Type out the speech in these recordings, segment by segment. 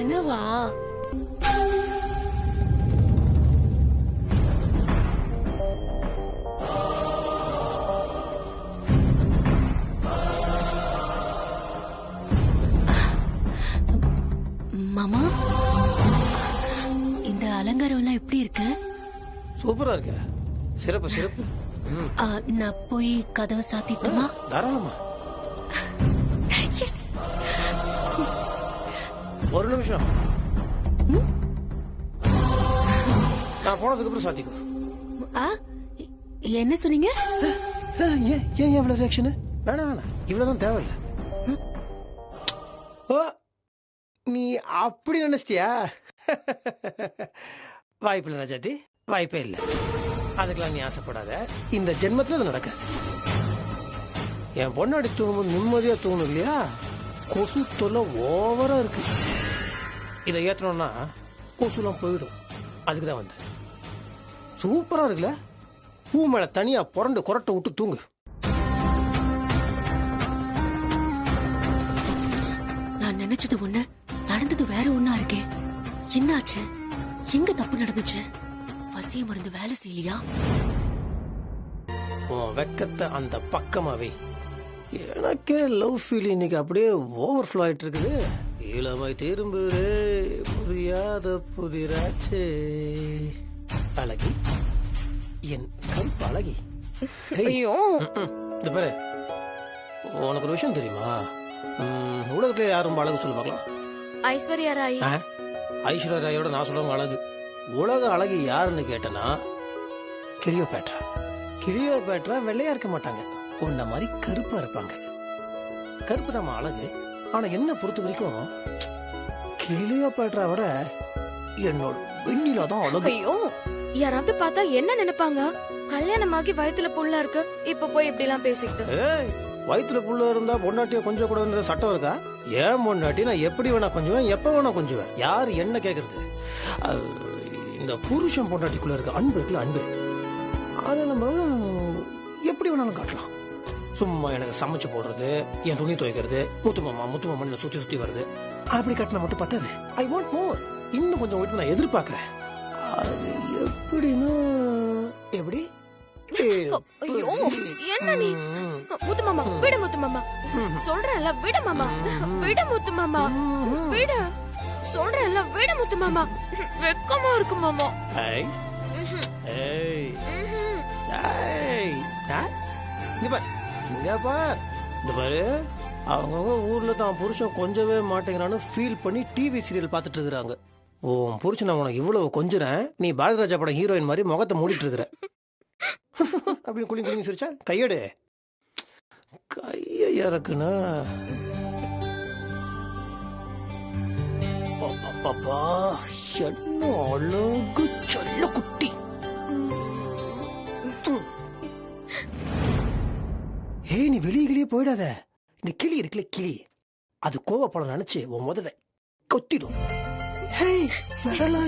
கனவா? மாமா, இந்த அலங்காரம் எல்லாம் எப்படி இருக்கு? சூப்பரா இருக்கு. சிறப்பு சிறப்பு. நான் போய் கதவை சாத்திட்டுமா? தாராளமா. ஒரு நிமிஷம், நான் போனதுக்கு அப்புறம் சாத்திக்கோ. என்ன சொன்னீங்க? ஏன் எவ்வளவு ரியாக்ஷன்? வேணாம் வேணாம், இவ்வளவுதான் தேவையில்லை. ஓ, நீ அப்படி நினைச்சிட்டியா? வாய்ப்பில்லை ராஜாத்தி, வாய்ப்பே இல்லை. அதுக்கெல்லாம் நீ ஆசைப்படாத. இந்த ஜென்மத்தில் அது நடக்காது. என் பொண்ணாடி தூங்கும்போது நிம்மதியா தூங்கணும் இல்லையா? கொசு தொல்லை ஓவரா இருக்கு. இதை ஏற்றணும்னா கொசுலாம் போயிடும். அதுக்கு தான் வந்தேன். சூப்பரா இருக்குல்ல? பூ மேல தனியா புரண்டு கொரட்டை விட்டு தூங்கு. நான் நினைச்சது ஒண்ணு, நடந்தது வேற ஒண்ணா இருக்கே. என்னாச்சு? எங்க தப்பு நடந்துச்சு? வசிய மருந்து வேலை செய்யலையா? வெக்கத்தை அந்த பக்கமாவே. எனக்கே லவ் ஃபீல் இன்னைக்கு அப்படியே ஓவர்ஃப்ளோ ஆயிட்டு இருக்குது. இளமை திரும்பு புரியாத புதிராச்சே. அழகி, என் கருப்பு அழகி. ஐயோ, இந்த பாரு, உனக்கு ஒரு விஷயம் தெரியுமா? உலகத்துல யாரும் அழகு சொல்லு பார்க்கலாம். ஐஸ்வர்யா ராய். ஐஸ்வர்யா ராயோட நான் சொல்றவங்க அழகு. உலக அழகு யாருன்னு கேட்டனா கிளியோபேட்ரா. கிளியோபேட்ரா வெள்ளையா இருக்க மாட்டாங்க, உன்ன மாதிரி கருப்பா இருப்பாங்க. கருப்பு தான் அழகு. ஆனா என்ன பொறுத்த வரைக்கும் கிளியோபேட்ராவோட என்னோட வெண்ணிலா தான் அழகு. ஐயோ, யாராவது பார்த்தா என்ன நினைப்பாங்க? கல்யாணமாகி வயித்துல புள்ள இருக்கு, இப்ப போய் இப்படி எல்லாம் பேசிக்கிட்டு. ஏய், வயிற்றுல புள்ள இருந்தா பொண்டாட்டிய கொஞ்சம் கூட சட்டம் இருக்கா? ஏன் பொண்டாட்டி நான் எப்படி வேணா கொஞ்சுவேன், எப்ப வேணா கொஞ்சுவேன். யாரு என்ன கேக்குறது? இந்த புருஷன் பொண்டாட்டிக்குள்ள இருக்க அன்பு இருக்குல்ல, அன்பு, அதை நம்ம எப்படி வேணாலும் காட்டலாம். சும்மா எனக்கு சமைச்சு போடுறது, என் துணி துவைக்கிறது, முத்துமாமா சுத்தி சுத்தி வருது, அப்படி கட்டினா மட்டும் பத்தாது. I want more. இன்னும் கொஞ்சம் விட்டு நான் எதிர்பார்க்கிறேன். அது எப்படின்னா எப்படி? ஐயோ, என்ன நீ? முத்து மாமா விடு, முத்து மாமா சொல்றேன்ல, விடு மாமா, விடு முத்து மாமா, விடு சொல்றேன்ல, விடு முத்து மாமா. வெக்கமா இருக்கு மாமா. ஏய் ஏய் ஏய், இங்க பார், இந்த பாரு, அவங்கவுங்க ஊர்ல தான் புருஷன் கொஞ்சவே மாட்டேங்கிறான்னு ஃபீல் பண்ணி டிவி சீரியல் பார்த்துட்டு இருக்கிறாங்க. உன் புருஷன் உனக்கு இவ்வளவு கொஞ்சுறேன், நீ பாரதிராஜா படம் ஹீரோயின் மாதிரி முகத்தை மூடிட்டு இருக்கிற. அப்படின்னு குளிங்க குளிங்க சிரிச்சா கையடு. கைய இறக்குனா பாப்பா, என்ன அழகு சொல்ல குட்டி. ஏய், நீ வெளியே போயிடாத. இந்த கிளி இருக்குல்ல, கிளி, அது கோவப்படம் நினைச்சு உன் முதல்ல கொத்திடும்.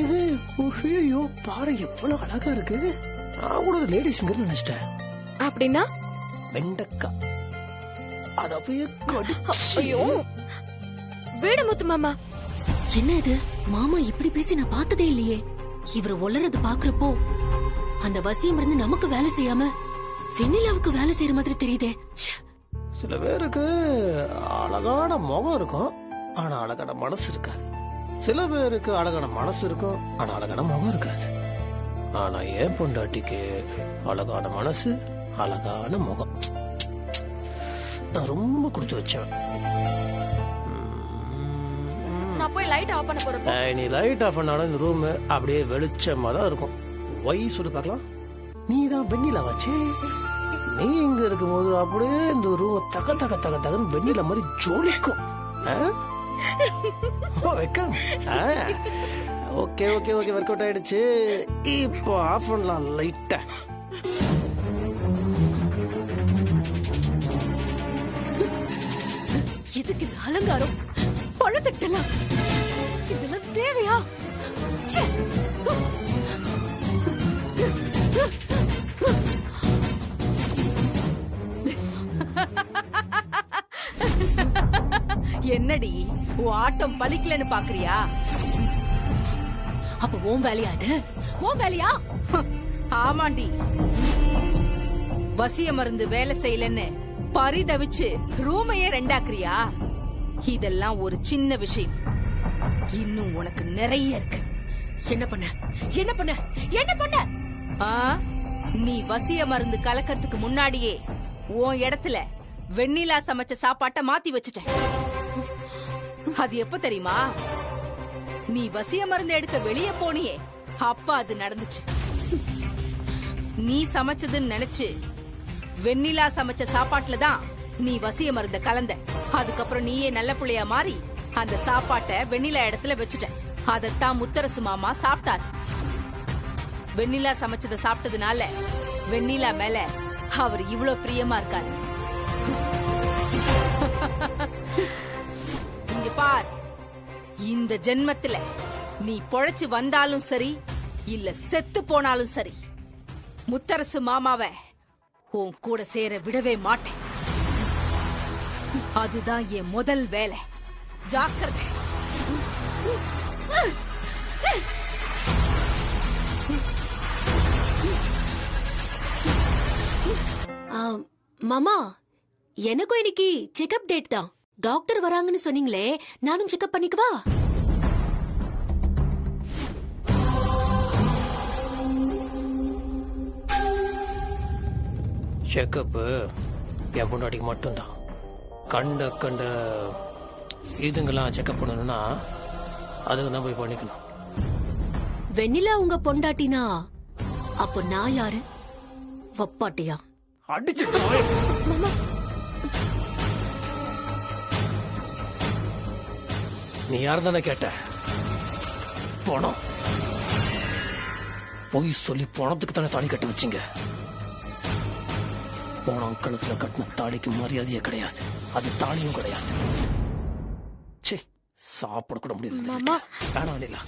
இது ஐயோ, பாரு எவ்வளவு அழகா இருக்கு. நான் கூட லேடிஸ் ஃபிங்கர் நினைச்சிட்டேன். அப்படின்னா வெண்டக்கா, அது அப்படியே கடிச்சு. ஐயோ, விடு முத்து மாமா. என்ன இது? மாமா இப்படி பேசி நான் பார்த்ததே இல்லையே. இவர் ஒளறது பாக்குறப்போ அந்த வசிய மருந்து நமக்கு வேலை செய்யாம வெண்ணிலாவுக்கு வேலை செய்யற மாதிரி தெரியுதே. சில பேருக்கு அழகான முகம் இருக்கும், ஆனா அழகான மனசு இருக்காது. சில பேருக்கு அழகான மனசு இருக்கும், ஆனா அழகான முகம் இருக்காது. ஆனா என் பொண்டாட்டிக்கு அழகான மனசு, அழகான முகம். நான் ரொம்ப கொடுத்து வச்சேன். நான் போய் லைட் ஆஃப் பண்ண போறேன். நீ லைட் ஆஃப் பண்ணாலும் இந்த ரூம் அப்படியே வெளிச்சமா தான் இருக்கும். ஒய் சொல்லி பார்க்கலாம். நீ தான் வெண்ணிலா வச்சே. நீ இங்க இருக்கும்போது அப்படியே இந்த ரூம் தக தக தக தகன்னு வெண்ணிலா மாதிரி ஜோலிக்கும். Okay okay okay, work out ஆயிடுச்சு. இப்போ ஆஃப் பண்ணலாம் லைட்டா. இதுக்கு இந்த அலங்காரம் பழத்தட்டலாம், இதெல்லாம் தேவையா? என்னடி உன் ஆட்டம் பலிக்கலன்னு பாக்குறியா? அப்ப உன் வேலையா இது? உன் வேலையா? ஆமாண்டி. வசிய மருந்து வேலை செய்யலன்னு பரிதவிச்சு ரூமையே ரெண்டாக்குறியா? இதெல்லாம் ஒரு சின்ன விஷயம். இன்னும் உனக்கு நிறைய இருக்கு. என்ன பண்ண? என்ன பண்ண? என்ன பண்ண? நீ வசிய மருந்து கலக்கிறதுக்கு முன்னாடியே உன் இடத்துல வெண்ணிலா சமைச்ச சாப்பாட்ட மாத்தி வச்சுட்ட. அது எப்ப தெரியுமா? நீ வசிய மருந்து எடுக்க வெளியே போனியே, அப்ப அது நடந்துச்சு. நீ சமைச்சதுன்னு நினைச்சு வெண்ணிலா சமைச்ச சாப்பாட்டுல தான் நீ வசிய மருந்த கலந்த. அதுக்கப்புறம் நீயே நல்ல புள்ளையா மாறி அந்த சாப்பாட்டை வெண்ணிலா இடத்துல வச்சுட்ட. அதத்தான் முத்தரசு மாமா சாப்பிட்டார். வெண்ணிலா சமைச்சத சாப்பிட்டதுனால வெண்ணிலா மேல அவர் இவ்வளவு பிரியமா இருக்காரு. இங்க பார், இந்த ஜென்மத்துல நீ பொழைச்சு வந்தாலும் சரி, இல்ல செத்து போனாலும் சரி, முத்தரசு மாமாவை உன் கூட சேர விடவே மாட்டேன். அதுதான் என் முதல் வேலை. ஜாக்கிரதை. மாமா, எனக்கும் இன்னைக்கு செக்அப் டேட் தான். டாக்டர் வராங்கன்னு சொன்னீங்களே, நானும் செக்அப் பண்ணிக்கவா? செக்கப்பு என் பொண்டாட்டிக்கு மட்டும்தான். கண்ட கண்ட இதுங்கெல்லாம் செக்அப் பண்ணணும்னா அதுக்கு தான் போய் பண்ணிக்கணும். வெண்ணிலா உங்க பொண்டாட்டினா அப்போ நான் யாரு? வப்பாட்டியா? அடிச்சுட்டு நீ யார் தானே கேட்ட? பணம். பொய் சொல்லி பணத்துக்கு தானே தாலி கட்ட வச்சிங்க. போனம் கழுத்துல கட்டின தாலிக்கு மரியாதையே கிடையாது. அது தாலியும் கிடையாது. சே, சாப்பிட கூட முடியாது. வேணாம் இல்ல,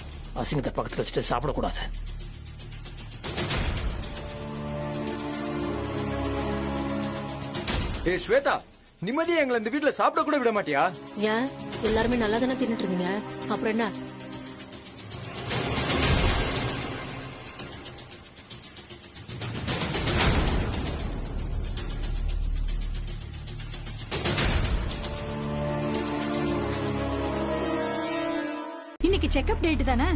அசிங்கத்தை பக்கத்துல வச்சுட்டு சாப்பிடக்கூடாது. ஏ ஸ்வேதா, நிம்மதியா எங்களை இந்த வீட்டுல சாப்பிட கூட விட மாட்டியா? ஏன், எல்லாருமே நல்லா தானே தின்னுட்டு இருந்தீங்க, அப்புறம் என்ன? இன்னைக்கு செக்அப் டேட் தானே,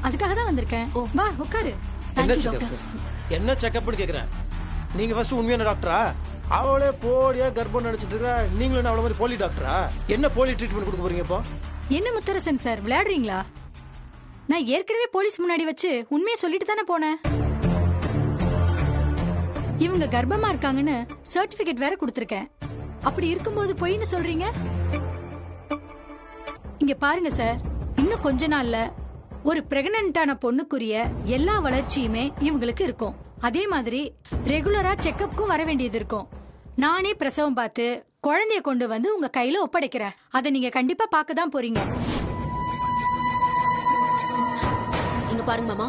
அதுக்காக தான் வந்திருக்கேன். வா உட்காரு. என்ன செக்அப்? என்ன செக்அப்னு கேக்குறேன். நீங்க ஃபர்ஸ்ட் உண்மையான டாக்டரா? அவளே போலியா கர்ப்பம் நினைச்சிட்டு இருக்கா. நீங்களும் அவள மாதிரி போலி டாக்டரா? என்ன போலி ட்ரீட்மெண்ட் கொடுக்க போறீங்க இப்போ? என்ன முத்தரசன் சார் விளையாடுறீங்களா? நான் ஏற்கனவே போலீஸ் முன்னாடி வச்சு உண்மையை சொல்லிட்டு தானே போனேன். இவங்க கர்ப்பமா இருக்காங்கன்னு சர்டிபிகேட் வேற கொடுத்திருக்கேன். அப்படி இருக்கும்போது பொய்ன்னு சொல்றீங்க. இங்க பாருங்க சார், இன்னும் கொஞ்ச நாள்ல ஒரு பிரெக்னன்டான பொண்ணுக்குரிய எல்லா வளர்ச்சியுமே இவங்களுக்கு இருக்கும். அதே மாதிரி ரெகுலரா செக்கப்புக்கும் வர வேண்டியது இருக்கும். நானே பிரசவம் பார்த்து குழந்தைய கொண்டு வந்து உங்க கையில ஒப்படைக்கிறேன். அதை நீங்க கண்டிப்பா பார்க்க தான் போறீங்க. இங்க பாருங்க மாமா,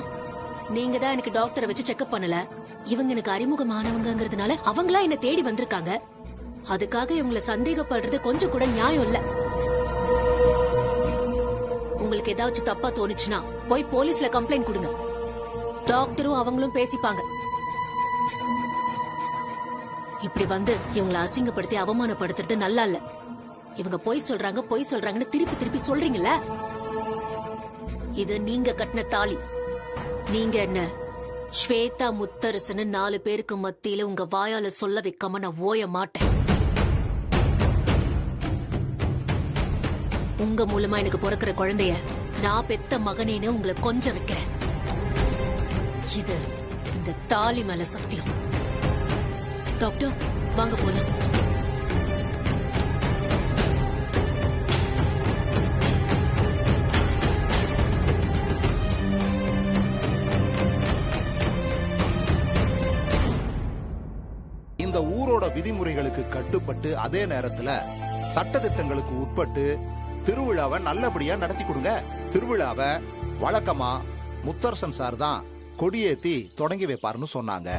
நீங்க தான் எனக்கு டாக்டரை வச்சு செக்அப் பண்ணல. இவங்க எனக்கு அறிமுகமானவங்கிறதுனால அவங்களா என்ன தேடி வந்திருக்காங்க. அதுக்காக இவங்களை சந்தேகப்படுறது கொஞ்சம் கூட நியாயம் இல்ல. உங்களுக்கு ஏதாச்சும் தப்பா தோணுச்சுன்னா போய் போலீஸ்ல கம்ப்ளைண்ட் கொடுங்க. டாக்டரும் அவங்களும் பேசிப்பாங்க. இப்படி வந்து இவங்களை அசிங்கப்படுத்தி அவமானப்படுத்துறது நல்லா இல்ல. இவங்க பொய் சொல்றாங்கன்னு திருப்பி திருப்பி சொல்றீங்கல்ல. இது நீங்க கட்டின தாலி. நீங்க என்ன ஸ்வேதா முத்தரசன்னு 4 பேருக்கு மத்தியில உங்க வாயால சொல்ல வைக்காம நான் ஓய மாட்டேன். உங்க மூலமா எனக்கு பிறக்கிற குழந்தைய நான் பெத்த மகனேன்னு உங்களை கொஞ்சம் வைக்கிறேன். இது இந்த தாலி மேல சத்தியம். டாக்டர் வாங்க போலாம். இந்த ஊரோட விதிமுறைகளுக்கு கட்டுப்பட்டு அதே நேரத்துல சட்டதிட்டங்களுக்கு உட்பட்டு திருவிழாவை நல்லபடியா நடத்தி கொடுங்க. திருவிழாவை வழக்கமா முத்தரசன் சார் தான் கொடியேத்தி தொடங்கி வைப்பாருன்னு சொன்னாங்க.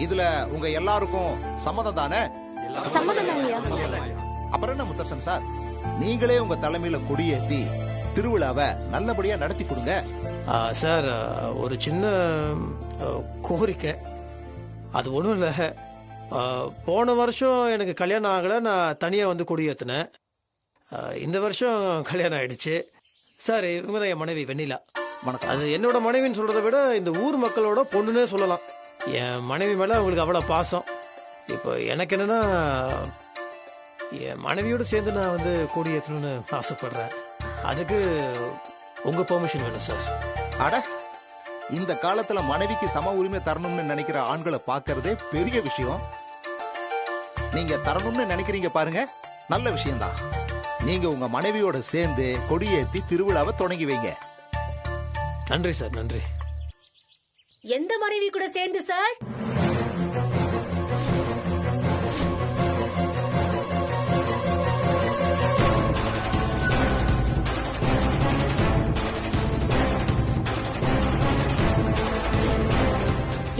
இதுல உங்க எல்லாருக்கும் சம்மதம் தானே? சம்மதம் தாங்கய்யா. அப்புறம் என்ன முத்தரசன் சார், நீங்களே உங்க தலைமையில கொடியேத்தி திருவிழாவை நல்லபடியா நடத்தி கொடுங்க. சார், ஒரு சின்ன கோரிக்கை. அது ஒன்றும் இல்லை. போன வருஷம் எனக்கு கல்யாணம் ஆகலை, நான் தனியாக வந்து கொடியேற்றினேன். இந்த வருஷம் கல்யாணம் ஆயிடுச்சு சார். இவங்க தான் என் மனைவி வெண்ணிலா. வணக்கம். அது என்னோட மனைவின்னு சொல்கிறத விட இந்த ஊர் மக்களோட பொண்ணுன்னே சொல்லலாம். என் மனைவி மேலே அவங்களுக்கு அவ்வளோ பாசம். இப்போ எனக்கு என்னென்னா, என் மனைவியோடு சேர்ந்து நான் வந்து கொடியேற்றணும்னு ஆசைப்படுறேன். அதுக்கு உங்கள் பெர்மிஷன் வேணும் சார். அட, இந்த காலத்துல மனைவிக்கு சம உரிமை தரணும்னு நினைக்கிற ஆண்களை பார்க்கறதே பெரிய விஷயம். நீங்க தரணும்னு நினைக்கிறீங்க பாருங்க, நல்ல விஷயம்தான். நீங்க உங்க மனைவியோட சேர்ந்து கொடியேத்தி திருவிழாவை தொடங்கி வைங்க. நன்றி சார், நன்றி. எந்த மனைவி கூட சேர்ந்து சார்?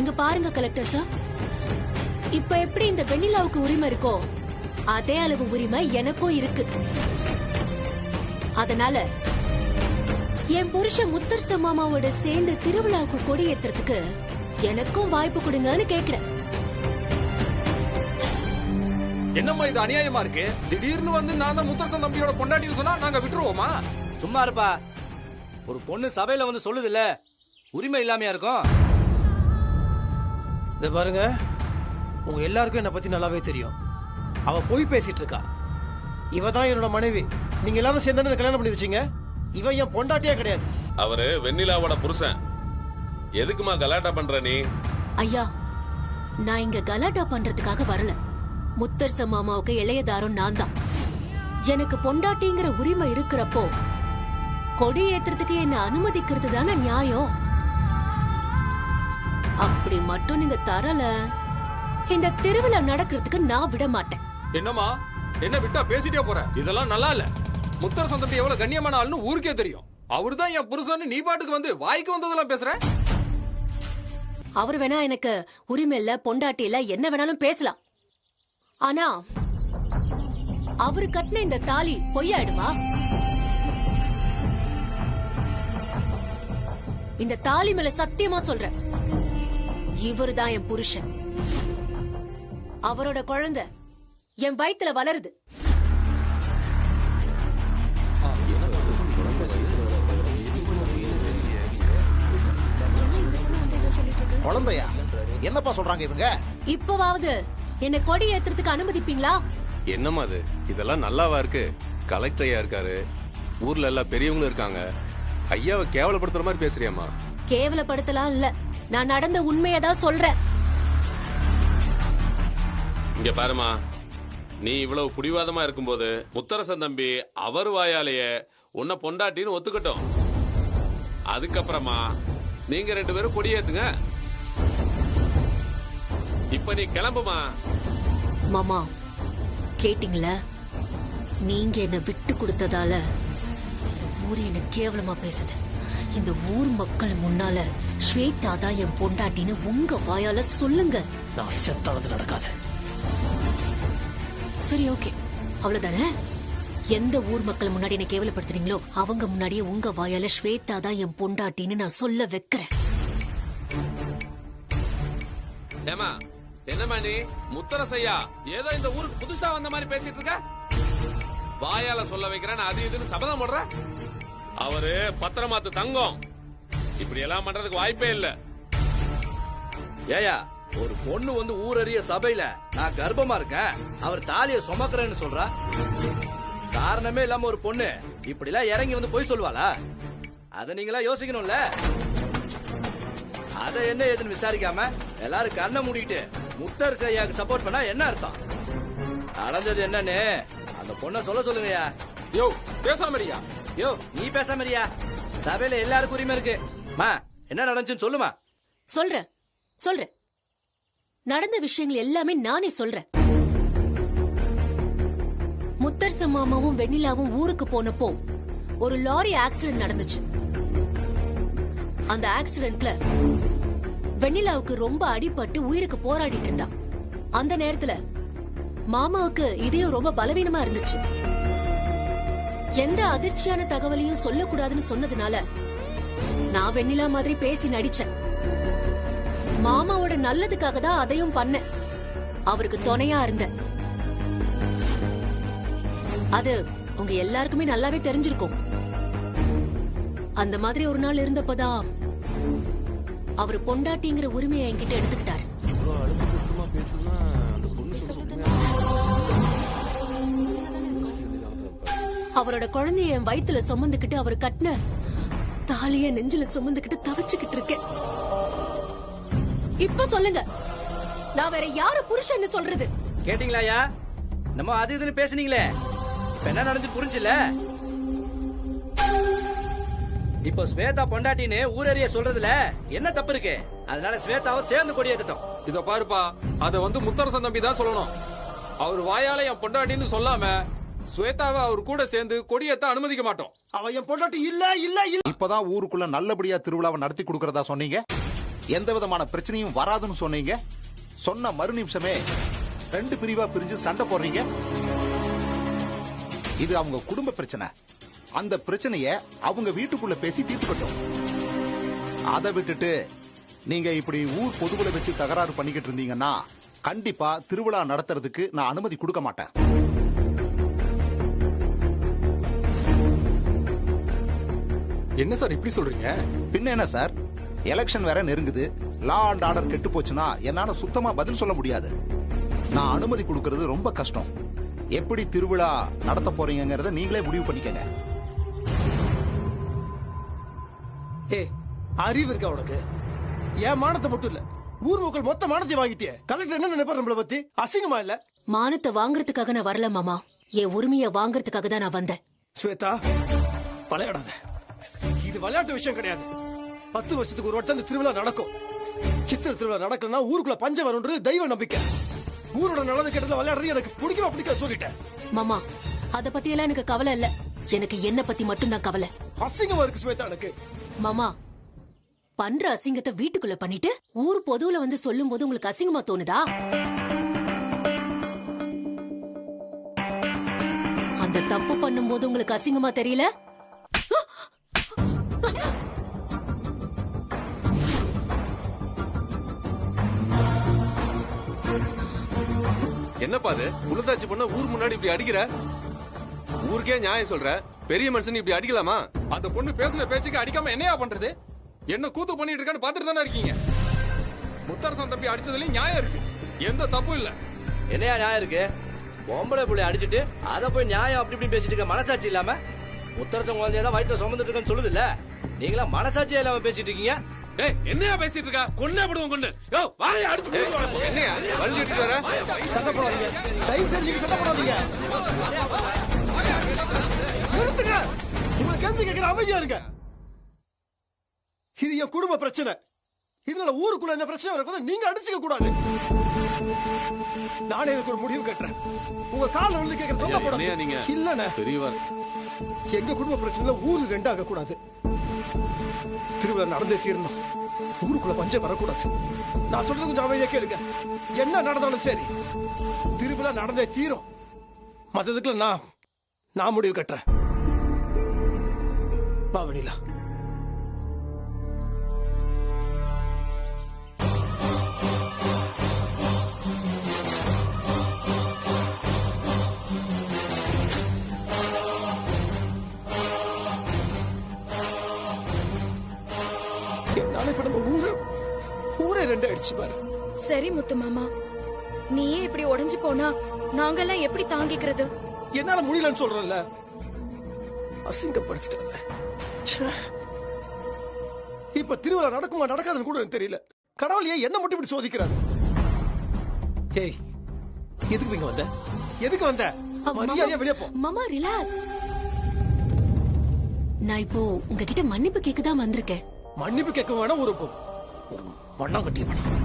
இங்க பாருங்க கலெக்டர் சார், இப்ப எப்படி இந்த வெண்ணிலாவுக்கு உரிமை இருக்கோ அதே அளவு உரிமை எனக்கும் இருக்கு. அதனால என் புருஷன் முத்தரச மாமாவோட சேர்ந்து திருவிழாவுக்கு கொடி ஏத்துறதுக்கு எனக்கும் வாய்ப்பு கொடுங்கன்னு கேக்குறேன். என்னம்மா இது அநியாயமா இருக்கு? திடீர்னு வந்து நான் தான் முத்தரசன் தம்பியோட பொண்டாட்டின்னு சொன்னா நாங்க விட்டுருவோமா? சும்மா இருப்பா. ஒரு பொண்ணு சபையில வந்து சொல்லுது இல்ல, உரிமை இல்லாமையா இருக்கும்? இதை பாருங்க, உங்க எல்லாருக்கும் என்னை பத்தி நல்லாவே தெரியும். அவ போய் பேசிட்டு இருக்கா. இவ தான் என்னோட மனைவி. நீங்க எல்லாரும் சேர்ந்து கல்யாணம் பண்ணி வச்சீங்க. இவன் என் பொண்டாட்டியா கிடையாது. அவரு வெண்ணிலாவோட புருஷன். எதுக்குமா கலாட்டா பண்ற நீ? ஐயா, நான் இங்க கலாட்டா பண்றதுக்காக வரல. முத்தரச மாமாவுக்கு இளையதாரம் நான் தான். எனக்கு பொண்டாட்டிங்கிற உரிமை இருக்கிறப்போ கொடி ஏத்துறதுக்கு என்ன அனுமதிக்கிறது தானே நியாயம். அப்படி மட்டும் நீங்க தரல, இந்த திருவிழா நடக்கிறதுக்கு நான் விட மாட்டேன். என்னம்மா, என்ன விட்டா பேசிட்டே போற? இதெல்லாம் நல்லா இல்ல. முத்தரசன் தம்பி எவ்வளவு கண்ணியமான ஆளுன்னு ஊருக்கே தெரியும். அவருதான் என் புருஷன். நீ பாட்டுக்கு வந்து வாய்க்கு வந்ததெல்லாம் பேசுற. அவர் வேணா எனக்கு உரிமை இல்ல, பொண்டாட்டி இல்ல, என்ன வேணாலும் பேசலாம். ஆனா அவரு கட்டின இந்த தாலி பொய்யாயிடுமா? இந்த தாலி மேல சத்தியமா சொல்றேன், இவருதான் என் புருஷன். அவரோட குழந்தை என் வயித்துல வளருது. குழந்தையா? என்னப்பா சொல்றாங்க இவங்க? இப்பவாவது என்ன கொடி ஏத்துறதுக்கு அனுமதிப்பீங்களா? என்னம்மா அது? இதெல்லாம் நல்லாவா இருக்கு? கலெக்டர் ஐயா இருக்காரு, ஊர்ல எல்லாம் பெரியவங்களும் இருக்காங்க. ஐயாவை கேவலப்படுத்துற மாதிரி பேசுறியாமா? கேவலப்படுத்தலாம் இல்ல, நான் நடந்த உண்மையதான் சொல்றேன். இங்க பாருமா, நீ இவ்வளவு புடிவாதமா இருக்கும்போது முத்தரசன் தம்பி அவர் வாயாலேயே உன்னை பொண்டாட்டின்னு ஒத்துக்கட்டும். அதுக்கப்புறமா நீங்க 2 பேரும் கொடியேத்துங்க. இப்ப நீ கிளம்புமா. மாமா, கேட்டீங்களா? நீங்க என்ன விட்டு கொடுத்ததால இந்த ஊர் என்ன கேவலமா பேசுது. இந்த ஊர் மக்கள் முன்னால ஸ்வேதா தான் என் பொண்டாட்டின்னு உங்க வாயால சொல்லுங்க. நான் செத்தானது நடக்காது. சரி, ஓகே, அவ்வளவுதானே? எந்த ஊர் மக்கள் முன்னாடி என்ன கேவலப்படுத்துறீங்களோ அவங்க முன்னாடியே உங்க வாயால ஸ்வேதா தான் என் பொண்டாட்டின்னு நான் சொல்ல வைக்கிறேன். ஏமா, என்னமா நீ முத்தரசையா ஏதோ இந்த ஊருக்கு புதுசா வந்த மாதிரி பேசிட்டு இருக்க? வாயால சொல்ல வைக்கிறேன், அது இதுன்னு சபதம் போடுற. அவரு பத்திரமாத்து தங்கம். இப்படி எல்லாம் பண்றதுக்கு வாய்ப்பே இல்ல. ஏயா, ஒரு பொண்ணு வந்து ஊரறிய சபையில நான் கர்ப்பமா இருக்கேன், அவர் தாலிய சுமக்கிறேன்னு சொல்றா. காரணமே இல்லாம ஒரு பொண்ணு இப்படி எல்லாம் இறங்கி வந்து போய் சொல்லுவாளா? அத நீங்களா யோசிக்கணும்ல. அத என்ன ஏதுன்னு விசாரிக்காம எல்லாரும் கண்ணை மூடிட்டு முத்தரசு ஐயாக்கு சப்போர்ட் பண்ணா என்ன அர்த்தம்? அடைஞ்சது என்னன்னு அந்த பொண்ண சொல்ல சொல்லுங்கயா. யோ, பேசாமரியா? யோ, நீ பேசாமரியா? சபையில எல்லாருக்கும் உரிமை இருக்கு. மா, என்ன நடந்துச்சுன்னு சொல்லுமா. சொல்றேன் சொல்றேன், நடந்த விஷயங்கள் எல்லாமே நானே சொல்றேன். முத்தரச மாமாவும் வெண்ணிலாவும் ஊருக்கு போனப்போ ஒரு லாரி ஆக்சிடென்ட் நடந்துச்சு. அந்த ஆக்சிடென்ட்ல வெண்ணிலாவுக்கு ரொம்ப அடிபட்டு உயிருக்கு போராடிட்டு இருந்தா. அந்த நேரத்துல மாமாவுக்கு இதயம் ரொம்ப பலவீனமா இருந்துச்சு. எந்த அதிர்ச்சியான தகவலையும் சொல்லக்கூடாதுன்னு சொன்னதுனால நான் வெண்ணிலா மாதிரி பேசி நடிச்சேன். மாமாவோட நல்லதுக்காக தான் அதையும் பண்ணேன். அவருக்கு துணையா இருந்தேன். அது உங்க எல்லாருக்குமே நல்லாவே தெரிஞ்சிருக்கும். அந்த மாதிரி ஒரு நாள் இருந்தப்பதான் அவரு பொண்டாட்டிங்கிற உரிமையை என்கிட்ட எடுத்துக்கிட்டாரு. அவரோட குழந்தைய என் வயித்துல சுமந்துக்கிட்டு அவர் கட்டின தாலிய நெஞ்சில சுமந்துக்கிட்டு தவிச்சுக்கிட்டு இருக்கேன். இப்ப சொல்லுங்க, நான் வேற யார புருஷன்னு சொல்றது? கேட்டீங்களாயா? நம்ம அது இதுன்னு பேசுனீங்களே, இப்ப என்ன நடந்து புரிஞ்சுல? இப்போ ஸ்வேதா பொண்டாட்டின்னு ஊரறிய சொல்றதுல என்ன தப்பு இருக்கு? அதனால ஸ்வேதாவை சேர்ந்து கொடியேற்றோம். இத பாருப்பா, அத முத்தரசன் தம்பி தான் சொல்லணும். அவர் வாயால என் பொண்டாட்டின்னு சொல்லாம ஸ்வேதாவை அவர் கூட சேர்ந்து கொடியேத்த அனுமதிக்க மாட்டோம். அவ என் பொண்டாட்டி இல்ல இல்ல இல்ல. இப்பதான் ஊருக்குள்ள நல்லபடியா திருவிழாவை நடத்தி கொடுக்கறதா சொன்னீங்க. எந்த விதமான பிரச்சனையும் வராதுன்னு சொன்னீங்க. சொன்ன மறு நிமிஷமே 2 பிரிவா பிரிஞ்சு சண்டை போடுறீங்க. இது அவங்க குடும்ப பிரச்சனை. அந்த பிரச்சனைய அவங்க வீட்டுக்குள்ள பேசி தீர்த்துக்கட்டும். அதை விட்டுட்டு நீங்க இப்படி ஊர் பொதுவுல வச்சு தகராறு பண்ணிக்கிட்டு இருந்தீங்கன்னா கண்டிப்பா திருவிழா நடத்துறதுக்கு நான் அனுமதி கொடுக்க மாட்டேன். என்ன சார் இப்படி சொல்றீங்க? பின்ன என்ன சார், எலெக்ஷன் வேற நெருங்குது. லா அண்ட் ஆர்டர் கெட்டு போச்சுன்னா என்னால சுத்தமா பதில் சொல்ல முடியாது. நான் அனுமதி கொடுக்கறது ரொம்ப கஷ்டம். எப்படி திருவிழா நடத்த போறீங்கங்கறத நீங்களே முடிவு பண்ணிக்கங்க. அறிவு இருக்கா உனக்கு? என் மானத்தை மட்டும் இல்ல, ஊர் மக்கள் மொத்த மானத்தை வாங்கிட்டியே. கலெக்டர் என்ன நினைப்பாரு நம்மள பத்தி? அசிங்கமா இல்ல? மானத்தை வாங்குறதுக்காக நான் வரல மாமா, என் உரிமையை வாங்குறதுக்காக தான் நான் வந்தேன். ஸ்வேதா, விளையாடாத. இது விளையாட்டு விஷயம் கிடையாது. 10 வருஷத்துக்கு ஒரு வட்டம் இந்த திருவிழா நடக்கும். சித்திர திருவிழா நடக்கலன்னா ஊருக்குள்ள பஞ்சம் வரும்ன்றது தெய்வ நம்பிக்கை. ஊரோட நல்லது கெட்டதுல விளையாடுறது எனக்கு பிடிக்காது சொல்லிட்டேன். மாமா, அத பத்தி எல்லாம் எனக்கு கவலை இல்ல. எனக்கு என்ன பத்தி மட்டும் தான் கவலை. அசிங்கமா இருக்கு ஸ்வேதா எனக்கு. மாமா, பண்ற அசிங்கத்தை வீட்டுக்குள்ள பண்ணிட்டு ஊர் பொதுவுல சொல்லும் போது உங்களுக்கு அசிங்கமா தோணுதா? அந்த தப்பு பண்ணும் போது உங்களுக்கு அசிங்கமா தெரியல? என்னப்பா அது? உளுந்தாச்சி பொண்ண ஊர் முன்னாடி இப்படி அடிக்கிற? ஊருக்கே நியாயம் சொல்ற, பெரிய மனுஷன் இப்படி அடிக்கலாமா? அந்த பொண்ணு பேசுன பேச்சுக்கு அடிக்காம என்னையா பண்றது? என்ன கூத்து பண்ணிட்டு இருக்கான்னு பாத்துட்டு தானே இருக்கீங்க. முத்தரசன் தம்பி அடிச்சதுலயும் நியாயம் இருக்கு, எந்த தப்பும் இல்ல. என்னையா நியாயம் இருக்கு? பொம்பளை புள்ளை அடிச்சுட்டு அத போய் நியாயம் அப்படி இப்படி பேசிட்டு இருக்க மனசாட்சி இல்லாம? முத்தரசன் குழந்தையதான் வயிற்று சுமந்துட்டு இருக்கன்னு சொல்லுது இல்ல, நீங்களா மனசாட்சியா இல்லாம பேசிட்டு இருக்கீங்க. டேய், என்னையா பேசிட்டு இருக்கா? கொன்னே போடுவோம் கொன்னு. யோ, வாயை அடிச்சு போடுவாங்க. என்னையா வலிஞ்சிட்டு வர? சண்டை போடாதீங்க, தயவு செஞ்சு சண்டை போடாதீங்க. நிறுத்துங்க. உங்களுக்கு கெஞ்சி கேட்கிற அமைதியா இருங்க. இது என் குடும்ப பிரச்சனை. இதனால ஊருக்குள்ள இந்த பிரச்சனை வரக்கூடாது. நீங்க அடிச்சுக்க கூடாது. நானே இதுக்கு ஒரு முடிவு கட்டுறேன். உங்க கால வந்து கேட்கிற சண்டை போடாதீங்க. நீங்க இல்லண்ணே, பெரியவர், எங்க குடும்ப பிரச்சனை ஊரு 2 ஆக கூடாது. திருவிழா நடந்தே தீரணும். ஊருக்குள்ள பஞ்சம் வரக்கூடாது. நான் சொல்றது கொஞ்சம் அமைதியா கேளுங்க. என்ன நடந்தாலும் சரி, திருவிழா நடந்தே தீரும். மத்ததுக்குள்ள நான் முடிவு கட்டுறேன். வா வெண்ணிலா. இப்ப நம்ம ஊரே 2 ஆயிடுச்சு பாரு. சரி முத்து மாமா, நீயே இப்படி உடைஞ்சு போனா நாங்கெல்லாம் எப்படி தாங்கிக்கிறது? என்னால முடியலன்னு சொல்றேன்ல, அசிங்கப்படுத்திட்டேன். இப்ப திருவிழா நடக்குமா நடக்காதுன்னு கூட எனக்கு தெரியல. கடவுள் ஏன் என்ன மட்டும் இப்படி சோதிக்கிறாரு? ஏய், எதுக்கு இங்க வந்த? எதுக்கு வந்த? மரியாதையா வெளியே போ. மாமா ரிலாக்ஸ். நான் இப்போ உங்ககிட்ட மன்னிப்பு கேட்கதான் வந்திருக்கேன். மன்னிப்பு கேட்க வேணாம், ஒரு மண்ணம் கட்டிய வேணாம்.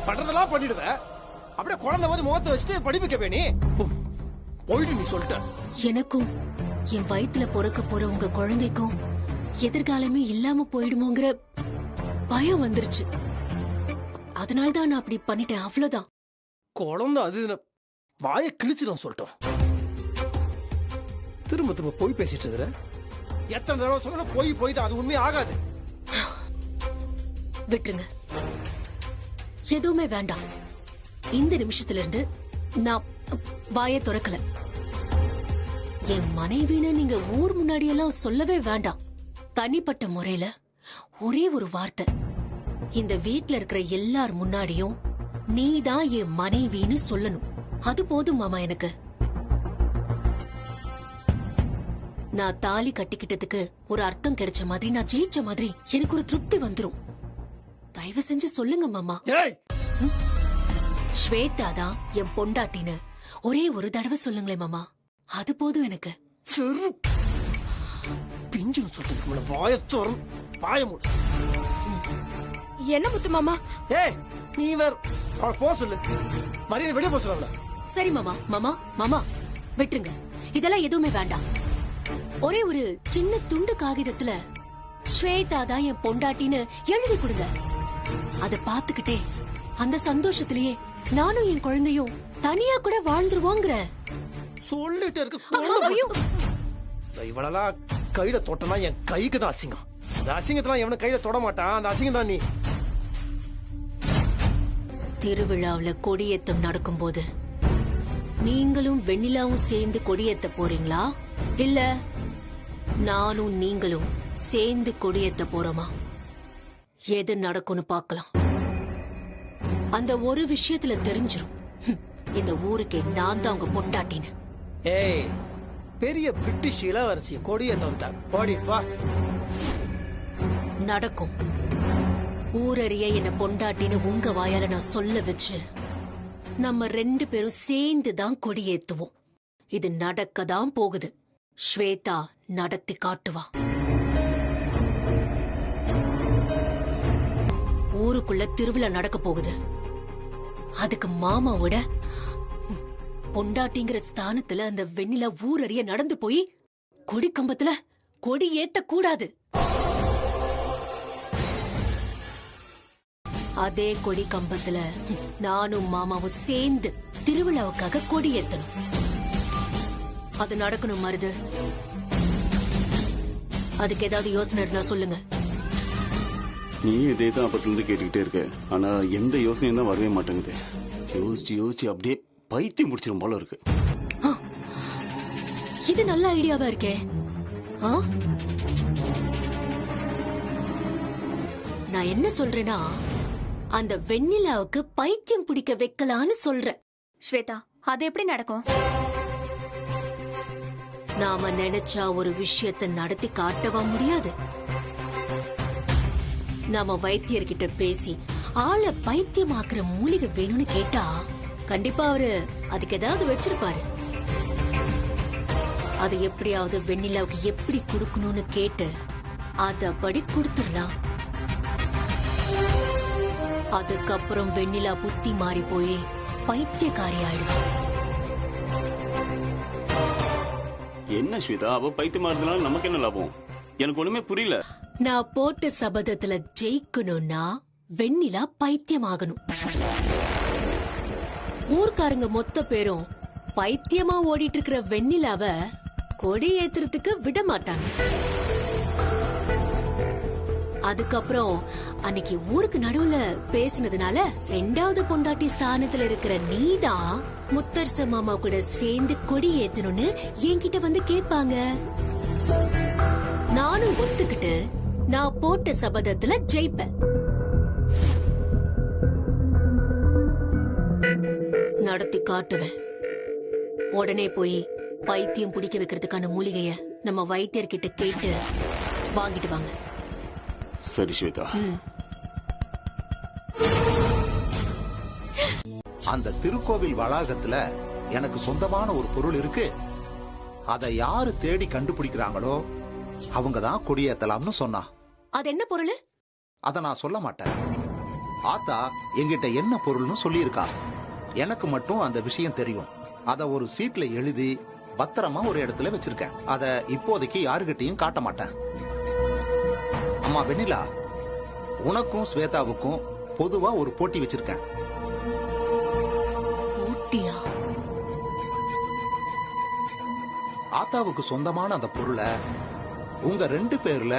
பண்றதெல்லாம் பண்ணிடுவேன். அப்படியே குழந்தை மாதிரி முகத்தை வச்சுட்டு படிப்புக்க வேணி போயிட்டு நீ சொல்லிட்ட. எனக்கும் என் வயித்துல பிறக்க போற உங்க குழந்தைக்கும் எதிர்காலமே இல்லாம போயிடுமோங்கிற பயம் வந்துருச்சு. அதனால்தான் நான் அப்படி பண்ணிட்டேன், அவ்வளவுதான். குழந்தை அது வாயை கிழிச்சு நான் சொல்லிட்டோம். திரும்ப திரும்ப போய் பேசிட்டு இருக்கிற? எத்தனை தடவை சொன்னாலும் போய் தான், அது உண்மையே ஆகாது. விட்டுருங்க, எதுவுமே வேண்டாம். இந்த நிமிஷத்துல இருந்து நான் வாயை திறக்கல. என் மனைவின்னு நீங்க ஊர் முன்னாடி எல்லாம் சொல்லவே வேண்டாம். தனிப்பட்ட முறையில ஒரே ஒரு வார்த்தை, இந்த வீட்ல இருக்கிற எல்லார் முன்னாடியும் நீதான் என் மனைவின்னு சொல்லணும். அது போதும் மாமா எனக்கு. நான் தாலி கட்டிக்கிட்டதுக்கு ஒரு அர்த்தம் கிடைச்ச மாதிரி, நான் ஜெயிச்ச மாதிரி எனக்கு ஒரு திருப்தி வந்துரும். தயவு செஞ்சு சொல்லுங்க மாமா. ஸ்வேதா தான் என் பொண்டாட்டின்னு ஒரே ஒரு தடவை சொல்லுங்களேன் மாமா, அது போதும் எனக்கு. பிஞ்சு சொல்றதுக்கு முன்ன வாயத்தோறும் பாய மூடு. என்ன முத்து மாமா? ஏய், நீ வேற அவளை போக சொல்லு. மரியாதை வெளியே போக சொல்ல. சரி மாமா. மாமா மாமா விட்டுருங்க, இதெல்லாம் எதுவுமே வேண்டாம். ஒரே ஒரு சின்ன துண்டு காகிதத்துல ஸ்வேதா தான் என் பொண்டாட்டின்னு எழுதி கொடுங்க. அத பாத்துக்கிட்டே அந்த சந்தோஷத்திலேயே நானும் என் குழந்தையும் தனியா கூட வாழ்ந்துருவோங்கிற சொல்லிட்டு இருக்கு. இவளெல்லாம் கையில தொட்டனா என் கைக்கு தான் அசிங்கம். அந்த அசிங்கத்தெல்லாம் எவனும் கையில தொட மாட்டான். அந்த அசிங்கம் தான் நீ. திருவிழாவுல கொடியேத்தம் நடக்கும்போது நீங்களும் வெண்ணிலாவும் சேர்ந்து கொடியேத்த போறீங்களா, இல்ல நானும் நீங்களும் சேர்ந்து கொடியேத்த போறோமா? எது நடக்கும்னு பார்க்கலாம். அந்த ஒரு விஷயத்துல தெரிஞ்சிரும், இந்த ஊருக்கே நான் தான் உங்க பொண்டாட்டின்னு. ஏய், பெரிய பிரிட்டிஷ் இளவரசி கொடியேத்த வந்தா போடி வா. நடக்கும். ஊரறிய என்ன பொண்டாட்டின்னு உங்க வாயால நான் சொல்ல வச்சு நம்ம 2 பேரும் சேர்ந்து தான் கொடியேத்துவோம். இது நடக்கதான் போகுது. ஸ்வேதா நடத்தி காட்டுவா. ஊருக்குள்ள திருவிழா நடக்க போகுது. அதுக்கு மாமாவோட பொண்டாட்டிங்கிற ஸ்தானத்துல அந்த வெண்ணிலா ஊரறிய நடந்து போய் கொடி கம்பத்துல கொடி ஏத்த கூடாது. அதே கொடி கம்பத்துல நானும் மாமாவும் சேர்ந்து திருவிழாவுக்காக கொடி ஏத்தணும். அது நடக்கணும் மருது. அதுக்கு ஏதாவது யோசனை இருந்தா சொல்லுங்க. நீ இதே தான் அப்பத்திலிருந்து கேட்டுக்கிட்டே இருக்க, ஆனா எந்த யோசனையும் தான் வரவே மாட்டேங்குது. யோசிச்சு அப்படியே பைத்தியம் முடிச்சிடும் போல இருக்கு. இது நல்ல ஐடியாவா இருக்கே. நான் என்ன சொல்றேன்னா, அந்த வெண்ணிலாவுக்கு பைத்தியம் பிடிக்க வைக்கலான்னு சொல்றேன். ஸ்வேதா, அது எப்படி நடக்கும்? நாம நினைச்சா ஒரு விஷயத்தை நடத்தி காட்டவா முடியாது? நாம வைத்தியர்கிட்ட பேசி ஆளை பைத்தியமாக்குற மூலிகை வேணும்னு கேட்டா கண்டிப்பா அவரு அதுக்கு ஏதாவது வச்சிருப்பாரு. அது எப்படியாவது வெண்ணிலாவுக்கு எப்படி கொடுக்கணும்னு கேட்டு அதபடி கொடுத்துடலாம். அதுக்கப்புறம் வெண்ணிலா புத்தி மாறி போய் பைத்தியக்காரி ஆயிடுவா. என்ன ஸ்வேதா, அவ பைத்தியமா இருந்தனால நமக்கு என்ன லாபம்? எனக்கு ஒண்ணுமே புரியல. நான் போட்ட சபதத்துல ஜெயிக்கணும்னா வெண்ணிலா பைத்தியமாகணும். ஊர்க்காரங்க மொத்த பேரும் பைத்தியமா ஓடிட்டு இருக்கிற வெண்ணிலாவ கொடி ஏத்துறதுக்கு விட மாட்டாங்க. அதுக்கப்புறம் அன்னைக்கு ஊருக்கு நடுவுல பேசினதுனால 2வது பொண்டாட்டி ஸ்தானத்துல இருக்கிற நீதான் முத்தரச மாமா கூட சேர்ந்து கொடி ஏத்தணும்னு என்கிட்ட வந்து கேட்பாங்க. நானும் ஒத்துக்கிட்டு நான் போட்ட சபதத்துல ஜெயிப்பேன். நடத்தி காட்டுவேன். உடனே போய் பைத்தியம் பிடிக்க வைக்கிறதுக்கான மூலிகைய நம்ம வைத்தியர்கிட்ட கேட்டு வாங்கிட்டு வாங்க. சரி ஸ்வேதா. அந்த திருக்கோவில் வளாகத்துல எனக்கு சொந்தமான ஒரு பொருள் இருக்கு. அதை யாரு தேடி கண்டுபிடிக்கிறாங்களோ அவங்க தான் கொடியேத்தலாம்னு சொன்னா. அது என்ன பொருள்? அத நான் சொல்ல மாட்டேன். ஆத்தா என்கிட்ட என்ன பொருள்னு சொல்லியிருக்கா. எனக்கு மட்டும் அந்த விஷயம் தெரியும். அத ஒரு சீட்ல எழுதி பத்திரமா ஒரு இடத்துல வச்சிருக்கேன். அத இப்போதைக்கு யாருகிட்டையும் காட்ட மாட்டேன். அம்மா வெண்ணிலா, உனக்கும் ஸ்வேதாவுக்கும் பொதுவா ஒரு போட்டி வச்சிருக்கேன். போட்டியா? ஆத்தாவுக்கு சொந்தமான அந்த பொருளை உங்க 2 பேர்ல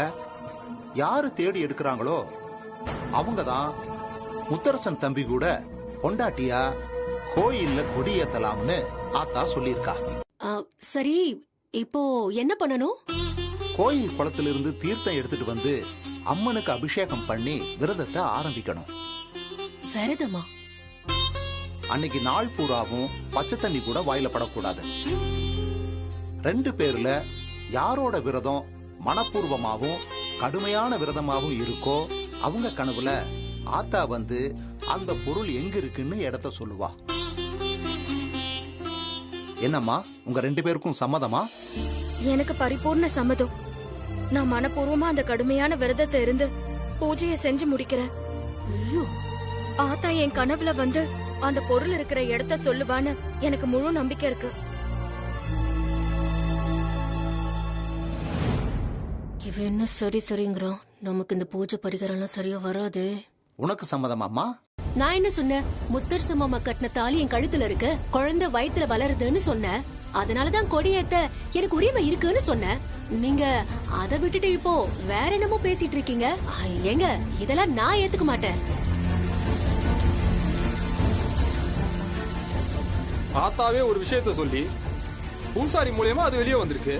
யாரு தேடி எடுக்கிறாங்களோ அவங்கதான் முத்தரசன் தம்பி கூட பொண்டாட்டியா கோயில்ல கொடியேத்தலாம்னு ஆத்தா சொல்லியிருக்கா. சரி, இப்போ என்ன பண்ணணும்? கோயில் குளத்திலிருந்து தீர்த்தம் எடுத்துட்டு வந்து அம்மனுக்கு அபிஷேகம் பண்ணி விரதத்தை ஆரம்பிக்கணும். விரதமா? அன்னைக்கு நாள் பூராவும் பச்சை தண்ணி கூட வாயில படக்கூடாது. 2 பேர்ல யாரோட விரதம் மனப்பூர்வமாவும் கடுமையான விரதமாவும் இருக்கோ அவங்க கனவுல ஆத்தா வந்து அந்த பொருள் எங்க இருக்குன்னு இடத்த சொல்லுவா. என்னம்மா, உங்க 2 பேருக்கும் சம்மதமா? எனக்கு பரிபூர்ண சம்மதம். நான் மனப்பூர்வமா அந்த கடுமையான விரதத்தை இருந்து பூஜையை செஞ்சு முடிக்கிறேன். ஆத்தா என் கனவுல வந்து அந்த பொருள் இருக்கிற இடத்த சொல்லுவான்னு எனக்கு முழு நம்பிக்கை இருக்கு. இவன் என்ன சரி சரிங்கிறான்? நமக்கு இந்த பூஜை பரிகாரம் எல்லாம் சரியா வராது. உனக்கு சம்மதமாம்மா? நான் என்ன சொன்னேன்? முத்தரசு மாமா கட்டின தாலி என் கழுத்துல இருக்கு, குழந்தை வயித்துல வளருதுன்னு சொன்னேன். அதனாலதான் கொடியேத்த எனக்கு உரிமை இருக்குன்னு சொன்னேன். நீங்க அதை விட்டுட்டு இப்போ வேற என்னமோ பேசிட்டு இருக்கீங்க. ஏங்க, இதெல்லாம் நான் ஏத்துக்க மாட்டேன். ஆத்தாவே ஒரு விஷயத்த சொல்லி பூசாரி மூலியமா அது வெளியே வந்திருக்கு.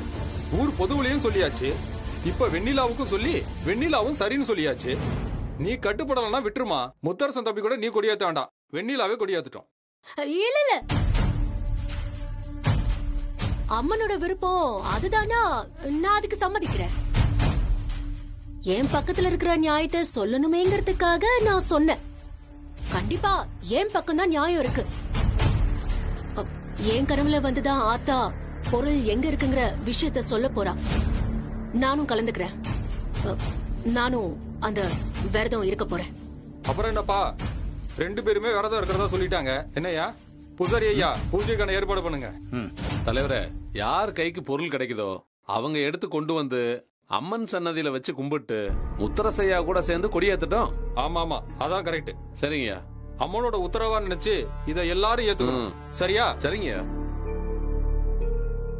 ஊர் பொதுவுலையும் சொல்லியாச்சு. இப்ப வெண்ணிலாவுக்கும் சொல்லி வெண்ணிலாவும் சரின்னு சொல்லியாச்சு. நீ கட்டுப்படலன்னா விட்டுருமா. முத்தரசன் தம்பி கூட நீ கொடியேத்த வேண்டாம், வெண்ணிலாவே கொடியேத்துட்டோம். இல்ல இல்ல, அம்மனோட விருப்பம் அதுதானா, நான் அதுக்கு சம்மதிக்கிறேன். என் பக்கத்துல இருக்கிற நியாயத்தை சொல்லணுமேங்கிறதுக்காக நான் சொன்னேன். கண்டிப்பா என் பக்கம் தான் நியாயம் இருக்கு. என் கனவுல வந்துதான் ஆத்தா பொருள் எங்க இருக்குங்கிற விஷயத்த சொல்ல போறா. நானும் கலந்துக்கிறேன். நானும் அந்த விரதம் இருக்க போறேன். அப்புறம் என்னப்பா, 2 பேருமே விரதம் இருக்கிறதா சொல்லிட்டாங்க. என்னையா புசாரி ஐயா, பூஜைக்கான ஏற்பாடு பண்ணுங்க. தலைவரே, யார் கைக்கு பொருள் கிடைக்குதோ அவங்க எடுத்து கொண்டு வந்து அம்மன் சன்னதியில வச்சு கும்பிட்டு முத்தரசையா கூட சேர்ந்து கொடியேத்துட்டோம். ஆமா ஆமா, அதான் கரெக்ட். சரிங்கய்யா. அம்மனோட உத்தரவா நினைச்சு இத எல்லாரும் ஏத்துக்கணும். சரியா? சரிங்க.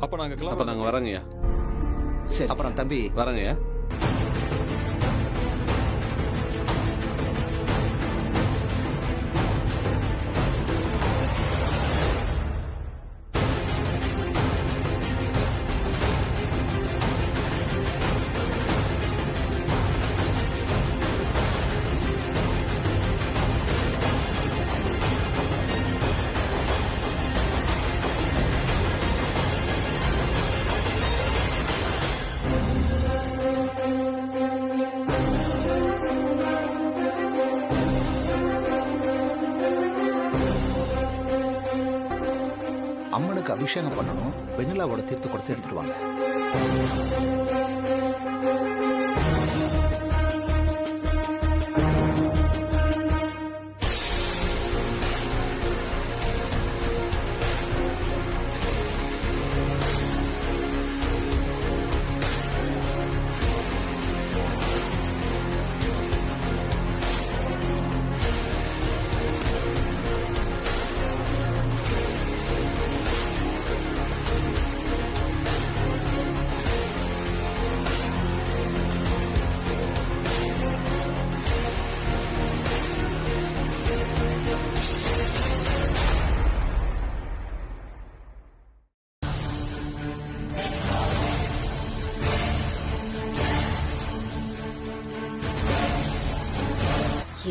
அப்ப நாங்க அப்ப நாங்க வரங்கய்யா. அப்புறம் தம்பி வரங்கய்யா. அம்மனுக்கு அபிஷேகம் பண்ணணும். வெண்ணிலாவோட தீர்த்த கொடுத்து எடுத்துட்டு வாங்க.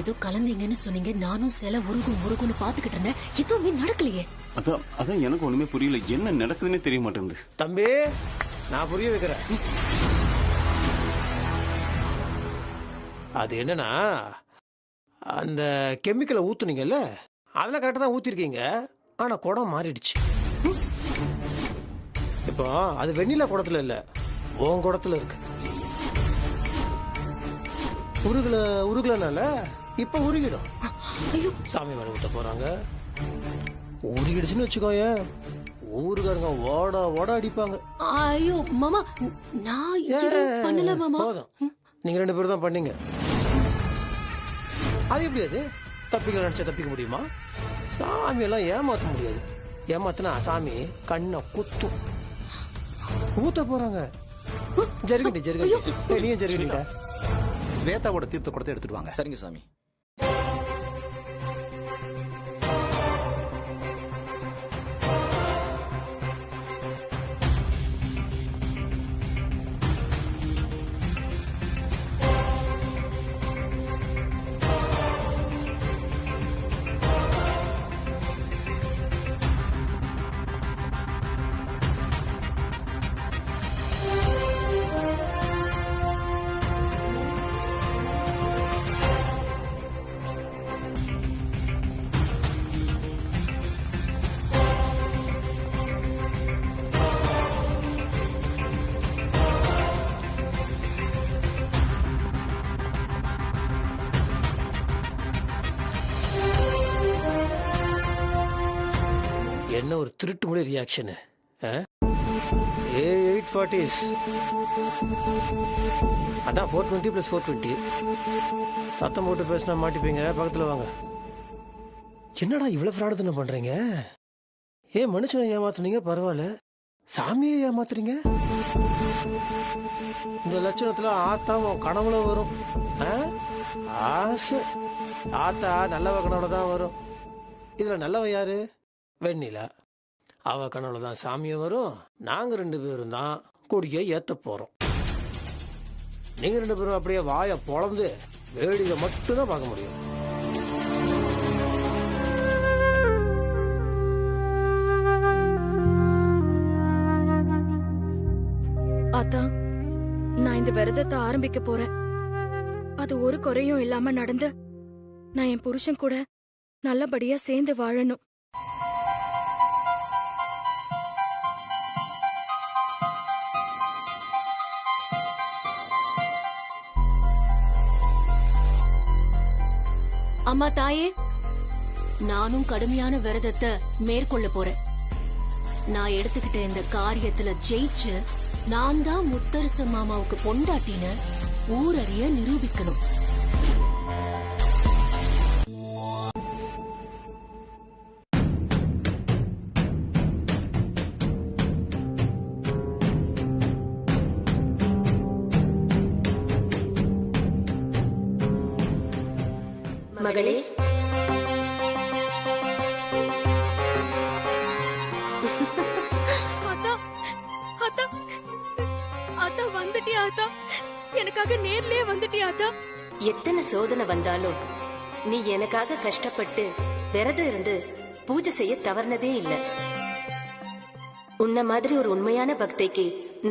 ஏதோ கலந்தீங்கன்னு சொன்னீங்க. நானும் சில உருகுன்னு பாத்துக்கிட்டு இருந்தேன். எதுவுமே நடக்கலையே. அதான் எனக்கு ஒண்ணுமே புரியல. என்ன நடக்குதுன்னே தெரிய மாட்டேங்குது. தம்பி, நான் புரிய வைக்கிறேன். அது என்னன்னா, அந்த கெமிக்கலை ஊத்துனீங்கல்ல, அதெல்லாம் கரெக்டா தான் ஊத்திருக்கீங்க. ஆனா குடம் மாறிடுச்சு. இப்போ அது வெண்ணிலா குடத்துல இல்ல, உன் குடத்துல இருக்கு. உருகலனால இப்ப உருகிடும். சாமி மேல ஊத்த போறாங்க. உருகிடுச்சுன்னு வச்சுக்கோய, ஊருக்காரங்க ஓட அடிப்பாங்க. ஐயோ மாமா, நான் எதுவும் பண்ணல மாமா. போதும், நீங்க 2 பேரும் தான் பண்ணீங்க. அது எப்படி? அது தப்பிக்க நினைச்சா தப்பிக்க முடியுமா? சாமி எல்லாம் ஏமாத்த முடியாது. ஏமாத்தினா சாமி கண்ணை குத்தும். ஊத்த போறாங்க. ஜெருகண்டி ஜெருகண்டி நீயும் ஜெருகண்டிடா. ஸ்வேதாவோட தீர்த்த கொடுத்து எடுத்துட்டு வாங்க. சரிங்க சாமி. என்ன ஒரு திருட்டு மொழி ரியாக்ஷனு. ஏ 840s அதான் 420 + 420. சத்தம் போட்டு பேசினா மாட்டிப்பீங்க, பக்கத்தில் வாங்க. என்னடா இவ்வளோ ஃப்ராடு தானே பண்ணுறீங்க? ஏன் மனுஷனை ஏமாத்துனீங்க பரவாயில்ல, சாமியை ஏமாத்துறீங்க? இந்த லட்சணத்தில் ஆத்தா உன் கனவுல வரும். ஆசை ஆத்தா நல்லவ கனவுல தான் வரும். இதில் நல்லவ யாரு? வெண்ணிலா. அவ கனவுல தான் சாமியும் வரும். நாங்கள் 2 பேரும் தான் கொடியை ஏற்ற போகிறோம். நீங்கள் 2 பேரும் அப்படியே வாயை பொளந்து வேடிக்கை மட்டும்தான் பார்க்க முடியும். அத்தா, நான் இந்த விரதத்தை ஆரம்பிக்க போறேன். அது ஒரு குறையும் இல்லாம நடந்து நான் என் புருஷன் கூட நல்லபடியா சேர்ந்து வாழணும். அம்மா தாயே, நானும் கடுமையான விரதத்தை மேற்கொள்ள போறேன். நான் எடுத்துக்கிட்ட இந்த காரியத்துல ஜெயிச்சு நான் தான் முத்தரச மாமாவுக்கு பொண்டாட்டின்னு ஊரறிய நிரூபிக்கணும். மகளே, அத்தா அத்தா அத்தா வந்துட்டியா அத்தா? எனக்காக நேர்லயே வந்துட்டியா அத்தா? எத்தனை சோதனை வந்தாலும் நீ எனக்காக கஷ்டப்பட்டு விரதம் இருந்து பூஜை செய்ய தவறுனதே இல்ல. உன்ன மாதிரி ஒரு உண்மையான பக்தைக்கு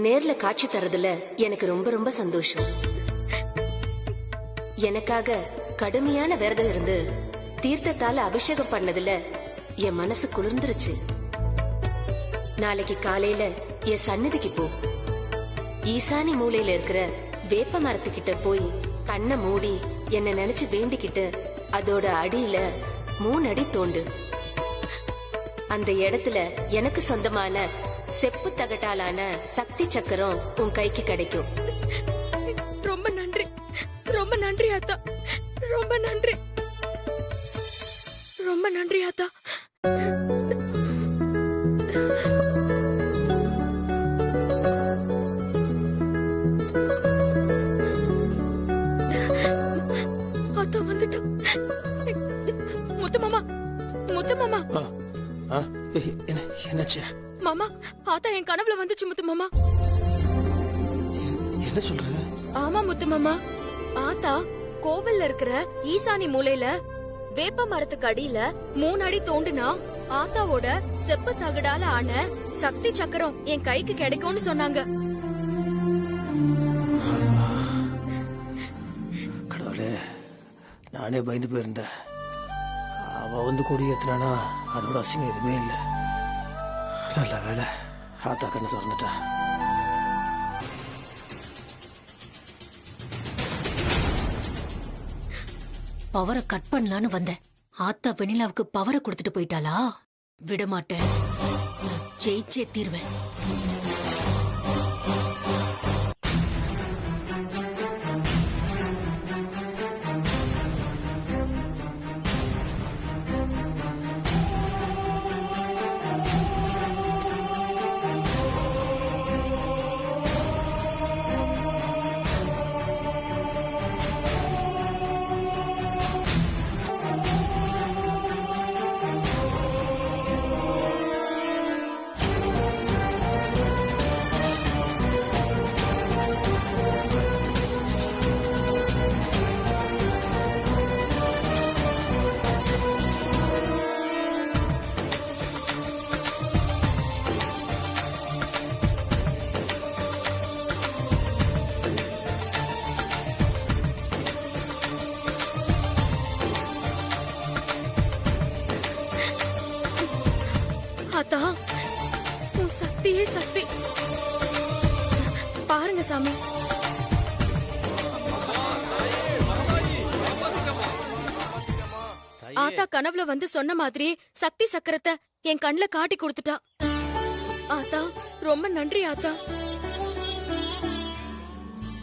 நேர்ல காட்சி தரதுல எனக்கு ரொம்ப ரொம்ப சந்தோஷம். எனக்காக கடுமையான விரதம் இருந்து தீர்த்தத்தால அபிஷேகம் பண்ணதுல என் மனசு குளிர்ந்துருச்சு. நாளைக்கு காலையில என் சந்நிதிக்கு போ. ஈசானி மூலையில இருக்கிற வேப்ப மரத்துக்கிட்ட போய் கண்ணை மூடி என்ன நினைச்சு வேண்டிக்கிட்டு அதோட அடியில 3 அடி தோண்டு. அந்த இடத்துல எனக்கு சொந்தமான செப்பு தகட்டாலான சக்தி சக்கரம் உன் கைக்கு கிடைக்கும். ரொம்ப நன்றி, ரொம்ப நன்றி அத்தா, ரொம்ப நன்றி, ரொம்ப நன்றி அத்தா. அத்தா வந்துட்டா. முத்து மாமா, முத்து மாமா. என்னாச்சு மாமா? ஆத்தா என் கனவுல வந்துச்சு முத்து மாமா. என்ன சொல்ற? ஆமா முத்து மாமா, ஆத்தா கோவில்ல இருக்கிற ஈசானி மூலையில வேப்ப மரத்துக்கு அடியில 3 அடி தோண்டுனா ஆத்தாவோட செப்பு தகடால ஆன சக்தி சக்கரம் என் கைக்கு கிடைக்கும்னு சொன்னாங்க. கடவுளே, நானே பயந்து போயிருந்தேன். அவ வந்து கொடி ஏத்துனானா அதோட அசிங்கம் எதுவுமே இல்லை. நல்ல வேலை, ஆத்தா கண்ணு திறந்துட்டா. பவரை கட் பண்ணலான்னு வந்தேன். ஆத்தா வெண்ணிலாவுக்கு பவரை கொடுத்துட்டு போயிட்டாளா? விடமாட்டேன், ஜெயிச்சே தீர்வேன். சக்தியே சக்தி. பாருங்க சாமி, ஆத்தா கனவுல வந்து சொன்ன மாதிரி சக்தி சக்கரத்தை என் கண்ணுல காட்டி கொடுத்துட்டா. ஆத்தா ரொம்ப நன்றி ஆத்தா.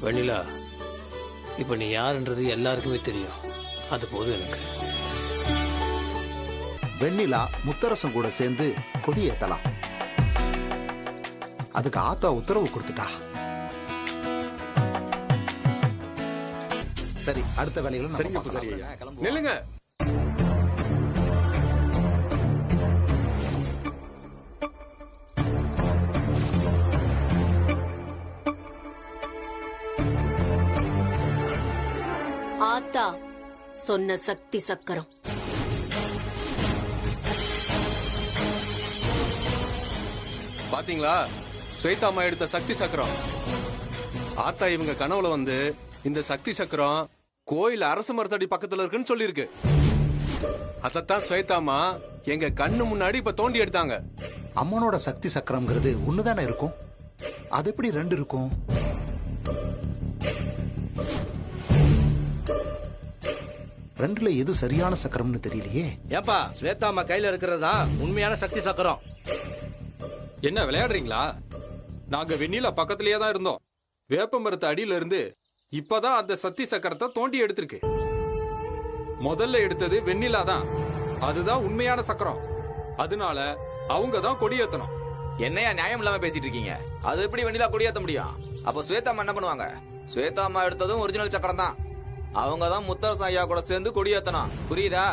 வெண்ணிலா, இப்ப நீ யாருன்றது எல்லாருக்குமே தெரியும். அது போதும் எனக்கு. வெண்ணிலா முத்தரசன் கூட சேர்ந்து கொடியேத்தலாம். அதுக்கு ஆத்தா உத்தரவு கொடுத்துட்டா. சரி, அடுத்த வேலையில நம்ம சரிங்க பூசாரி ஐயா. நில்லுங்க. ஆத்தா சொன்ன சக்தி சக்கரம். பாத்தீங்களா, ஸ்வேதா அம்மா எடுத்த சக்தி சக்கரம். ஆத்தா இவங்க கனவுல வந்து இந்த சக்தி சக்கரம் கோயில் அரச மரத்தடி பக்கத்துல இருக்குன்னு சொல்லிருக்கு. அதத்தான் ஸ்வேதா அம்மா எங்க கண்ணு முன்னாடி இப்ப தோண்டி எடுத்தாங்க. அம்மனோட சக்தி சக்கரம்ங்கிறது ஒண்ணுதானே இருக்கும். அது எப்படி ரெண்டு இருக்கும்? ரெண்டுல எது சரியான சக்கரம்னு தெரியலையே. ஏப்பா, ஸ்வேதா அம்மா கையில இருக்கிறதா உண்மையான சக்தி சக்கரம். என்ன விளையாடுறீங்களா? நாங்க வெண்ணிலா பக்கத்திலேயே தான் இருந்தோம். வேப்ப மரத்து அடியில இருந்து இப்பதான் அந்த சக்தி சக்கரத்தை தோண்டி எடுத்திருக்கு. முதல்ல எடுத்தது வெண்ணிலா தான். அதுதான் உண்மையான சக்கரம். அதனால அவங்க தான் கொடியேத்தணும். என்னையா நியாயம் இல்லாம பேசிட்டு இருக்கீங்க? அது எப்படி வெண்ணிலா கொடியேத்த முடியும்? அப்ப ஸ்வேதா அம்மா என்ன பண்ணுவாங்க? ஸ்வேதா அம்மா எடுத்ததும் ஒரிஜினல் சக்கரம் தான். அவங்க தான் முத்தரசன் ஐயா கூட சேர்ந்து கொடியேத்தணும். புரியுதா?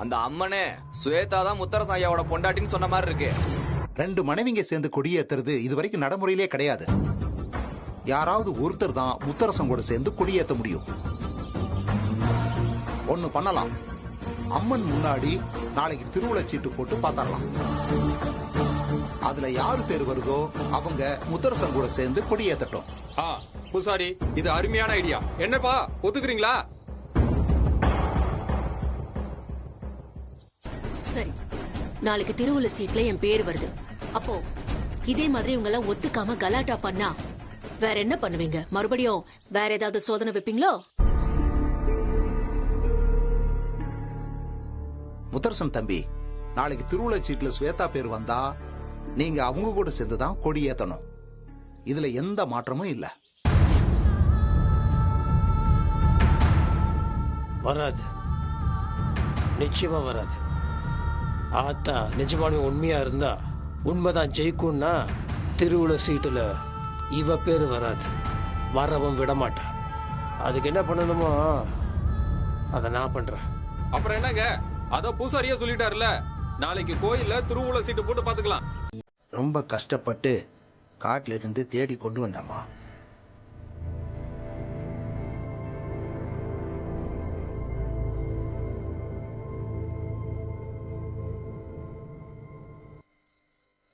அந்த அம்மனே ஸ்வேதா தான் முத்தரசன் ஐயாவோட பொண்டாட்டின்னு சொன்ன மாதிரி இருக்கு. ரெண்டு மனைவிங்க சேர்ந்து கொடியேத்துறது இது வரைக்கும் நடைமுறையிலே கிடையாது. யாராவது ஒருத்தர் தான் முத்தரசன் கூட சேர்ந்து கொடியேத்த முடியும். ஒண்ணு பண்ணலாம், அம்மன் முன்னாடி நாளைக்கு திருவிழா சீட்டு போட்டு பாத்தரலாம். அதுல யாரு பேர் வருதோ அவங்க முத்தரசன் கூட சேர்ந்து கொடியேத்தட்டும். பூசாரி, இது அருமையான ஐடியா. என்னப்பா, ஒத்துக்கிறீங்களா? சரி, நாளைக்கு திருவுள்ள சீட்ல என் பேர் வருது. அப்போ இதே மாதிரி இவங்க எல்லாம் ஒத்துக்காம கலாட்டா பண்ணா வேற என்ன பண்ணுவீங்க? மறுபடியும் வேற ஏதாவது சோதனை வைப்பீங்களோ? முத்தரசன் தம்பி, நாளைக்கு திருவிழா சீட்ல ஸ்வேதா பேர் வந்தா நீங்க அவங்க கூட சேர்ந்துதான் கொடி ஏத்தணும். இதுல எந்த மாற்றமும் இல்ல. வராது, நிச்சயமா வராது. ஆத்தா நிஜமானே உண்மையா இருந்தா உண்மைதான் ஜெயிக்கும்னா திருவிழா சீட்டுல இவ பேரு வராது. வரவும் விட மாட்டான். அதுக்கு என்ன பண்ணணுமோ அதை நான் பண்றேன். அப்புறம் என்னங்க, அத பூசாரியா சொல்லிட்டாருல, நாளைக்கு கோயில்ல திருவுள்ள சீட்டு போட்டு பாத்துக்கலாம். ரொம்ப கஷ்டப்பட்டு காட்டுல இருந்து தேடி கொண்டு வந்தாமா.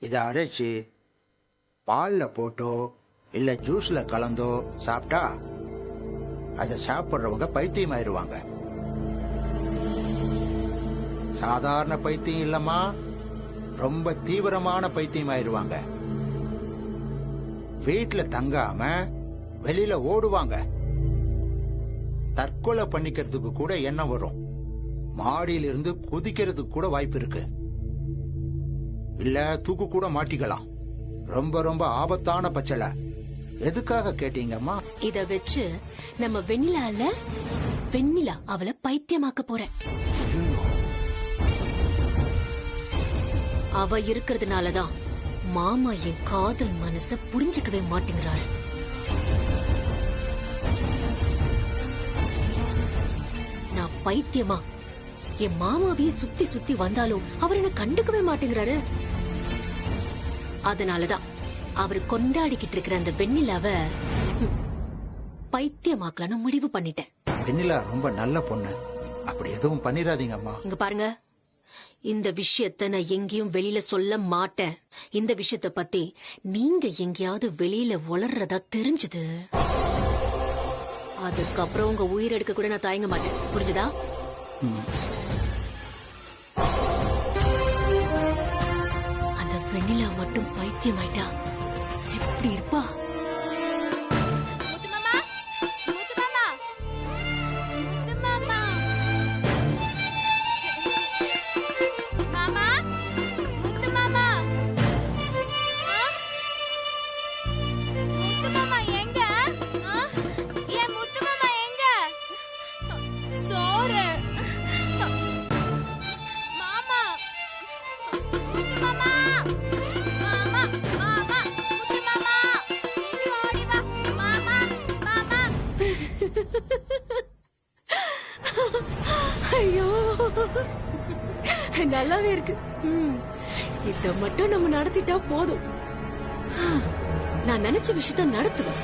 இதை அரைச்சி பாலில் போட்டோ இல்லை ஜூஸில் கலந்தோ சாப்பிட்டா அதை சாப்பிட்றவங்க பைத்தியமாயிருவாங்க. சாதாரண பைத்தியம் இல்லம்மா, ரொம்ப தீவிரமான பைத்தியமாயிருவாங்க. வீட்டுல தங்காம வெளியில ஓடுவாங்க. தற்கொலை பண்ணிக்கிறதுக்கு கூட எண்ணம் வரும். மாடியிலிருந்து குதிக்கிறதுக்கு கூட வாய்ப்பு இருக்கு. இல்ல தூக்கு கூட மாட்டிக்கலாம். ரொம்ப ரொம்ப ஆபத்தான பச்சலை. எதுக்காக கேட்டீங்கம்மா? இத வச்சு நம்ம வெண்ணிலா அவளை பைத்தியமாக்க போறேன். அவ இருக்கிறதுனாலதான் மாமா என் காதல் மனச புரிஞ்சுக்கவே மாட்டேங்கிறாரு. நான் பைத்தியமா என் மாமாவையே சுத்தி சுத்தி வந்தாலும் அவர் என்ன கண்டுக்கவே மாட்டேங்கிறாரு. அதனாலதான் அவர் கொண்டாடிக்கிட்டு இருக்கிற அந்த வெண்ணிலாவ பைத்தியமாக்கலான்னு முடிவு பண்ணிட்டேன். வெண்ணிலா ரொம்ப நல்ல பொண்ணு. அப்படி எதுவும் பண்ணிராதீங்க அம்மா. இங்க பாருங்க, இந்த விஷயத்த நான் எங்கேயும் வெளியில சொல்ல மாட்டேன். இந்த விஷயத்த பத்தி நீங்க எங்கேயாவது வெளியில வளர்றதா தெரிஞ்சது, அதுக்கப்புறம் உங்க உயிர் எடுக்க கூட நான் தயங்க மாட்டேன். புரிஞ்சுதா? அந்த வெண்ணிலா மட்டும் பைத்தியமாயிட்டா எப்படி இருப்பா? ஐயோ, நல்லாவே இருக்கு. இத மட்டும் நம்ம நடத்திட்டா போதும். நான் நினைச்ச விஷயத்த நடத்துவேன்.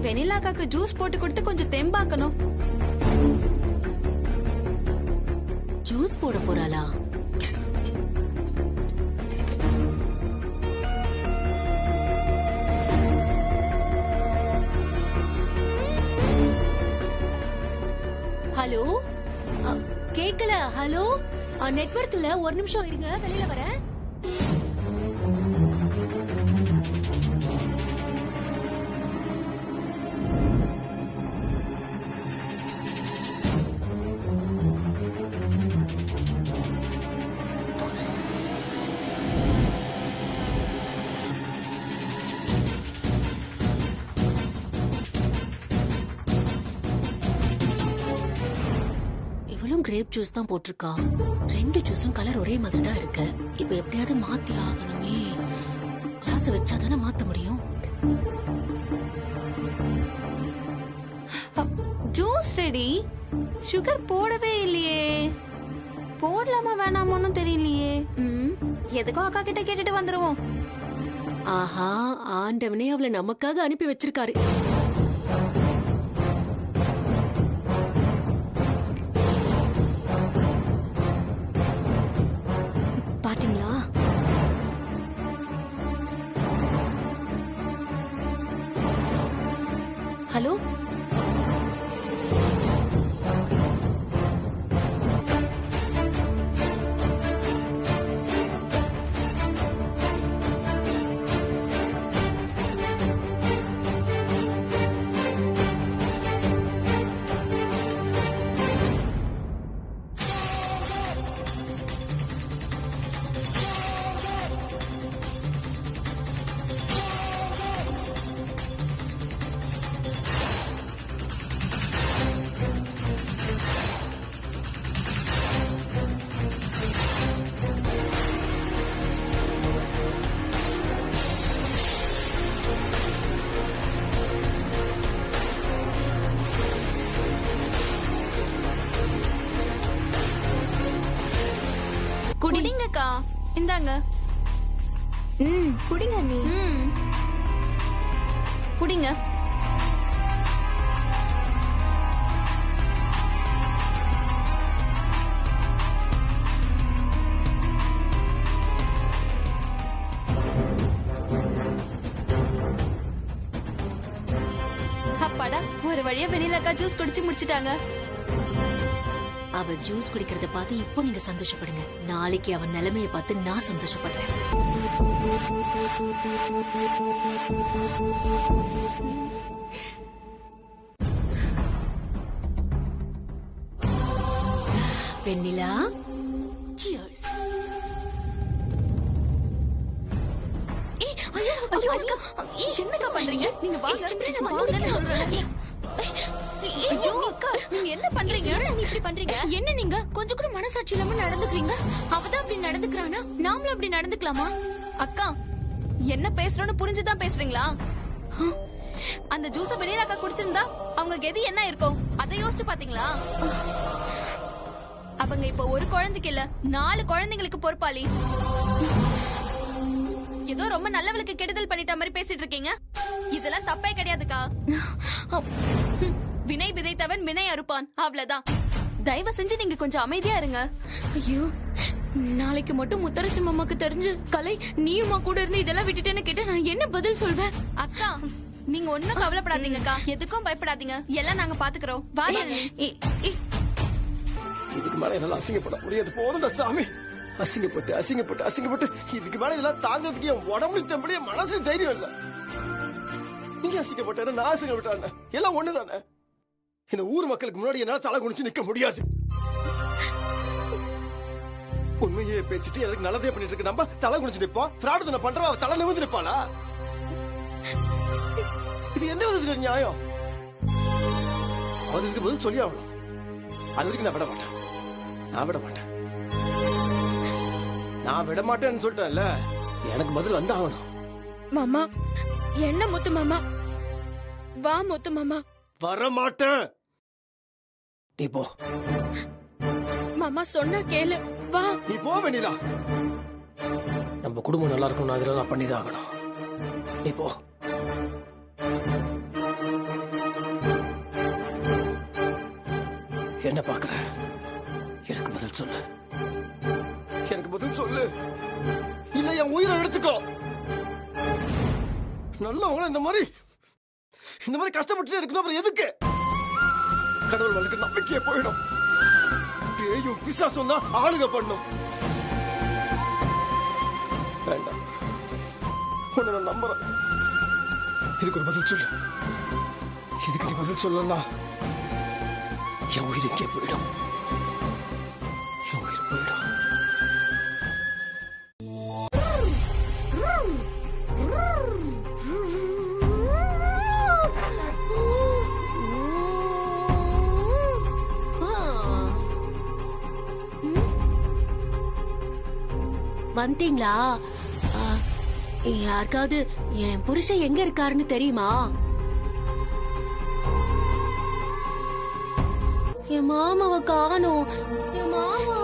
வெண்ணிலாக்காக்கு ஜூஸ் போட்டு கொடுத்து கொஞ்சம் தெம்பாக்கணும். ஜூஸ் போட போறாளா? ஹலோ, கேக்கல. ஹலோ, நெட்வொர்க் இல்ல, ஒரு நிமிஷம் இருங்க, வெளியில வரேன். கிரேப் ஜூஸ் தான் போட்டிருக்கா. 2 ஜூஸும் கலர் ஒரே மாதிரி தான் இருக்கு. இப்ப எப்படியாவது மாத்தி ஆகணுமே. கிளாஸ் வச்சாதானே மாத்த முடியும். Juice ready. சுகர் போடவே இல்லையே. போடலாமா வேணாமோன்னு தெரியலையே. எதுக்கோ அக்கா கிட்ட கேட்டுட்டு வந்துருவோம். ஆஹா, ஆண்டவனே அவளை நமக்காக அனுப்பி வச்சிருக்காரு. பாத்தீங்களா? ஹலோ, குடிங்கக்கா, இந்தாங்க. குடிங்க நீ. குடிங்க. அப்பாடா, ஒரு வழியா வெண்ணிலாக்கா ஜூஸ் குடிச்சு முடிச்சிட்டாங்க. அவ ஜூஸ் குடிக்கிறத பார்த்து இப்போ நீங்க சந்தோஷப்படுங்க. நாளைக்கு அவன் நிலைமைய பார்த்து நான் சந்தோஷப்படுறேன். வெண்ணிலா, cheers. என்னக்கா பண்றீங்க? நீங்க வாங்க, வாங்கன்னு சொல்றேன். ஐயோ அக்கா, நீங்க என்ன பண்றீங்க? நீ இப்படி பண்றீங்க? என்ன நீங்க கொஞ்சம் கூட மனசாட்சி இல்லாம நடந்துக்கிறீங்க? அவதான் அப்படி நடந்துக்கிறானா, நாமளும் அப்படி நடந்துக்கலாமா? அக்கா, என்ன பேசுறோன்னு புரிஞ்சுதான் பேசுறீங்களா? அந்த ஜூஸ வெண்ணிலாக்கா குடிச்சிருந்தா அவங்க கெதி என்ன இருக்கும் அதை யோசிச்சு பாத்தீங்களா? அவங்க இப்ப ஒரு குழந்தைக்கு இல்ல 4 குழந்தைங்களுக்கு பொறுப்பாளி. ஏதோ ரொம்ப நல்லவளுக்கு கெடுதல் பண்ணிட்ட மாதிரி பேசிட்டு இருக்கீங்க. இதெல்லாம் தப்பே கிடையாதுக்கா. வினை விதைத்தவன் வினை அறுப்பான், அவ்வளவுதான். தயவு செஞ்சு நீங்க கொஞ்சம் அமைதியா இருங்க. ஐயோ, நாளைக்கு மட்டும் முத்தரசி மாமாக்கு தெரிஞ்சு கலை நீயுமா கூட இருந்து இதெல்லாம் விட்டுட்டேன்னு கேட்டா நான் என்ன பதில் சொல்வேன்? அக்கா நீங்க ஒண்ணும் கவலைப்படாதீங்கக்கா, எதுக்கும் பயப்படாதீங்க, எல்லாம் நாங்க பாத்துக்கிறோம். இதுக்கு மேல என்னால அசிங்கப்பட முடியாது. போதும் சாமி. அசிங்கப்பட்டு அசிங்கப்பட்டு அசிங்கப்பட்டு இதுக்கு மேல இதெல்லாம் தாங்கிறதுக்கு என் உடம்பு தம்படிய மனசு தைரியம் இல்ல. நீங்க அசிங்கப்பட்ட நான் அசிங்கப்பட்ட எல்லாம் ஒண்ணுதானே. இந்த ஊர் மக்களுக்கு முன்னாடி என்னால தலை குனிச்சு நிக்க முடியாது. உண்மையே பேசிட்டு எனக்கு நல்லதே பண்ணிட்டு இருக்கு. நம்ம தலை குனிச்சு நிப்போம். ஃப்ராட் தான பண்றோம். அவ தலை நிமிர்ந்து நிப்பாளா? இது எந்த விதத்துல நியாயம்? அவனுக்கு பதில் சொல்லி ஆகணும். அது வரைக்கும் நான் விட மாட்டேன். நான் விட மாட்டேன்னு சொல்லிட்டேன்ல, எனக்கு பதில் வந்து ஆகணும். மாமா என்ன முத்து மாமா? வா முத்து மாமா. வர மாட்டேன். நீ போ. மாமா சொன்னா கேளு. வா. நீ போ வெண்ணிலா. நம்ம குடும்பம் நல்லா இருக்கணும். அதெல்லாம் நான் பண்ணிதான் ஆகணும். நீ போ. என்ன பாக்குற? எனக்கு பதில் சொல்லு. எனக்கு பதில் சொல்லு. இல்ல என் உயிரை எடுத்துக்கோ. நல்லவங்கள இந்த மாதிரி கஷ்டப்பட்டு இருக்கணும். அப்புறம் எதுக்கு? கடவுள் வழக்கு நம்பிக்கையே போயிடும். பேயும் பிசாசும் தான் ஆளுக பண்ணும். வேண்டாம், உன்னை நான் நம்புறேன். இதுக்கு ஒரு பதில் சொல்லு. இதுக்கு நீ பதில் சொல்லலாம், என் உயிர் இங்கே போயிடும். என் உயிர் போயிடும். வந்தீங்களா? யாருக்காவது என் புருஷன் எங்க இருக்காருன்னு தெரியுமா? என் மாமாவை காணோம். என் மாமா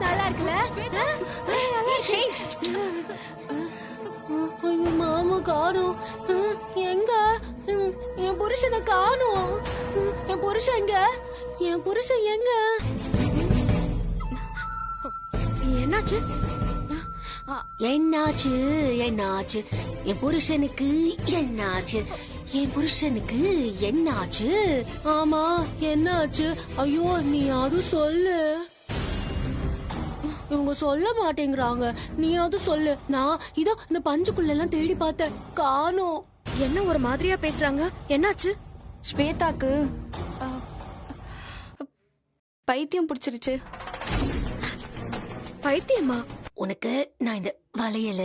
நல்லா இருக்குல்ல? மாமா காணோம். எங்க என் புருஷனை காணோம். என் புருஷன் எங்க? என் புருஷன் எங்க? என்னாச்சு? என்னாச்சு? என்னாச்சு? என் புருஷனுக்கு என்னாச்சு? என் புருஷனுக்கு என்னாச்சு? ஆமா என்னாச்சு? ஐயோ நீ யாரும் சொல்லு. இவங்க சொல்ல மாட்டேங்கிறாங்க. நீயாவது சொல்லு. நான் இதோ இந்த பஞ்சுக்குள்ள எல்லாம் தேடி பார்த்தேன், காணோம். என்ன ஒரு மாதிரியா பேசுறாங்க? என்னாச்சு? ஸ்வேதாக்கு பைத்தியம் பிடிச்சிருச்சு. பைத்தியமா? உனக்கு நான் இந்த வளையல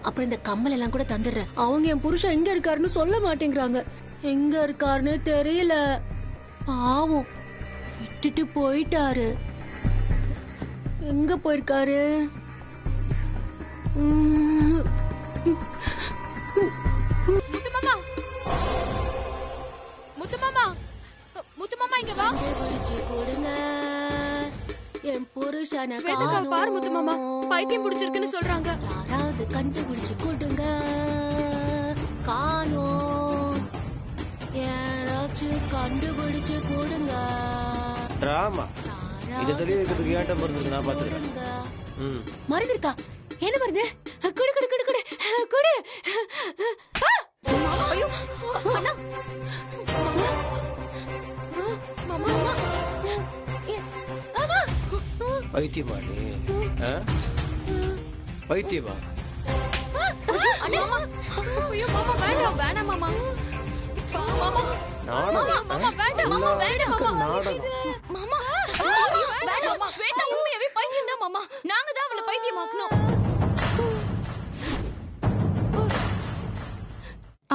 அப்புறம் இந்த கம்மல் எல்லாம் கூட தந்துடுறேன். அவங்க என் புருஷன் எங்க இருக்காருன்னு சொல்ல மாட்டேங்கிறாங்க. எங்க இருக்காருன்னு தெரியல. பாவம், விட்டுட்டு போயிட்டாரு. எங்க போயிருக்காரு? முத்து மாமா, முத்து மாமா, முத்து மாமா இங்க வா. கொடுங்க என் புருஷனை ஸ்வேதாவை பாரு முத்து மாமா, பைத்தியம் பிடிச்சிருக்குன்னு சொல்றாங்க. யாராவது கண்டுபிடிச்சு கொடுங்க. காணோம். யாராச்சும் கண்டுபிடிச்சு கொடுங்க. டிராமா இத தெளிவு வைக்கிறதுக்கு ஏன்ட்ட மருந்து நான் பாத்துக்கிறேன். மருந்து இருக்கா? என்ன மருந்து? குடு குடு குடு குடு குடு. ஐயோ அண்ணா. மாமா மாமா. பைத்தியமா நீ? பைத்தியமா? ஐயோ மாமா வேண்டாம், வேணாம் மாமா. மாமா நாடகம். மாமா வேண்டாம், மாமா வேண்டாம் மாமா. மாமா வேண்டாம். ஸ்வேதா உண்மையாவே பைத்தியம் தான் மாமா. நாங்க தான் அவளை பைத்தியமாக்கணும்.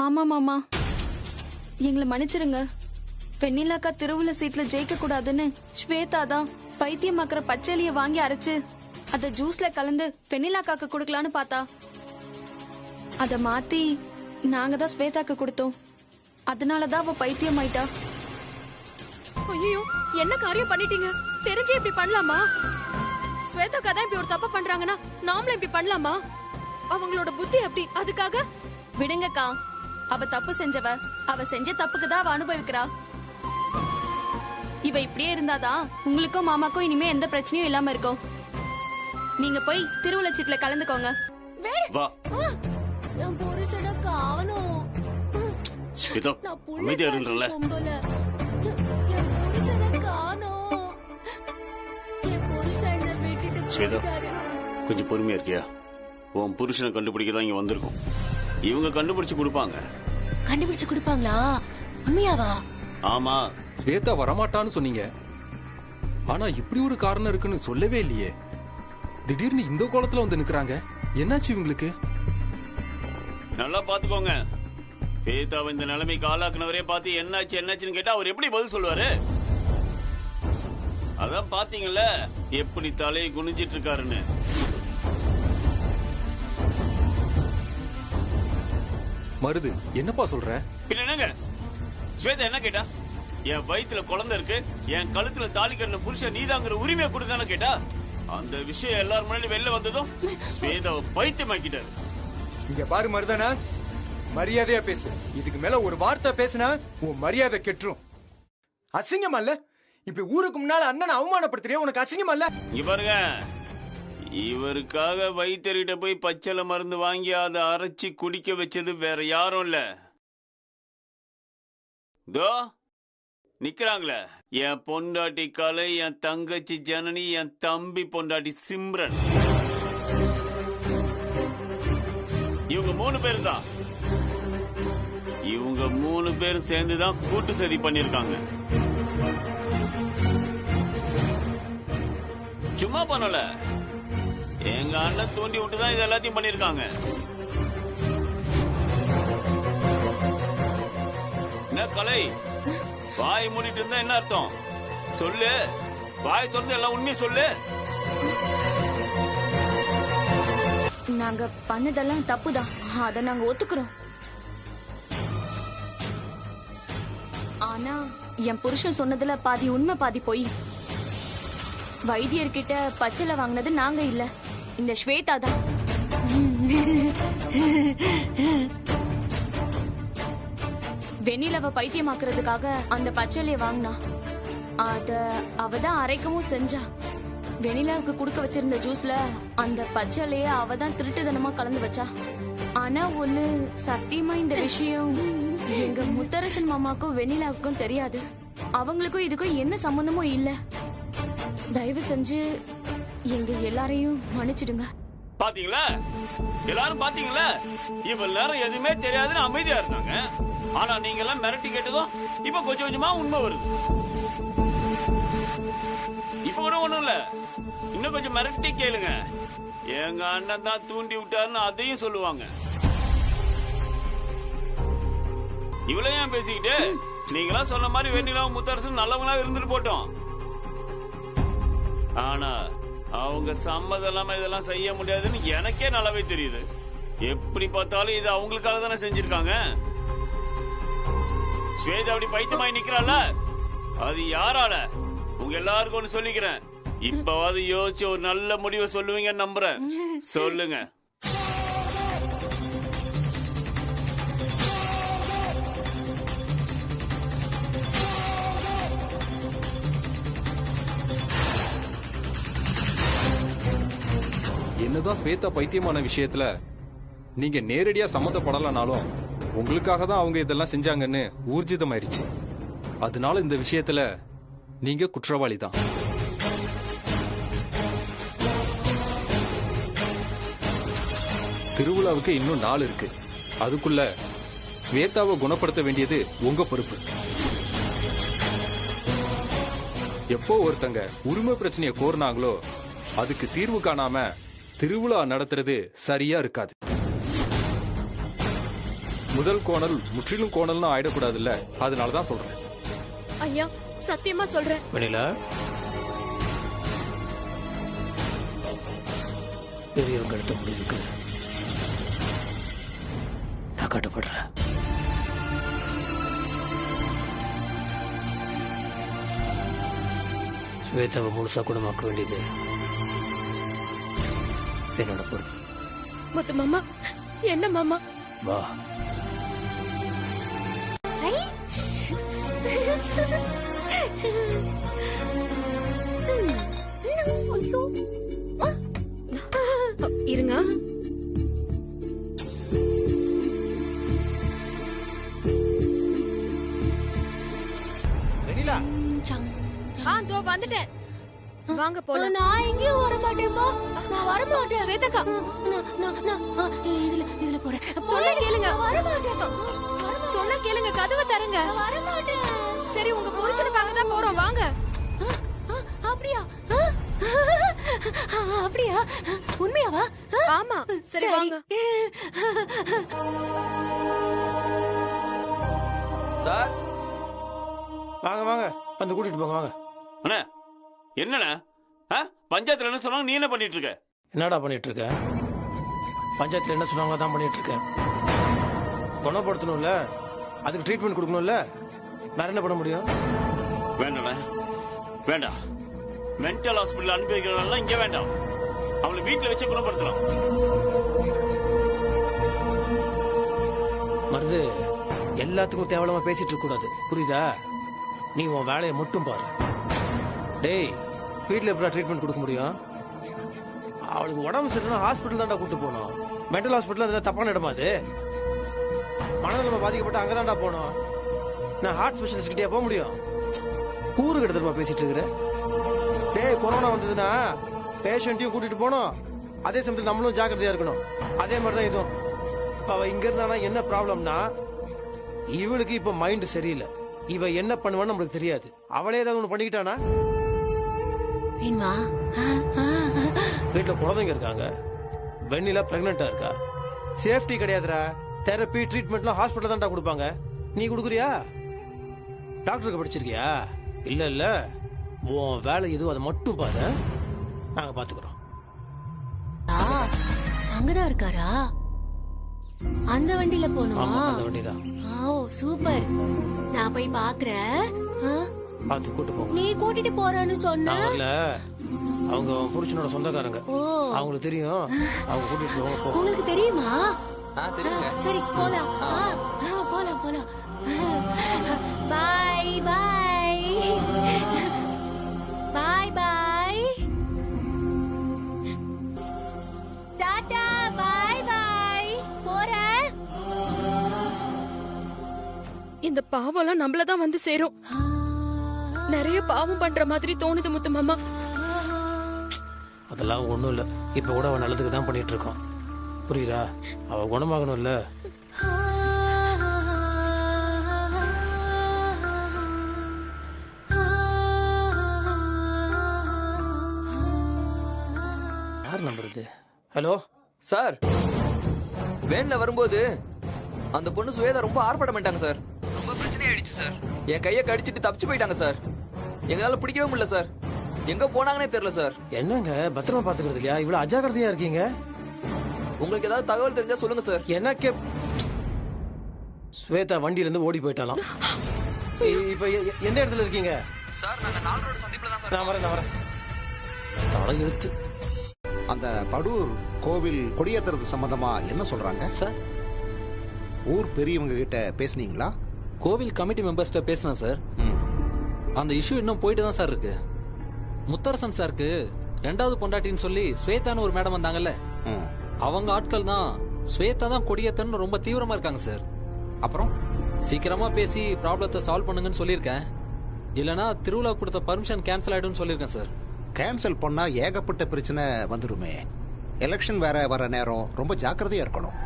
ஆமா மாமா, எங்களை மன்னிச்சிருங்க. வெண்ணிலாக்கா திருவுல சீட்ல ஜெயிக்க கூடாதுன்னு ஸ்வேதா தான் பைத்தியமாக்குற பச்சைலிய வாங்கி அரைச்சு அத ஜூஸ்ல கலந்து வெண்ணிலாக்காக்கு கொடுக்கலான்னு பார்த்தா அத மாத்தி நாங்க தான் ஸ்வேதாக்கு கொடுத்தோம். அதனாலதான் அவ பைத்தியம் ஆயிட்டா. ஐயோ என்ன காரியம் பண்ணிட்டீங்க? தெரிஞ்சே இப்படி பண்ணலாமா? ஸ்வேதாக்கா தான் இப்படி ஒரு தப்பு பண்றாங்கன்னா நாமளும் இப்படி பண்ணலாமா? அவங்களோட புத்தி அப்படி. அதுக்காக விடுங்கக்கா, அவ தப்பு செஞ்சவ. அவ செஞ்ச தப்புக்கு தான் அவ அனுபவிக்கிறா. இவ இப்படியே இருந்தாதான் உங்களுக்கும் மாமாக்கும் இனிமே எந்த பிரச்சனையும் இல்லாம இருக்கும். நீங்க போய் திருவிழா சீட்ல கலந்துக்கோங்க. வா என் புருஷனை காணோம். ஸ்வேதா அமைதியா இருந்தல. என் புருஷனை காணோம். என் புருஷன் விட்டுட்டு ஸ்வேதா போயிட்டாரு. கொஞ்சம் பொறுமையா இருக்கியா? உன் புருஷனை கண்டுபிடிக்க தான் இங்க வந்திருக்கோம். இவங்க கண்டுபிடிச்சு கொடுப்பாங்க. கண்டுபிடிச்சு கொடுப்பாங்களா? உண்மையாவா? ஆமா. ஸ்வேதா வரமாட்டான்னு சொன்னீங்க, ஆனா இப்படி ஒரு காரணம் இருக்குன்னு சொல்லவே இல்லையே. திடீர்னு இந்த கோலத்துல வந்து நிக்கிறாங்க. என்னாச்சு இவங்களுக்கு? நல்லா பாத்துக்கோங்க. ஸ்வேதாவை இந்த நிலைமைக்கு ஆளாக்குனவரே பார்த்து என்னாச்சு என்னாச்சுன்னு கேட்டா அவர் எப்படி பதில் சொல்லுவாரு? அதான் பாத்தீங்கல்ல எப்படி தலையை குனிஞ்சிட்டு இருக்காருன்னு. மருது என்னப்பா சொல்ற? பின்ன என்னங்க? ஸ்வேதா என்ன கேட்டா? என் வயித்துல குழந்தை இருக்கு, என் கழுத்துல தாலி கட்டின புருஷன் நீதாங்கிற உரிமையை கொடுத்தானு கேட்டா. அந்த விஷயம் எல்லாரும் முன்னாடி வெளில வந்ததும் ஸ்வேதாவை பைத்தியமாக்கிட்டாரு. இங்க பாரு மருதனா, மரியாதையா பேசு. இதுக்கு மேல ஒரு வார்த்தை பேசினா உன் மரியாதை கெட்டுரும். அசிங்கமா இல்ல? இப்ப ஊருக்கு முன்னால அண்ணன் அவமானப்படுத்துறியா? உனக்கு அசிங்கமா இல்ல? இங்க பாருங்க, இவருக்காக வைத்தறிட்ட போய் பச்சளை மருந்து வாங்கி அதை அரைச்சி குடிக்க வச்சது வேற யாரும் இல்ல. தோ நிக்கிறாங்களே என் பொண்டாட்டி கலை, என் தங்கச்சி ஜனனி, என் தம்பி பொண்டாட்டி சிம்ரன். இவங்க 3 பேரும் தான். இவங்க 3 பேரும் சேர்ந்துதான் கூட்டு சதி பண்ணிருக்காங்க. சும்மா பண்ணல, எங்க அண்ணன் தூண்டி விட்டுதான் இது எல்லாத்தையும் பண்ணிருக்காங்க. என்ன கலை, வாய் மூடிட்டு இருந்தா என்ன அர்த்தம்? சொல்லு, வாய் திறந்து எல்லாம் உண்மையை சொல்லு. நாங்க பண்ணதெல்லாம் தப்புதான், அத நாங்க ஒத்துக்கிறோம். ஆனா என் புருஷன் சொன்னதுல பாதி உண்மை பாதி போய். வைத்தியர்கிட்ட பச்சளை வாங்கினது நாங்க இல்ல, இந்த ஸ்வேதா தான். வெண்ணிலவ பைத்தியமாக்குறதுக்காக அந்த பச்சளைய வாங்கினா. அத அவதான் அரைக்கவும் செஞ்சா. வெண்ணிலாவுக்கு குடுக்க வச்சிருந்த ஜூஸ்ல அந்த பச்சளைய அவதான் திருட்டுத்தனமா கலந்து வச்சா. ஆனா ஒண்ணு சத்தியமா இந்த விஷயம் எங்க முத்தரசன் மாமாக்கும் வெண்ணிலாவுக்கும் தெரியாது. அவங்களுக்கும் இதுக்கும் என்ன சம்பந்தமும் இல்ல. தயவு செஞ்சு எங்க எல்லாரையும் மன்னிச்சிடுங்க. பாத்தீங்களா, எல்லாரும் பாத்தீங்களா, இவ்வளவு நேரம் எதுவுமே தெரியாதுன்னு அமைதியா இருந்தாங்க. ஆனா நீங்க எல்லாம் மிரட்டி கேட்டதும் இப்ப கொஞ்சம் கொஞ்சமா உண்மை வருது. இப்ப கூட ஒண்ணும் இல்ல, இன்னும் கொஞ்சம் மிரட்டி கேளுங்க. எங்க அண்ணன் தான் தூண்டி விட்டாருன்னு அதையும் சொல்லுவாங்க. இவ்வளவு ஏன் பேசிக்கிட்டு? நீங்களா சொன்ன மாதிரி வெண்ணிலாவும் முத்தரசன் நல்லவங்களா இருந்துட்டு போட்டோம். ஆனா அவங்க சம்மதம் இல்லாம இதெல்லாம் செய்ய முடியாதுன்னு எனக்கே நல்லாவே தெரியுது. எப்படி பார்த்தாலும் இது அவங்களுக்காக தானே செஞ்சிருக்காங்க. ஸ்வேதா அப்படி பைத்தியமாய் நிக்கிறாள், அது யாரால? உங்க எல்லாருக்கும் ஒண்ணு சொல்லிக்கிறேன், இப்பவாது யோசிச்சு ஒரு நல்ல முடிவை சொல்லுவீங்க நம்புறேன். சொல்லுங்க. என்னதான் ஸ்வேதா பைத்தியமான விஷயத்துல நீங்க நேரடியா சம்மந்தப்படலனாலும் உங்களுக்காக தான் அவங்க இதெல்லாம் செஞ்சாங்கன்னு ஊர்ஜிதமாயிருச்சு. அதனால இந்த விஷயத்துல நீங்க குற்றவாளி தான். திருவிழாவுக்கு இன்னும் நாள் இருக்கு. அதுக்குள்ள ஸ்வேதாவை குணப்படுத்த வேண்டியது உங்க பொறுப்பு. எப்போ ஒருத்தங்க உரிமை பிரச்சனையை கோரினாங்களோ அதுக்கு தீர்வு காணாம திருவிழா நடத்துறது சரியா இருக்காது. முதல் கோணல் முற்றிலும் கோணல்னு ஆயிடக்கூடாதுல்ல, அதனாலதான் சொல்றேன். ஐயா சத்தியமா சொல்றேன். வெண்ணிலா, பெரியவங்க எடுத்த முடிவுக்கு நான் கட்டுப்படுறேன். ஸ்வேதாவை முழுசா குணமாக்க வேண்டியது என்னோட பொறுப்பு. முத்து மாமா, என்ன மாமா? வா. இருங்க. வெண்ணிலா தோ வந்துட்டேன். வாங்க போலாம். நான் எங்கேயும் வர மாட்டேன்ப்பா. நான் வர மாட்டேன். ஸ்வேதக்கா, இதுல போறேன். சொல்ல கேளுங்க. வர மாட்டேன். சொன்ன கேளுங்க, கதவை தரங்க. வர மாட்டேன். சரி, உங்க புருஷனை பார்க்க தான் போறோம், வாங்க. அப்படியா? அப்படியா? உண்மையாவா? ஆமா. சரி வாங்க. சார் வாங்க வாங்க, வந்து கூட்டிட்டு போங்க வாங்க. அண்ணா என்னண்ணா பஞ்சாயத்துல என்ன சொன்னாங்க, நீ என்ன பண்ணிட்டு இருக்க? என்னடா பண்ணிட்டு இருக்க? பஞ்சாயத்துல என்ன சொன்னாங்க தான் பண்ணிட்டு இருக்கேன். குணப்படுத்தணும்ல, அதுக்கு ட்ரீட்மெண்ட் கொடுக்கணும்ல, வேற என்ன பண்ண முடியும்? வேண்டாண்ணா வேண்டாம். மென்டல் ஹாஸ்பிட்டல் அனுப்பி வைக்கிறதெல்லாம் இங்க வேண்டாம். அவளை வீட்டுல வச்சு குணப்படுத்தலாம். மருது, எல்லாத்துக்கும் தேவையில்லாம பேசிட்டு இருக்க கூடாது, புரியுதா? நீ உன் வேலையை மட்டும் பாரு. டேய், வீட்டுல எப்படி ட்ரீட்மெண்ட் கொடுக்க முடியும்? அவளுக்கு உடம்பு சரியில்லைன்னா ஹாஸ்பிட்டல் தான்டா கூட்டு போகணும். மென்டல் ஹாஸ்பிட்டல் அதுல தப்பான இடமா அது? மனநலமா பாதிக்கப்பட்ட அங்கதான்டா போகணும். நான் ஹார்ட் ஸ்பெஷலிஸ்ட் கிட்டே போக முடியும்? கூறு கிட்ட பேசிட்டு இருக்கிற. டேய், கொரோனா வந்ததுன்னா பேஷண்ட்டையும் கூட்டிட்டு போனோம், அதே சமயத்தில் நம்மளும் ஜாக்கிரதையா இருக்கணும். அதே மாதிரிதான் இதுவும். இப்ப அவ இங்க இருந்தானா என்ன ப்ராப்ளம்னா, இவளுக்கு இப்ப மைண்ட் சரியில்லை. இவ என்ன பண்ணுவான்னு நம்மளுக்கு தெரியாது. அவளே ஏதாவது ஒண்ணு பண்ணிக்கிட்டானா? வீட்டுல குழந்தைங்க இருக்காங்க, வெண்ணிலா பிரெக்னெண்டா இருக்கா, சேஃப்டி கிடையாதுரா. தெரப்பி ட்ரீட்மெண்ட்லாம் ஹாஸ்பிட்டல் தான்டா கொடுப்பாங்க. நீ கொடுக்குறியா? டாக்டருக்கு படிச்சிருக்கியா? இல்ல இல்ல, உன் வேலை எதுவும் அதை மட்டும் பாரு, நாங்க பாத்துக்கிறோம். அங்கதான் இருக்காரா? அந்த வண்டியில போகணுமா? அந்த வண்டிதான். ஓ சூப்பர். நான் போய் பாக்குறேன். பாத்து கூட்டு போங்க. நீ கூட்டிட்டு போறேன்னு சொன்ன. அவங்க புருஷனோட சொந்தக்காரங்க, அவங்களுக்கு தெரியும். அவங்க கூட்டிட்டு போங்க. உங்களுக்கு தெரியுமா? தெரியுங்க. சரி போலாம். போலாம் போலாம். பாய் பாய் பாய் பாய். டாடா பாய் பாய். போறேன். இந்த பாவம்லாம் நம்மளதான் வந்து சேரும். நிறைய பாவம் பண்ற மாதிரி தோணுது முத்து மாமா. அதெல்லாம் ஒண்ணும் இல்ல. இப்ப கூட அவன் நல்லதுக்கு தான் பண்ணிட்டு இருக்கோம், புரியுதா? அவ குணமாகணும்ல. யார் நம்பர் இது? ஹலோ சார், வேன்ல வரும்போது அந்த பொண்ணு சுவேதா ரொம்ப ஆர்ப்பாட்டம் பண்ணிட்டாங்க சார். ரொம்ப பிரச்சனை ஆயிடுச்சு சார். என் கையை கடிச்சிட்டு தப்பிச்சு போயிட்டாங்க சார். எங்களால பிடிக்கவே முடியல சார். எங்க போனாங்கன்னே தெரியல சார். என்னங்க பத்திரமா பாத்துக்கிறது இல்லையா? இவ்வளவு அஜாக்கிரதையா இருக்கீங்க. உங்களுக்கு ஏதாவது தகவல் தெரிஞ்சா சொல்லுங்க சார். எனக்கு ஸ்வேதா வண்டியில இருந்து ஓடி போயிட்டாலாம். இப்ப எந்த இடத்துல இருக்கீங்க சார்? நாங்க 4 ரோடு சந்திப்புல தான் சார். நான் வரேன். தலை இழுத்து. அந்த படூர் கோவில் கொடியேத்துறது சம்பந்தமா என்ன சொல்றாங்க சார்? ஊர் பெரியவங்க கிட்ட பேசுனீங்களா? கோவில் கமிட்டி மெம்பர்ஸ்ட பேசினா சார். அந்த இஷ்யூ இன்னும் போயிட்டு தான் சார் இருக்கு. முத்தரசன் சாருக்கு 2வது பொண்டாட்டின்னு சொல்லி ஸ்வேதான்னு ஒரு மேடம் வந்தாங்கல்ல, அவங்க ஆட்கள் தான் ஸ்வேதா தான் கொடியேத்தன்னு ரொம்ப தீவிரமா இருக்காங்க சார். அப்புறம் சீக்கிரமா பேசி ப்ராப்ளத்தை சால்வ் பண்ணுங்கன்னு சொல்லியிருக்கேன். இல்லனா திருவிழா கொடுத்த பர்மிஷன் கேன்சல் ஆயிடும்னு சொல்லியிருக்கேன் சார். கேன்சல் பண்ணா ஏகப்பட்ட பிரச்சனை வந்துருமே. எலெக்ஷன் வேற வர நேரம், ரொம்ப ஜாக்கிரதையா இருக்கணும்.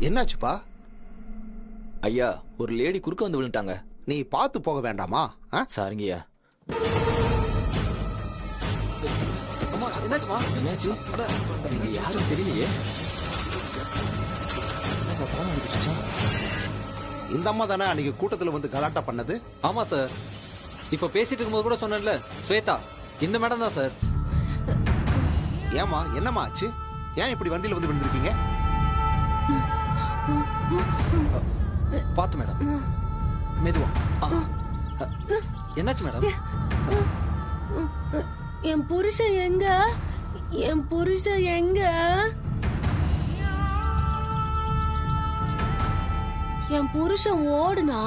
என்னாச்சுப்பா? ஐயா, ஒரு லேடி குறுக்க வந்து விழுந்துட்டாங்க. நீ பார்த்து போக வேண்டாமா? சாரிங்கய்யா. என்னாச்சுமா? என்னாச்சு? இங்க யாரும் தெரியலையே. இந்த அம்மா தானே அன்னைக்கு கூட்டத்துல வந்து கலாட்டா பண்ணது? ஆமா சார். இப்ப பேசிட்டு இருக்கும்போது கூட சொன்னேன்ல, ஸ்வேதா இந்த மேடம் தான் சார். ஏமா, என்னம்மா ஆச்சு? ஏன் இப்படி வண்டியில வந்து விழுந்திருக்கீங்க? பாத்து மேடம், மெதுவா. என்னாச்சு மேடம்? என் புருஷன் எங்க? என் புருஷன் எங்க? என் புருஷன் ஓடுனா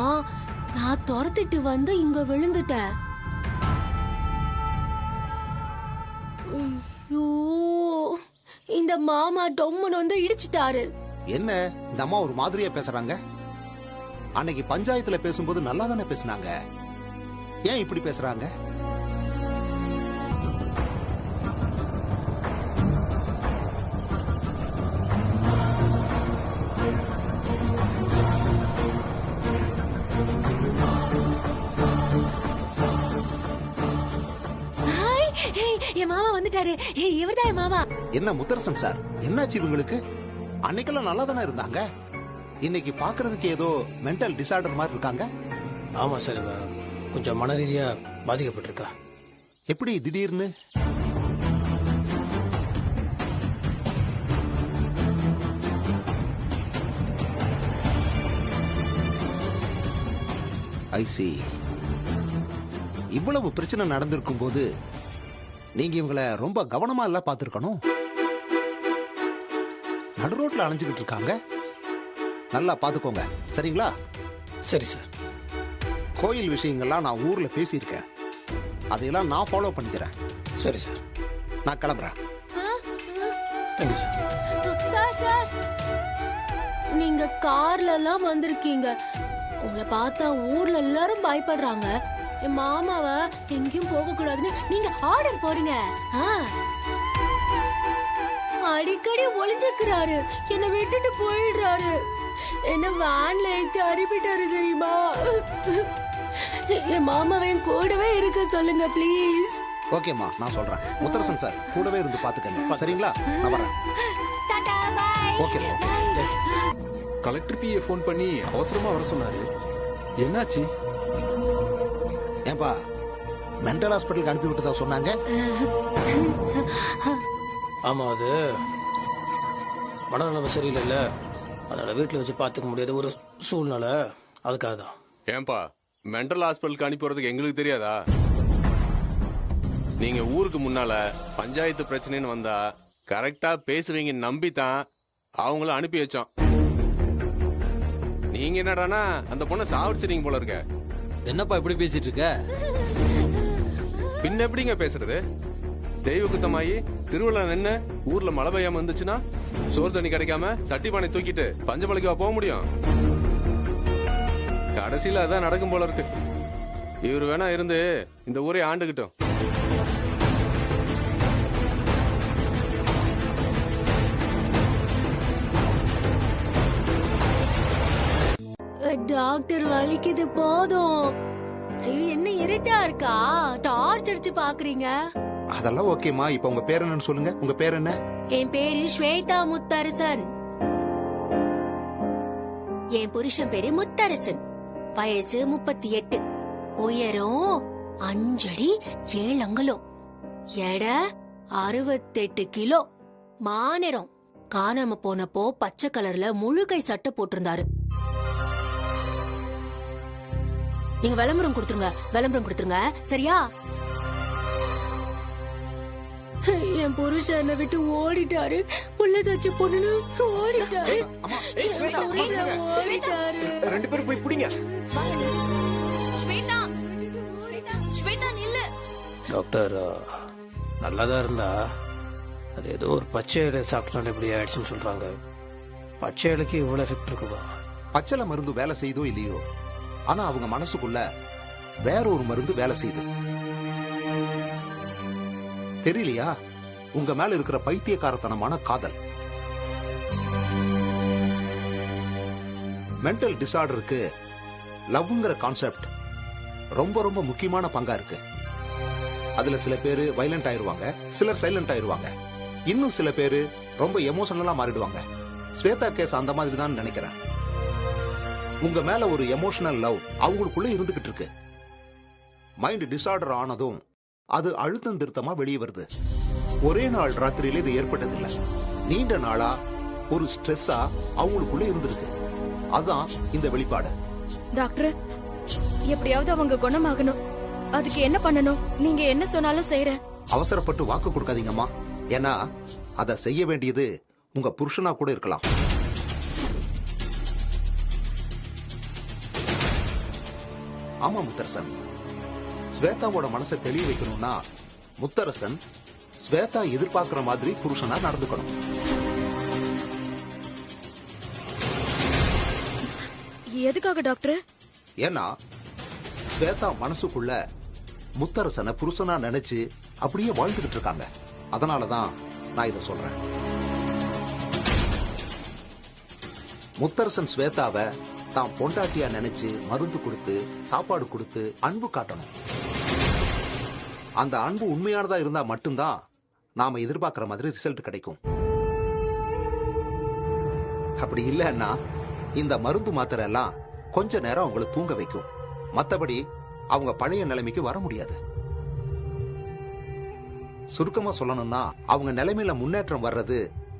நான் துரத்திட்டு வந்து இங்க விழுந்துட்டேன். ஐயோ, இந்த மாமா டொம்முன்னு வந்து இடிச்சிட்டாரு. என்ன இந்த அம்மா ஒரு மாதிரியா பேசுறாங்க? அன்னைக்கு பஞ்சாயத்துல பேசும்போது நல்லா தானே பேசினாங்க, ஏன் இப்படி பேசுறாங்க? என் மாமா வந்துட்டாரு. இவர்தான் என் மாமா. என்ன முத்தரசன் சார், என்னாச்சு இவங்களுக்கு? அன்னைக்கெல்லாம் நல்லா தானே இருந்தாங்க, இன்னைக்கு பாக்குறதுக்கு ஏதோ மென்டல் டிசார்டர் மாதிரி இருக்காங்க. ஆமா சார், கொஞ்சம் மன ரீதியா பாதிக்கப்பட்டிருக்கா. எப்படி திடீர்னு? ஐசி, இவ்வளவு பிரச்சனை நடந்திருக்கும் போது நீங்க இவங்கள ரொம்ப கவனமா எல்லாம் பார்த்திருக்கணும். நடு ரோட்ல அலைஞ்சுக்கிட்டு இருக்காங்க, நல்லா பாத்துக்கோங்க சரிங்களா? சரி சார். கோயில் விஷயங்கள்லாம் நான் ஊர்ல பேசியிருக்கேன், அதையெல்லாம் நான் ஃபாலோ பண்ணிக்கிறேன். சரி சார், நான் கிளம்புறேன். சார் சார், நீங்க கார்ல எல்லாம் வந்திருக்கீங்க, உங்களை பார்த்தா ஊர்ல எல்லாரும் பயப்படுறாங்க. என் மாமாவை எங்கேயும் போக கூடாதுன்னு நீங்க ஆர்டர் போடுங்க. அடிக்கடி ஒளிஞ்சுக்கிறாரு, என்னை விட்டுட்டு போயிடுறாரு, என்ன வேன்ல ஏத்தி அனுப்பிட்டாரு தெரியுமா? என் மாமாவை என் கூடவே இருக்க சொல்லுங்க ப்ளீஸ். ஓகேம்மா, நான் சொல்றேன். முத்தரசன் சார் கூடவே இருந்து பாத்துக்கங்க சரிங்களா? நான் வரேன். ஓகே. கலெக்டர் பிஏ ஃபோன் பண்ணி அவசரமா வர சொன்னாரு, என்னாச்சு? ஏன்பா மென்டல் ஹாஸ்பிட்டலுக்கு அனுப்பி விட்டதா சொன்னாங்க? ஆமா, அது மனநலம் சரியில்லை, அதனால வீட்டுல வச்சு பாத்துக்க முடியாத ஒரு சூழ்நிலை, அதுக்காக தான். ஏன்பா மென்டல் ஹாஸ்பிட்டலுக்கு அனுப்பி வரதுக்கு எங்களுக்கு தெரியாதா? நீங்க ஊருக்கு முன்னால பஞ்சாயத்து பிரச்சனைன்னு வந்தா கரெக்டா பேசுவீங்க நம்பித்தான் அவங்கள அனுப்பி வச்சோம். நீங்க என்னடானா அந்த பொண்ணை சாவடிச்சிருங்க போல இருக்க. என்னப்பா இப்படி பேசிட்டு இருக்க? பின்ன எப்படிங்க பேசுறது? தெய்வ குத்தமாயி திருவிழா நின்று ஊர்ல மழை பெய்யாம இருந்துச்சுன்னா சோறு தண்ணி கிடைக்காம சட்டி பானை தூக்கிட்டு பஞ்சமலைக்கா போக முடியும்? கடைசியில அதான் நடக்கும் போல இருக்கு. இவர் வேணா இருந்து இந்த ஊரை ஆண்டுகிட்டோம். டாக்டர் வலிக்குது போதும். என்ன இருட்டா இருக்கா? டார்ச் அடிச்சு பாக்குறீங்க? அதெல்லாம் ஓகேமா. இப்ப உங்க பேர் என்னன்னு சொல்லுங்க. உங்க பேர் என்ன? என் பேரு ஸ்வேதா முத்தரசன். என் புருஷன் பேரு முத்தரசன். வயசு 38. உயரம் 5 அடி 7 அங்குலம். எடை 68 கிலோ. மாநிறம் காணாம போனப்போ பச்சை கலர்ல முழு கை சட்டை போட்டிருந்தாரு. நீங்க விளம்பரம் கொடுத்துருங்க சரியா? என் புருஷன் என்னை விட்டு ஓடிட்டாரு. புள்ள தச்சு பொண்ணு ஓடிட்டாரு. ரெண்டு பேரும் போய் புடிங்க. டாக்டர் நல்லாதான் இருந்தா, அது ஏதோ ஒரு பச்சை இலை சாப்பிட்டா இப்படி ஆயிடுச்சுன்னு சொல்றாங்க. பச்சை இலைக்கு இவ்வளவு எஃபெக்ட் இருக்குமா? பச்சளை மருந்து வேலை செய்தோ இல்லையோ, ஆனா அவங்க மனசுக்குள்ள வேற ஒரு மருந்து வேலை செய்யுது. தெரியலையா? உங்க மேல இருக்கிற பைத்தியக்காரத்தனமான காதல். மென்டல் டிசார்டருக்கு லவ்ங்கிற கான்செப்ட் ரொம்ப ரொம்ப முக்கியமான பங்கா இருக்கு. அதுல சில பேரு வைலண்ட் ஆயிருவாங்க, சிலர் சைலண்ட் ஆயிருவாங்க, இன்னும் சில பேரு ரொம்ப எமோஷனலா மாறிடுவாங்க. ஸ்வேதா கேஸ் அந்த மாதிரி தான் நினைக்கிறேன். உங்க மேல ஒரு எமோஷனல் லவ் அவங்களுக்குள்ள இருந்துகிட்டு இருக்கு. மைண்ட் டிசார்டர் ஆனதும் அது அழுத்தம் திருத்தமா வெளியே வருது. ஒரே நாள் ராத்திரியில இது ஏற்பட்டதில்லை, நீண்ட நாளா ஒரு ஸ்ட்ரெஸ்ஸா அவங்களுக்குள்ள இருந்திருக்கு. அதான் இந்த வெளிப்பாடு. டாக்டர், எப்படியாவது அவங்க குணமாகணும். அதுக்கு என்ன பண்ணணும்? நீங்க என்ன சொன்னாலும் செய்யறேன். அவசரப்பட்டு வாக்கு கொடுக்காதீங்கம்மா. ஏன்னா அதை செய்ய வேண்டியது உங்க புருஷனா கூட இருக்கலாம். ஆமா முத்தரசன், ஸ்வேதாவோட மனசை தெளிய வைக்கணும்னா முத்தரசன் ஸ்வேதா எதிர்பார்க்கிற மாதிரி புருஷனா நடந்துக்கணும். எதுக்காக டாக்டர்? ஏன்னா ஸ்வேதா மனசுக்குள்ள முத்தரசனை புருஷனா நினைச்சு அப்படியே வாழ்ந்துகிட்டு இருக்காங்க. அதனாலதான் நான் இதை சொல்றேன். முத்தரசன் ஸ்வேதாவை தான் பொண்டாட்டியா நினைச்சு மருந்து கொடுத்து சாப்பாடு கொடுத்து அன்பு காட்டணும். அந்த அன்பு உண்மையானதா இருந்தா மட்டும்தான் நாம எதிர்பார்க்கிற மாதிரி ரிசல்ட் கிடைக்கும். அப்படி இல்லைன்னா இந்த மருந்து மாத்திரை எல்லாம் கொஞ்ச நேரம் அவங்களை தூங்க வைக்கும். மத்தபடி அவங்க பழைய நிலைமைக்கு வர முடியாது. சுருக்கமா சொல்லணும்னா அவங்க நிலைமையில முன்னேற்றம் வர்றது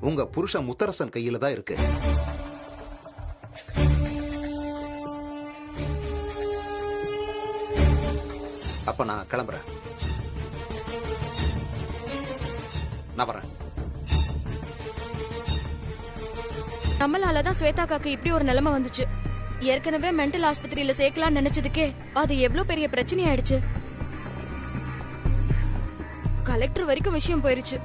உங்க புருஷன் முத்தரசன் கையில தான் இருக்கு. அப்ப நான் கிளம்புறேன். நான் வரேன். நம்மளாலதான் ஸ்வேதாக்காக்கு இப்படி ஒரு நிலைமை வந்துச்சு. ஏற்கனவே மென்டல் ஆஸ்பத்திரியில சேர்க்கலாம்னு நினைச்சதுக்கே அது எவ்வளவு பெரிய பிரச்சனை ஆயிடுச்சு. கலெக்டர் வரைக்கும் விஷயம் போயிருச்சு.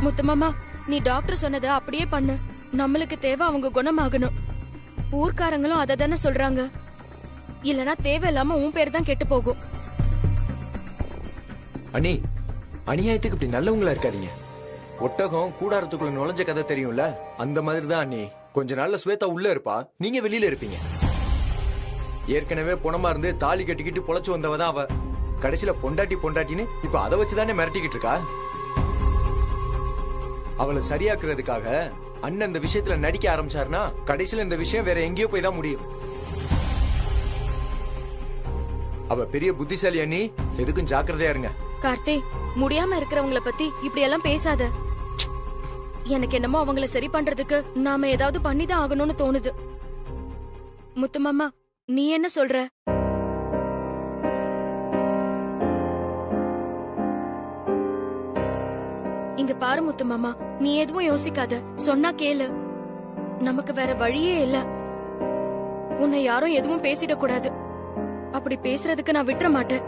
முத்துமாமா, நீ டாக்டர் சொன்னதை அப்படியே பண்ணு. நம்மளுக்கு தேவை அவங்க குணமாகணும். ஊர்க்காரங்களும் அதை தானே சொல்றாங்க. இல்லனா தேவையில்லாம உன் பேர் தான் கெட்டு போகும். அண்ணி, அநியாயத்துக்கு இப்படி நல்லவங்களா இருக்காதீங்க. ஒட்டகம் கூடாரத்துக்குள்ள நுழைஞ்ச கதை தெரியும்ல, அந்த மாதிரி தான் அண்ணி. கொஞ்ச நாள்ல ஸ்வேதா உள்ள இருப்பா, நீங்க வெளியில இருப்பீங்க. ஏற்கனவே புணமா இருந்து தாலி கட்டிக்கிட்டு பொழைச்சு வந்தவதான் அவ. கடைசியில பொண்டாட்டி பொண்டாட்டின்னு இப்ப அதை வச்சுதானே மிரட்டிக்கிட்டு இருக்கா. அவளை சரியாக்குறதுக்காக அண்ணன் இந்த விஷயத்துல நடிக்க ஆரம்பிச்சாருன்னா கடைசியில இந்த விஷயம் வேற எங்கேயோ போய் தான் முடியும். அவ பெரிய புத்திசாலி அண்ணி, எதுக்கும் ஜாக்கிரதையா இருங்க. கார்த்தி, முடியாம இருக்கிறவங்கள பத்தி இப்படி எல்லாம் பேசாத. எனக்கு என்னமோ அவங்கள சரி பண்றதுக்கு நாம ஏதாவது பண்ணிதான் ஆகணும்னு தோணுது. முத்துமாமா, நீ என்ன சொல்ற? இங்க பாரு முத்துமாமா, நீ எதுவும் யோசிக்காத. சொன்னா கேளு. நமக்கு வேற வழியே இல்ல. உன்னை யாரும் எதுவும் பேசிடக் கூடாது. அப்படி பேசுறதுக்கு நான் விட்டுற மாட்டேன்.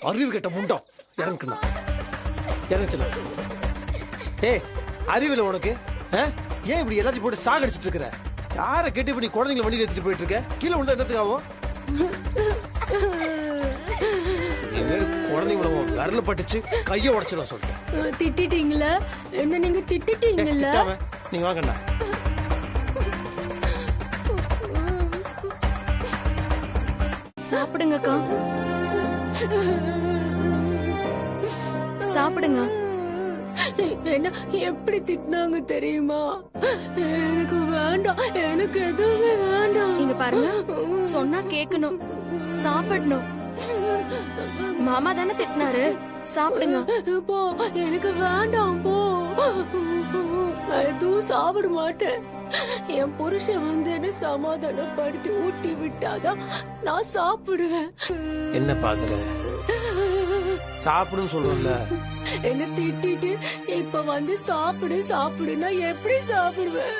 அறிவு கேட்ட முண்டம் இறங்குனா இறங்குச்சுனா. ஏய், அறிவில் உனக்கு ஏன் இப்படி எல்லாத்தையும் போட்டு சாகடிச்சிட்டு இருக்கிற? யாரை கேட்டு இப்ப நீ குழந்தைங்களை வண்டியில் எடுத்துட்டு போயிட்டு இருக்க? கீழே விழுந்தா என்னத்துக்கு ஆகும்? குழந்தைங்கள விரல பட்டுச்சு கைய உடைச்சிடும் சொல்லிட்டேன். திட்டிட்டீங்களா? என்ன நீங்க திட்டிட்டீங்களா? நீங்க வாங்கண்ணா. சாப்பிடுங்கக்கா, சாப்பிடுங்க. என்ன எப்படி திட்டினாங்க தெரியுமா? எனக்கு வேண்டாம், எனக்கு எதுவுமே வேண்டாம். நீங்க பாருங்க, சொன்னா கேட்கணும், சாப்பிடணும். மாமா தானே திட்டினாரு, சாப்பிடுங்க. போ, எனக்கு வேண்டாம், போ. நான் எதுவும் சாப்பிட மாட்டேன். என் புருஷன் வந்து என்ன சமாதானப்படுத்தி ஊட்டி விட்டாதான் நான் சாப்பிடுவேன். என்ன பாக்குற? சாப்பிடுன்னு சொல்றல. என்ன திட்டிட்டு இப்ப வந்து சாப்பிடு சாப்பிடுனா எப்படி சாப்பிடுவேன்?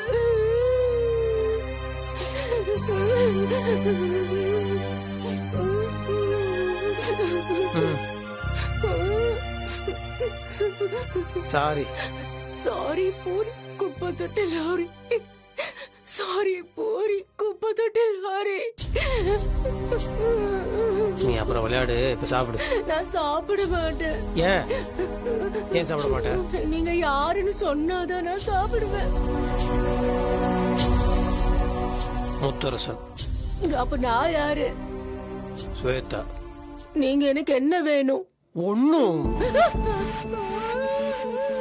சாரி. சாரி பூரி குப்பை தொட்டி லாரி. சாரி பூரி குப்பை தொட்டி லாரி. நீ அப்புறம் விளையாடு, இப்ப சாப்பிடு. நான் சாப்பிட மாட்டேன். ஏன் ஏன் சாப்பிட மாட்டேன்? நீங்க யாருன்னு சொன்னாதான் நான் சாப்பிடுவேன். முத்தரசன். அப்ப நான் யாரு? ஸ்வேதா. நீங்க எனக்கு என்ன வேணும்? ஒண்ணும்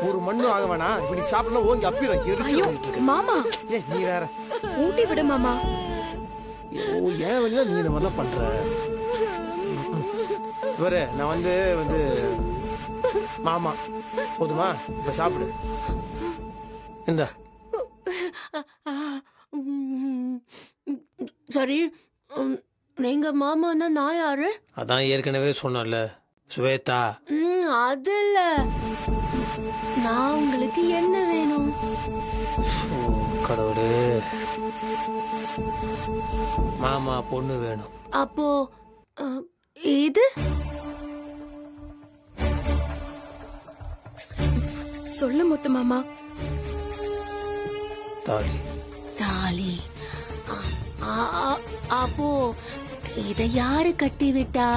ஒரு மண்ணு ஆக வேணா. இப்ப நீ சாப்பிடலாம் ஓங்கி அப்பிரம் எரிச்சு. மாமா, ஏ நீ வேற. ஊட்டி விடு மாமா. ஏன் வெளியில நீ இந்த மாதிரிலாம் பண்ற? இவரு நான் வந்து மாமா போதுமா? இப்ப சாப்பிடு. இந்த சரி, நீங்க மாமான்னா நான் யாரு? அதான் ஏற்கனவே சொன்னல, ஸ்வேதா. அது இல்ல, நான் உங்களுக்கு என்ன வேணும்? கடவுளே, மாமா பொண்ணு வேணும். அப்போ இது சொல்லு முத்து மாமா. தாலி. தாலி. அப்போ இத யாரு கட்டி விட்டா?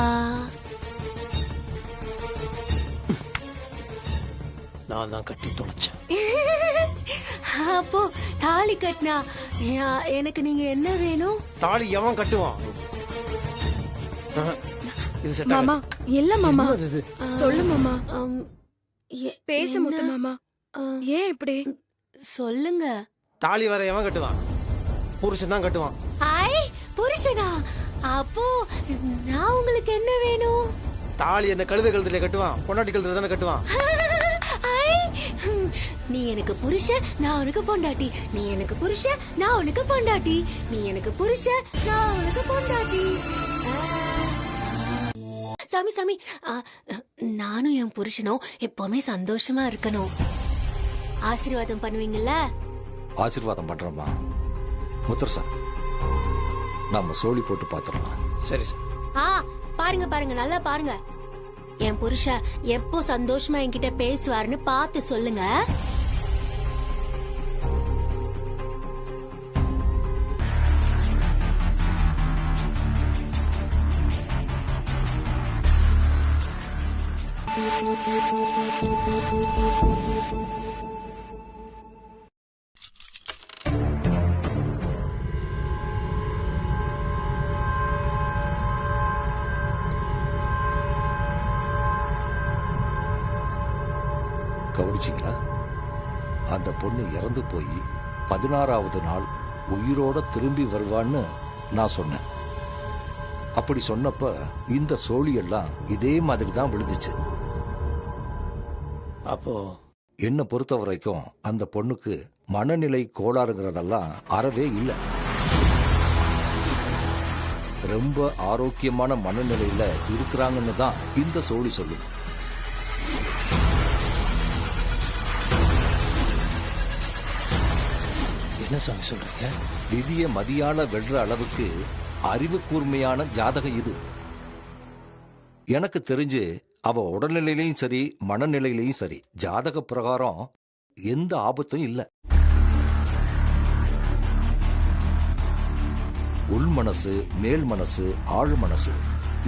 நான் தான் கட்டி தொலைச்சேன். அப்போ தாலி கட்டினா எனக்கு நீங்க என்ன வேணும்? தாலி எவன் கட்டுவான்? இது செட் மாமா இல்ல மாமா, இது சொல்லு மாமா. பேசு முத்து மாமா. ஏன் இப்படி சொல்லுங்க. தாலி வர எவன் கட்டுவான்? புருஷன் தான் கட்டுவான். ஐ, புருஷனா? அப்போ நான் உங்களுக்கு என்ன வேணும்? தாலி அந்த கழுத கழுத்துல கட்டுவான், பொண்டாட்டி கழுத்துல தானே கட்டுவான். நீ எனக்கு புருஷன், நான் உனக்கு பொண்டாட்டி. நீ எனக்கு புருஷன், நான் உனக்கு பொண்டாட்டி. நீ எனக்கு புருஷன், நான் உனக்கு பொண்டாட்டி. சாமி சாமி, நானும் என் புருஷனும் எப்பவுமே சந்தோஷமா இருக்கணும். ஆசீர்வாதம் பண்ணுவீங்கல்ல? ஆசீர்வாதம் பண்றோமா முத்தரசா? நம்ம சோழி போட்டு பாத்துறோம். சரி சார். பாருங்க பாருங்க, நல்லா பாருங்க. என் புருஷன் எப்போ சந்தோஷமா என்கிட்ட பேசுவாருன்னு பார்த்து சொல்லுங்க. கவனிச்சிங்களா? அந்த பொண்ணு இறந்து போய் 16வது நாள் உயிரோட திரும்பி வருவான்னு நான் சொன்னேன். அப்படி சொன்னப்ப இந்த சோழியெல்லாம் இதே மாதிரி தான் விழுந்துச்சு. அப்போ என்ன பொறுத்த வரைக்கும் அந்த பொண்ணுக்கு மனநிலை கோளாறுங்கிறதெல்லாம் அறவே இல்லை. ரொம்ப ஆரோக்கியமான மனநிலையில இருக்கிறாங்கன்னு தான் இந்த சோழி சொல்லுது. என்ன சாமி சொல்றீங்க? விதிய மதியால வெல்ற அளவுக்கு அறிவு கூர்மையான ஜாதகம் இது. எனக்கு தெரிஞ்சு அவ உடல்நிலையிலையும் சரி மனநிலையிலையும் சரி ஜாதக பிரகாரம் எந்த ஆபத்தும் இல்ல. உள் மனசு, மேல் மனசு, ஆழ் மனசு,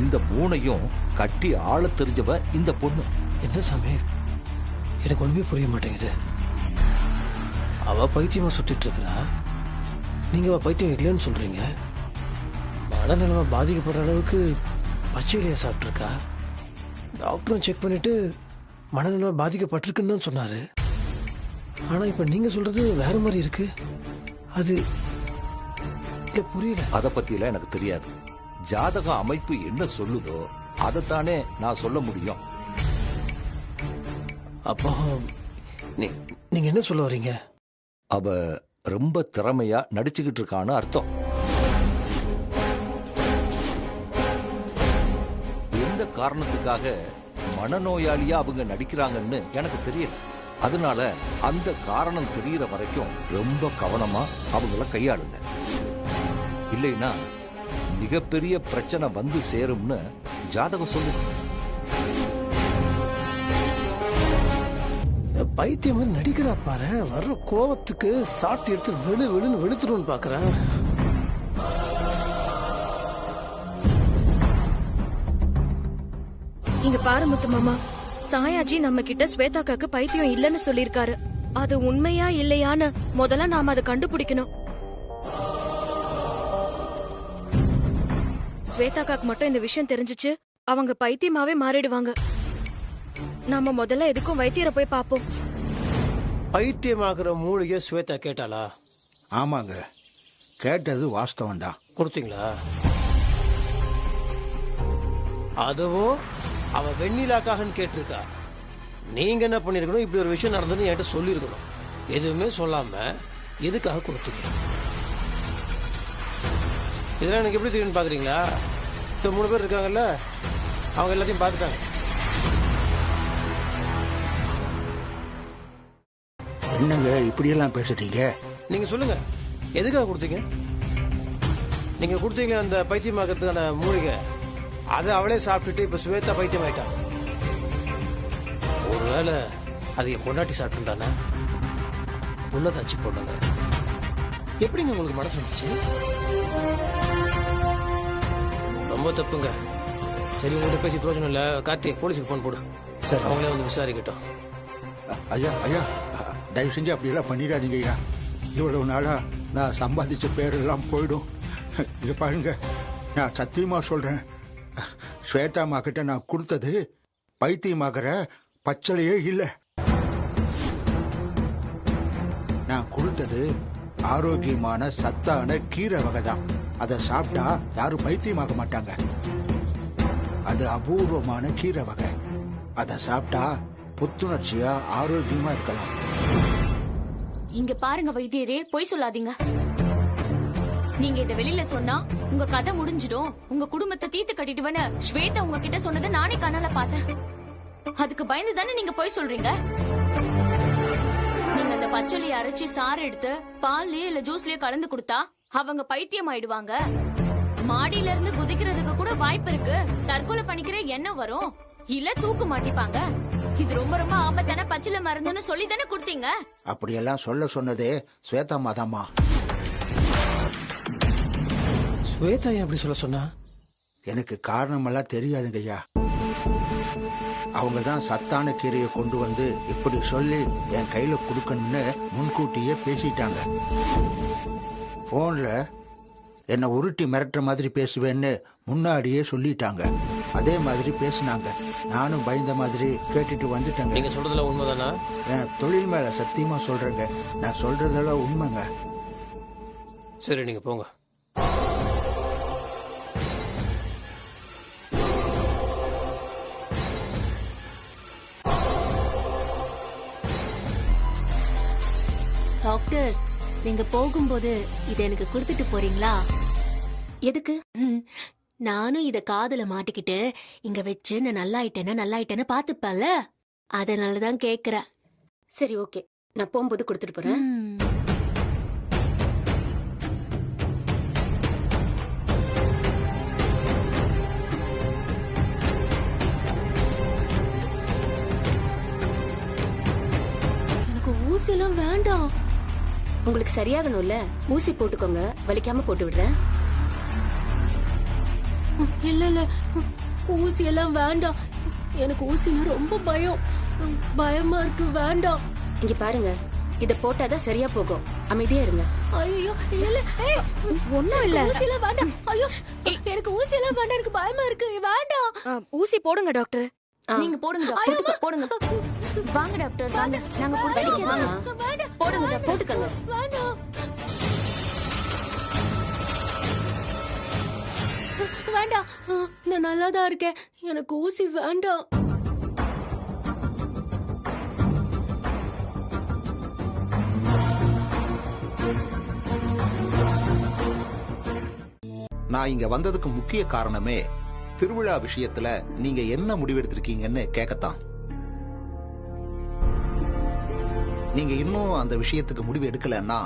இந்த மூணையும் கட்டி ஆள தெரிஞ்சவ இந்த பொண்ணு. என்ன சாமி, எனக்கு ஒண்ணுமே புரிய மாட்டேங்குது. அவ பைத்தியமா சுத்திட்டு இருக்கிறா, நீங்க அவ பைத்தியம் இல்லைன்னு சொல்றீங்க. மனநிலைமை பாதிக்கப்படுற அளவுக்கு பச்சையிலேயே சாப்பிட்டு இருக்கா. டாக்டரும் செக் பண்ணிட்டு மனநிலைமை பாதிக்கப்பட்டிருக்குன்னு தான் சொன்னாரு. ஆனா இப்ப நீங்க சொல்றது வேற மாதிரி இருக்கு. அது புரியல. அத பத்தியெல்லாம் எனக்கு தெரியாது. ஜாதக அமைப்பு என்ன சொல்லுதோ அதைத்தானே நான் சொல்ல முடியும். அப்போ நீங்க என்ன சொல்ல வரீங்க? அவ ரொம்ப திறமையா நடிச்சுக்கிட்டு இருக்கான்னு அர்த்தம். எந்த காரணத்துக்காக மனநோயாளியா அவங்க நடிக்கிறாங்கன்னு எனக்கு தெரியல. அதனால அந்த காரணம் தெரியற வரைக்கும் ரொம்ப கவனமா அவங்கள கையாளுங்க. இல்லைன்னா மிகப்பெரிய பிரச்சனை வந்து சேரும்னு ஜாதகம் சொல்லுது. பைத்தியம் நடிக்கிறா பாரு. வர்ற கோவத்துக்கு சாட்டி எடுத்து வெளுன்னு வெளுத்துருன்னு பாக்குறேன். இங்க பாரு முத்து மாமா, சாயாஜி நம்ம கிட்ட ஸ்வேதாக்காக்கு பைத்தியம் இல்லன்னு சொல்லிருக்காரு. அது உண்மையா இல்லையான்னு முதல்ல நாம அதை கண்டுபிடிக்கணும். ஸ்வேதாக்காக்கு மட்டும் இந்த விஷயம் தெரிஞ்சிச்சு, அவங்க பைத்தியமாவே மாறிடுவாங்க. நாம முதல்ல எதுக்கும் வைத்தியரை போய் பாப்போம். பைத்தியமாகிற மூலிகை ஸ்வேதா கேட்டாளா? ஆமாங்க, கேட்டது வாஸ்தவம் தான். கொடுத்தீங்களா? அதுவும் அவ வெண்ணிலாக்காகன்னு கேட்டிருக்கா. நீங்க என்ன பண்ணிருக்கணும், இப்படி ஒரு விஷயம் நடந்ததுன்னு என்கிட்ட சொல்லியிருக்கணும். எதுவுமே சொல்லாம எதுக்காக கொடுத்தீங்க? இதெல்லாம் எனக்கு எப்படி தெரியும்னு பாக்குறீங்களா? இப்போ 3 பேர் இருக்காங்கல்ல, அவங்க எல்லாத்தையும் பார்த்துட்டாங்க. என்னங்க இப்படியெல்லாம் பேசுறீங்க? நீங்க சொல்லுங்க, எதுக்காக கொடுத்தீங்க? நீங்க கொடுத்தீங்க அந்த பைத்தியமாக்கிறதுக்கான மூலிகை, அதை அவளே சாப்பிட்டுட்டு இப்ப சுவேதா பைத்தியம் ஆயிட்டா. ஒருவேளை அது என் பொண்டாட்டி சாப்பிட்டுட்டானா? உள்ளதாச்சு போட்டாங்க. எப்படிங்க உங்களுக்கு மனசு வந்துச்சு? ரொம்ப தப்புங்க. சரி, உங்கள்கிட்ட பேசி பிரயோஜனம் இல்லை. கார்த்திக், போலீஸுக்கு ஃபோன் போடு. சார், அவங்களே வந்து விசாரிக்கட்டும். ஐயா ஐயா, தயவு செஞ்சு அப்படியெல்லாம் பண்ணிடாதீங்க ஐயா. இவ்வளவு நாளா நான் சம்பாதிச்ச பேரெல்லாம் போயிடும். இங்க பாருங்க, நான் சத்தியமா சொல்றேன், ஸ்வேதாமா கிட்ட நான் கொடுத்தது பைத்தியமாகிற பச்சளையே இல்லை. நான் கொடுத்தது ஆரோக்கியமான சத்தான கீரை வகை தான். அதை சாப்பிட்டா யாரும் பைத்தியமாக மாட்டாங்க. அது அபூர்வமான கீரை வகை. அதை சாப்பிட்டா புத்துணர்ச்சியா ஆரோக்கியமா இருக்கலாம். இங்க பாருங்க வைத்தியரே, பொய் சொல்லாதீங்க. நீங்க இத வெளியில சொன்னா உங்க கதை முடிஞ்சிடும், உங்க குடும்பத்தை தீத்து கட்டிடுவேன்னு ஸ்வேதா உங்ககிட்ட சொன்னதை நானே கண்ணால பார்த்தேன். அதுக்கு பயந்து தானே நீங்க பொய் சொல்றீங்க. நீங்க அந்த பச்சளையை அரைச்சி சாறு எடுத்து பால்லயே இல்ல ஜூஸ்லயே கலந்து கொடுத்தா அவங்க பைத்தியம் ஆயிடுவாங்க. மாடியில இருந்து குதிக்கிறதுக்கு கூட வாய்ப்பு இருக்கு. தற்கொலை பண்ணிக்கிற எண்ணம் வரும், இல்ல தூக்கு மாட்டிப்பாங்க. இது ரொம்ப ரொம்ப ஆபத்தான பச்சிலை மருந்துன்னு சொல்லி தானே கொடுத்தீங்க. அப்படியெல்லாம் சொல்ல சொன்னதே ஸ்வேதா மாதாமா. ஸ்வேதா எப்படி சொல்ல சொன்னா? எனக்கு காரணமெல்லாம் தெரியாதுங்க ஐயா. அவங்க தான் சத்தான கீரையை கொண்டு வந்து இப்படி சொல்லி என் கையில கொடுக்கணும்னு முன்கூட்டியே பேசிட்டாங்க. போன்ல என்னை உருட்டி மிரட்டுற மாதிரி பேசுவேன்னு முன்னாடியே சொல்லிட்டாங்க. அதே மாதிரி பேசினாங்க. நானும் பயந்த மாதிரி கேட்டுட்டு வந்துட்டேங்க. நீங்க சொல்றதுல உண்மைதானா? என் தொழில் மேல சத்தியமா சொல்றேங்க. நான் சொல்றதெல்லாம் உண்மைங்க. சரி, நீங்க போங்க. டாக்டர், நீங்க போகும்போது இத எனக்கு கொடுத்துட்டு போறீங்களா? எதுக்கு? நானும் இத காதுல மாட்டிக்கிட்டு இங்க வச்சு நான் நல்லாயிட்டேன்னு பாத்துப்பேன்ல, அதனாலதான் கேக்குறேன். சரி, ஓகே, நான் போகும்போது கொடுத்துட்டு போறேன். எனக்கு ஊசி எல்லாம் வேண்டாம். உங்களுக்கு சரியாகணும்ல, ஊசி போட்டுக்கோங்க, வலிக்காம போட்டு விடுறேன். இல்ல, ஊசி எல்லாம் வேண்டாம். எனக்கு ஊசினா ரொம்ப பயமா இருக்கு, வேண்டாம். இங்க பாருங்க, இத போட்டாதான் சரியா போகும். அமைதியா இருங்க. ஐயோ இல்ல, ஒண்ணும் இல்ல. ஊசி எல்லாம் வேண்டாம். ஐயோ, எனக்கு ஊசி எல்லாம் வேண்டாம், எனக்கு பயமா இருக்கு, வேண்டாம். ஊசி போடுங்க டாக்டர். நீங்க போடுங்க டாக்டர், போடுங்க. வாங்க டாக்டர், வாங்க, நாங்க போடுறோம். போடுங்க, போட்டுக்கங்க. வேண்டாம், நான் நல்லாதான் இருக்கேன், எனக்கு ஊசி வேண்டாம். நான் இங்க வந்ததுக்கு முக்கிய காரணமே திருவிழா விஷயத்துல நீங்க என்ன முடிவெடுத்திருக்கீங்கன்னு கேட்கத்தான். நீங்க இன்னும் அந்த விஷயத்துக்கு முடிவு எடுக்கலன்னா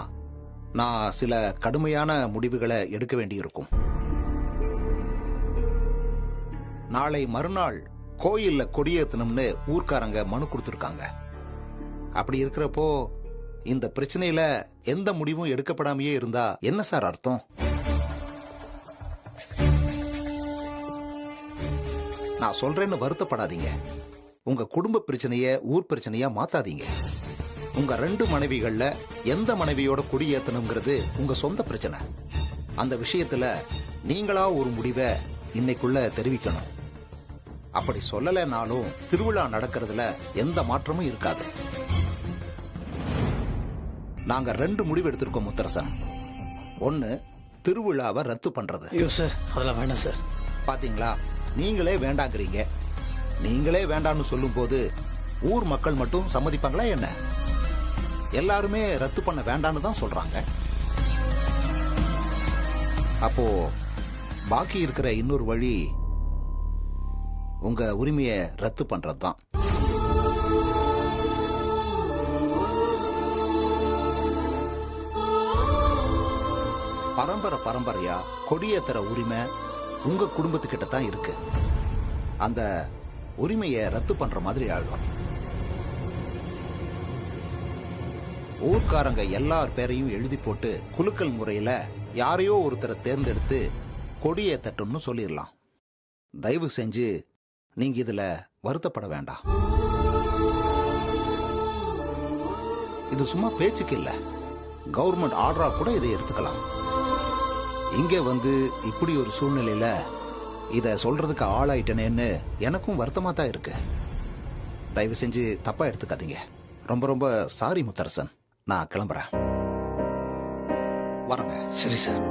நான் சில கடுமையான முடிவுகளை எடுக்க வேண்டியிருக்கும். நாளை மறுநாள் கோயில்ல கொடியேத்தணும்னு ஊர்க்காரங்க மனு கொடுத்திருக்காங்க. அப்படி இருக்கிறப்போ இந்த பிரச்சனையில எந்த முடிவும் எடுக்கப்படாமையே இருந்தா என்ன சார் அர்த்தம்? நான் சொல்றேன்னு வருத்தப்படாதீங்க. உங்க குடும்ப பிரச்சனைய ஊர் பிரச்சனையா மாத்தாதீங்க. உங்க 2 மனைவிகள்ல எந்த மனைவியோட குடியேத்தணுங்கிறது உங்க சொந்த பிரச்சனை. அந்த விஷயத்துல நீங்களா ஒரு முடிவை இன்னைக்குள்ள தெரிவிக்கணும். அப்படி சொல்லலைனாலும் திருவிழா நடக்கிறதுல எந்த மாற்றமும் இருக்காது. நாங்க 2 முடிவு எடுத்திருக்கோம் முத்தரசன். 1, திருவிழாவை ரத்து பண்றது. ஐயோ சார், அதெல்லாம் வேண்டாம் சார். பாத்தீங்களா, நீங்களே வேண்டாங்கிறீங்க. நீங்களே வேண்டாம்னு சொல்லும் போது ஊர் மக்கள் மட்டும் சம்மதிப்பாங்களா என்ன? எல்லாருமே ரத்து பண்ண வேண்டாம்னு தான் சொல்றாங்க. அப்போ பாக்கி இருக்கிற இன்னொரு வழி உங்க உரிமையை ரத்து பண்றதுதான். பரம்பரையா கொடியேத்துற உரிமை உங்க குடும்பத்துக்கிட்ட தான் இருக்கு. அந்த உரிமையை ரத்து பண்ற மாதிரி ஆயிடும். ஊர்க்காரங்க எல்லார் பேரையும் எழுதி போட்டு குலுக்கல் முறையில யாரையோ ஒருத்தரை தேர்ந்தெடுத்து கொடியேத்தட்டும்னு சொல்லிடலாம். தயவு செஞ்சு நீங்க இதுல வருத்தப்பட வேண்டாம். இது சும்மா பேச்சுக்கு இல்ல, கவர்மெண்ட் ஆர்டரா கூட இதை எடுத்துக்கலாம். இங்க வந்து இப்படி ஒரு சூழ்நிலையில இத சொல்றதுக்கு ஆளாயிட்டனேன்னு எனக்கும் வருத்தமா தான் இருக்கு. தயவு செஞ்சு தப்பா எடுத்துக்காதீங்க. ரொம்ப ரொம்ப சாரி முத்தரசன். நான் கிளம்புறேன். வரங்க. சரி சார்.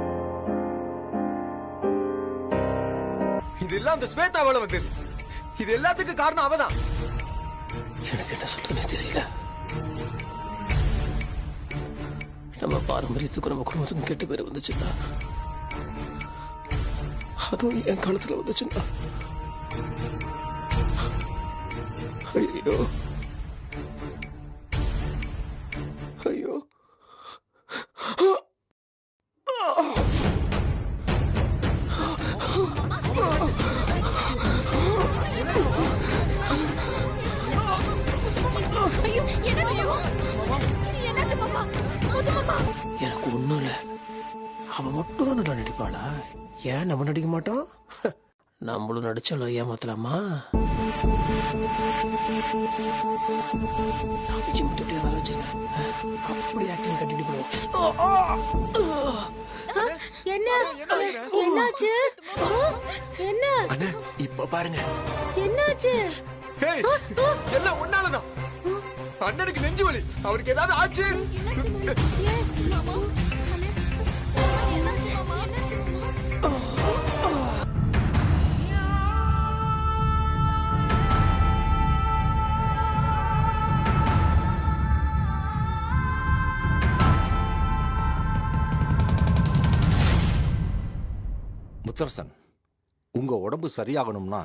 இது எல்லாம் அந்த ஸ்வேதாவால வந்தது. இது எல்லாத்துக்கும் காரணம் அவதான். எனக்கு என்ன சொல்றதுன்னு தெரியல. நம்ம பாரம்பரியத்துக்கும் நம்ம குடும்பத்துக்கும் கெட்ட பேர் வந்துச்சுன்னா, அதுவும் என் காலத்துல வந்துச்சுன்னா, ஐயோ ஐயோ. எனக்கு ஒண்ணும் இல்ல. அவன் மட்டும் தான் நல்லா நடிப்பாளா? ஏன் நம்ம நடிக்க மாட்டோம்? நம்மளும் நடிச்சாலும் ஏமாத்தலாமா? சாமி சிம்பிட்டு வர வச்சுங்க. அப்படி ஆக்டிங் கட்டிட்டு போடுவோம். என்ன என்னாச்சு? என்ன அண்ணா இப்ப பாருங்க. என்னாச்சு? எல்லாம் ஒன்னாலதான். அண்ணனுக்கு நெஞ்சு வலி. அவருக்கு ஏதாவது ஆச்சு? முத்தரசன், உங்க உடம்பு சரியாகணும்னா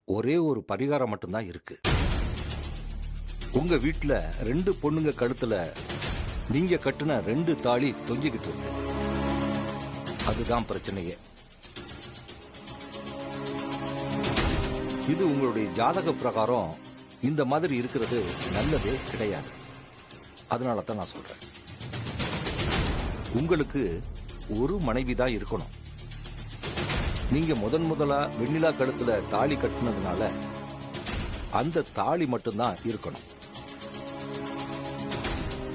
ஒரே ஒரு பரிகாரம் மட்டும்தான் இருக்கு. உங்க வீட்டுல 2 பொண்ணுங்க கழுத்துல நீங்க கட்டுன 2 தாலி தொங்கிக்கிட்டு இருக்கு. அதுதான் பிரச்சனையே. இது உங்களுடைய ஜாதக பிரகாரம் இந்த மாதிரி இருக்கிறது நல்லதே கிடையாது. அதனால தான் நான் சொல்றேன், உங்களுக்கு ஒரு மனைவி தான் இருக்கணும். நீங்க முதலா வெண்ணிலா கழுத்துல தாலி கட்டினதுனால அந்த தாலி மட்டும்தான் இருக்கணும்.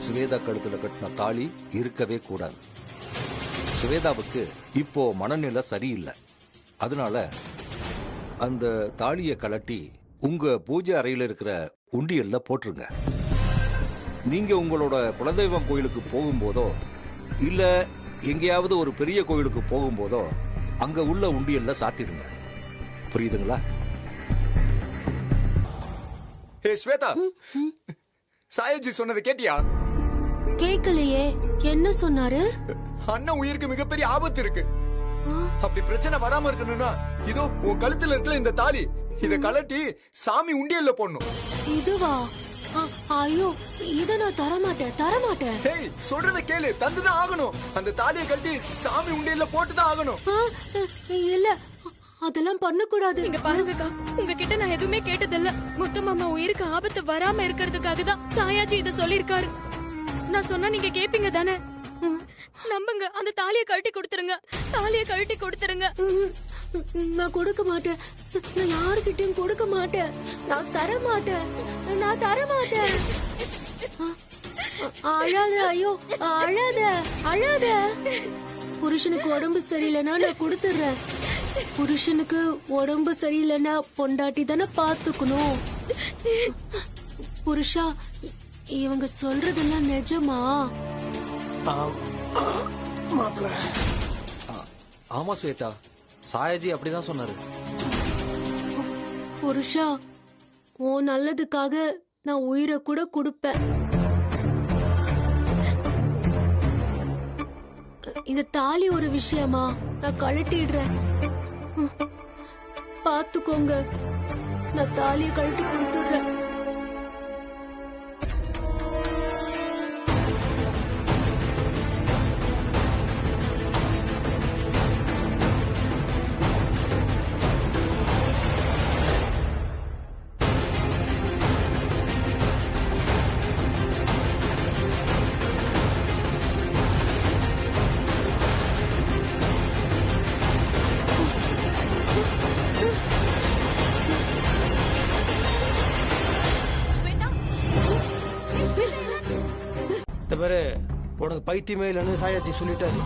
சுவேதா கழுத்துல கட்டின தாலி இருக்கவே கூடாது. சுவேதாவுக்கு இப்போ மனநிலை சரியில்லை. அதனால அந்த தாலியை கலட்டி உங்க பூஜை அறையில இருக்கிற உண்டியல்ல போட்டுருங்க. நீங்க உங்களோட குலதெய்வம் கோயிலுக்கு போகும்போதோ இல்ல எங்கேயாவது ஒரு பெரிய கோயிலுக்கு போகும்போதோ அங்க உள்ள உண்டியல்ல சாத்திடுங்க. புரியுதுங்களா? ஹே ஸ்வேதா, சாயஜி சொன்னதை கேட்டியா? கேட்கலையே. என்ன சொன்னாரு? அண்ணன் உயிருக்கு மிகப்பெரிய ஆபத்து இருக்கு. அப்படி பிரச்சனை வராம இருக்கணும்னா இதோ உன் கழுத்துல இருக்கல இந்த தாலி, இத கலட்டி சாமி உண்டியல்ல போடணும். இதுவா? ஐயோ, இத நான் தரமாட்டேன். ஹேய், சொல்றத கேளு, தந்துதான் ஆகணும். அந்த தாலியை கட்டி சாமி உண்டியல்ல போட்டுதான் ஆகணும். இல்ல, அதெல்லாம் பண்ணக்கூடாது. இங்க பாருங்கக்கா, உங்ககிட்ட நான் எதுவுமே கேட்டதில்ல. முத்து மாமா உயிருக்கு ஆபத்து வராம இருக்கிறதுக்காக தான் சாயாஜி இத சொல்லிருக்காரு. நான் சொன்னா நீங்க கேப்பீங்க தானே? நம்புங்க, அந்த தாலியை கழட்டி கொடுத்துருங்க. நான் கொடுக்க மாட்டேன். நான் யாருக்கிட்டையும் கொடுக்க மாட்டேன். நான் தர மாட்டேன். அழாத, ஐயோ அழாத. புருஷனுக்கு உடம்பு சரியில்லைன்னா நான் கொடுத்துடுறேன். புருஷனுக்கு உடம்பு சரியில்லைன்னா பொண்டாட்டி தானே பாத்துக்கணும். புருஷா, இவங்க சொல்றதெல்லாம் நிஜமா? மாப்பிள்ள. ஆமா ஸ்வேதா, சாயாஜி அப்படிதான் சொன்னாரு. புருஷா, உன் நல்லதுக்காக நான் உயிரை கூட கொடுப்பேன். இந்த தாலி ஒரு விஷயமா நான் கழட்டிடுறேன். பாத்துக்கோங்க, நான் தாலியை கழட்டி கொடுத்துடுறேன். உனக்கு பைத்தியமே இல்லைன்னு சாயாச்சி சொல்லிட்டாரு.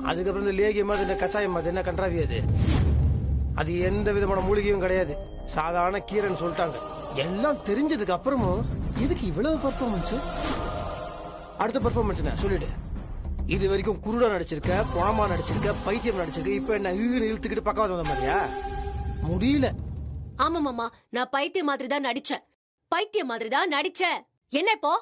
அதுக்கப்புறம் இந்த லேகியம் அது என்ன கசாயம் அது என்ன கன்றாவி அது எந்த விதமான மூலிகையும் கிடையாது, சாதாரண கீரைன்னு சொல்லிட்டாங்க. எல்லாம் தெரிஞ்சதுக்கு அப்புறமும் இதுக்கு இவ்வளவு பெர்ஃபார்மன்ஸ்? அடுத்த பெர்ஃபார்மன்ஸ் சொல்லிடு. இது வரைக்கும் குருடா நடிச்சிருக்க, புணமா நடிச்சிருக்க, பைத்தியம் நடிச்சிருக்க, இப்ப என்ன இழுத்துக்கிட்டு பக்கவாத வந்த மாதிரியா? முடியல. ஆமா மாமா, நான் பைத்தியம் மாதிரி தான் நடிச்சேன். பைத்தியம் மாதிரி தான் நடிச்சேன். என்ன இப்போ?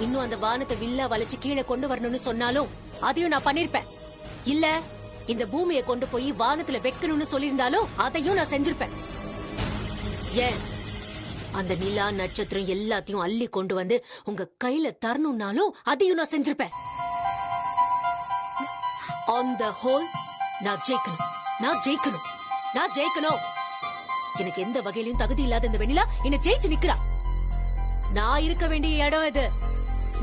இன்னும் அந்த வானத்தை வில்லா வளைச்சு கீழே கொண்டு வரணும்னு சொன்னாலும் அதையும் நான் பண்ணிருப்பேன். இல்ல இந்த பூமியை கொண்டு போய் வானத்துல வைக்கணும்னு சொல்லியிருந்தாலும் அதையும் நான் செஞ்சிருப்பேன். ஏன் அந்த நிலா நட்சத்திரம் எல்லாத்தையும் அள்ளி கொண்டு வந்து உங்க கையில தரணும்னாலும் அதையும் நான் செஞ்சிருப்பேன். ஆன் த ஹோல் நான் ஜெயிக்கணும், நான் ஜெயிக்கணும், நான் ஜெயிக்கணும். எனக்கு எந்த வகையிலும் தகுதி இல்லாத இந்த வெண்ணிலா என்ன ஜெயிச்சு நிக்கிறா. நான் இருக்க வேண்டிய இடம் இது.